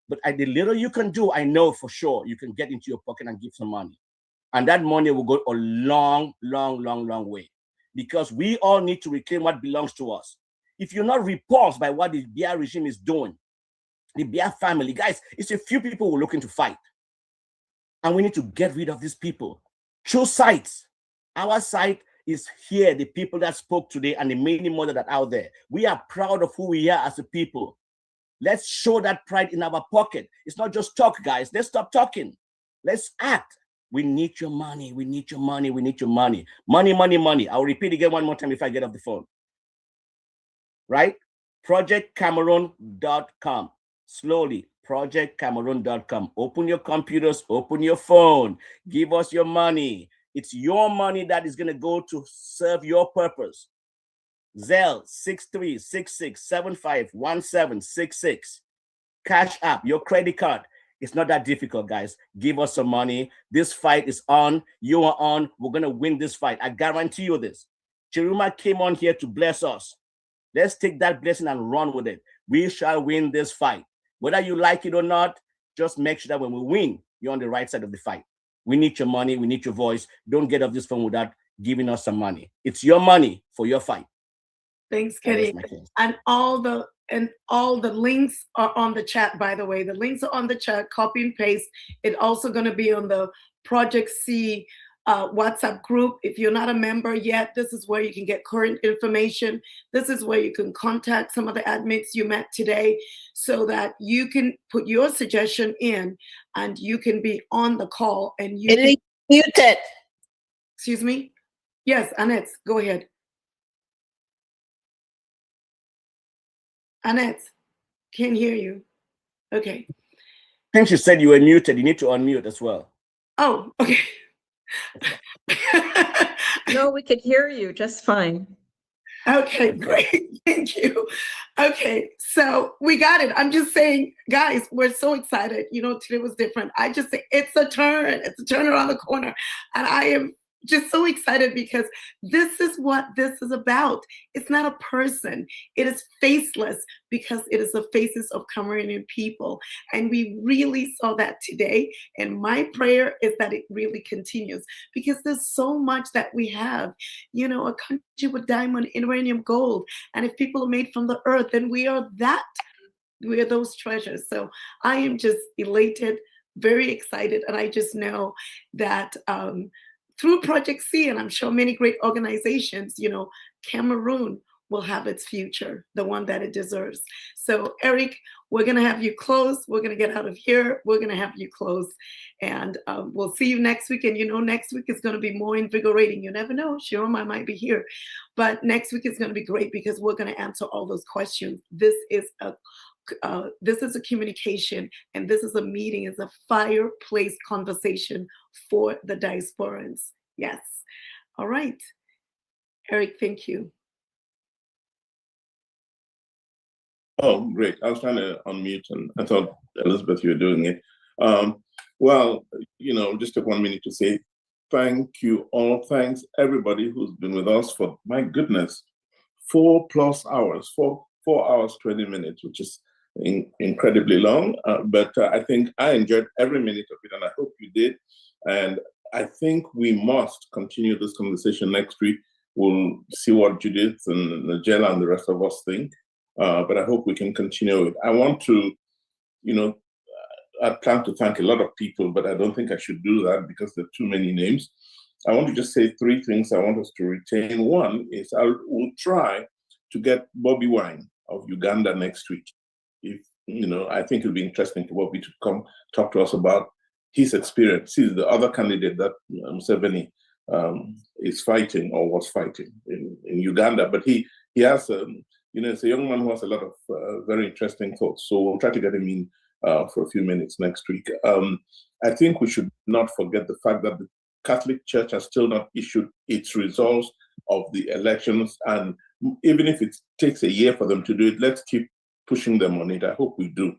But the little you can do, I know for sure you can get into your pocket and give some money. And that money will go a long, long, long, long way, because we all need to reclaim what belongs to us. If you're not repulsed by what the Bia regime is doing, the Bia family, guys, it's a few people who are looking to fight. And we need to get rid of these people. Choose sides. Our side is here, the people that spoke today and the many more that are out there. We are proud of who we are as a people. Let's show that pride in our pocket. It's not just talk, guys. Let's stop talking. Let's act. We need your money. We need your money. We need your money. Money, money, money. I'll repeat again one more time if I get off the phone. Right? ProjectCameroon.com. Slowly. ProjectCameroon.com. Open your computers. Open your phone. Give us your money. It's your money that is going to go to serve your purpose. Zelle 6366751766. Cash App, your credit card. It's not that difficult, guys. Give us some money. This fight is on. You are on. We're going to win this fight. I guarantee you this. Tchiroma came on here to bless us. Let's take that blessing and run with it. We shall win this fight. Whether you like it or not, just make sure that when we win, you're on the right side of the fight. We need your money. We need your voice. Don't get off this phone without giving us some money. It's your money for your fight. Thanks, Kenny. And all the links are on the chat, by the way. The links are on the chat, copy and paste. It's also going to be on the Project C WhatsApp group. If you're not a member yet, this is where you can get current information. This is where you can contact some of the admins you met today so that you can put your suggestion in and you can be on the call. And you can... Muted. Excuse me? Yes, Annette, go ahead. Annette, can't hear you. Okay. I think she said you were muted. You need to unmute as well. Oh, okay. No, we could hear you just fine. Okay, great. Thank you. Okay, so we got it. I'm just saying, guys, we're so excited. You know, today was different. I just say it's a turn. It's a turn around the corner. And I am just so excited because this is what this is about. It's not a person. It is faceless because it is the faces of Cameroonian people. And we really saw that today. And my prayer is that it really continues because there's so much that we have. You know, a country with diamond, uranium, gold. And if people are made from the earth, then we are that. We are those treasures. So I am just elated, very excited. And I just know that through Project C, and I'm sure many great organizations, you know, Cameroon will have its future, the one that it deserves. So Eric, we're going to have you close. We're going to get out of here. We're going to have you close. And we'll see you next week. And you know, next week is going to be more invigorating. You never know. Tchiroma might be here. But next week is going to be great because we're going to answer all those questions. This is a communication, and this is a meeting, is a fireplace conversation for the diasporans. Yes. All right. Eric, thank you. Oh, great. I was trying to unmute and I thought, Elizabeth, you were doing it. Well, you know, just take 1 minute to say thank you all. Thanks everybody who's been with us for, my goodness, 4+ hours, 4 hours, 20 minutes, which is incredibly long, but I think I enjoyed every minute of it, and I hope you did. And I think we must continue this conversation next week. We'll see what Judith and Nagella and the rest of us think, but I hope we can continue it. I want to, you know, I plan to thank a lot of people, but I don't think I should do that because there are too many names. I want to just say 3 things I want us to retain. One is we'll try to get Bobby Wine of Uganda next week. If, you know, I think it'll be interesting for Bobby to come talk to us about his experience. He's the other candidate that Museveni is fighting or was fighting in Uganda, but he has, you know, it's a young man who has a lot of very interesting thoughts. So we'll try to get him in for a few minutes next week. I think we should not forget the fact that the Catholic Church has still not issued its results of the elections, and even if it takes a year for them to do it, let's keep pushing them on it. I hope we do.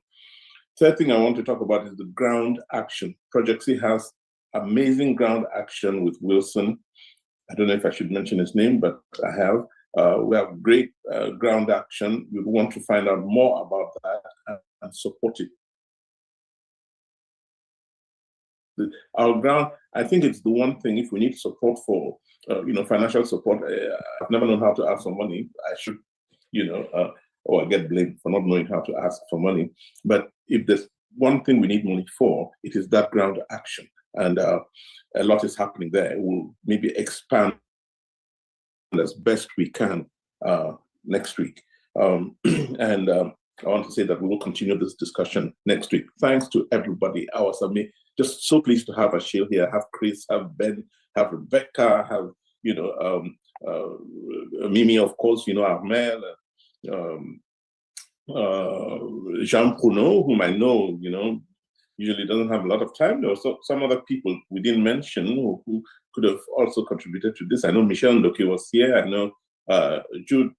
Third thing I want to talk about is the ground action. Project C has amazing ground action with Wilson. I don't know if I should mention his name, but I have. We have great ground action. We want to find out more about that and support it. Our ground, I think it's the one thing, if we need support for, you know, financial support, I've never known how to ask for money. I should, you know, or I get blamed for not knowing how to ask for money. But if there's one thing we need money for, it is that ground action. And a lot is happening there. We'll maybe expand as best we can next week. I want to say that we will continue this discussion next week. Thanks to everybody. I was just so pleased to have Achille here, have Chris, have Ben, have Rebecca, have, you know, Mimi, of course, you know, Armelle, Jean-Bruno, whom I know, you know, usually doesn't have a lot of time. There were some other people we didn't mention who could have also contributed to this. I know Michelle Ndoki was here. I know Judith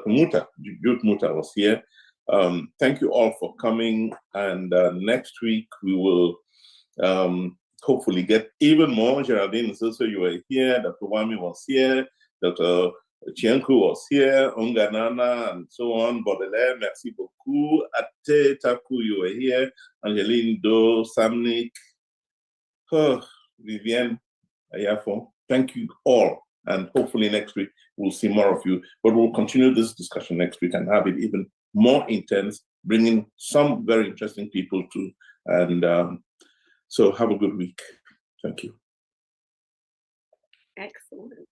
Muta was here. Thank you all for coming. And next week we will hopefully get even more. Geraldine, so you were here. Dr. Wami was here. Dr. Chienku was here. Onganana and so on. Baudelaire, merci beaucoup. Ate Taku, you were here. Angeline Do, Samnik, Vivienne Ayafo. Thank you all. And hopefully next week we'll see more of you. But we'll continue this discussion next week and have it even more intense, bringing some very interesting people too. And so have a good week. Thank you. Excellent.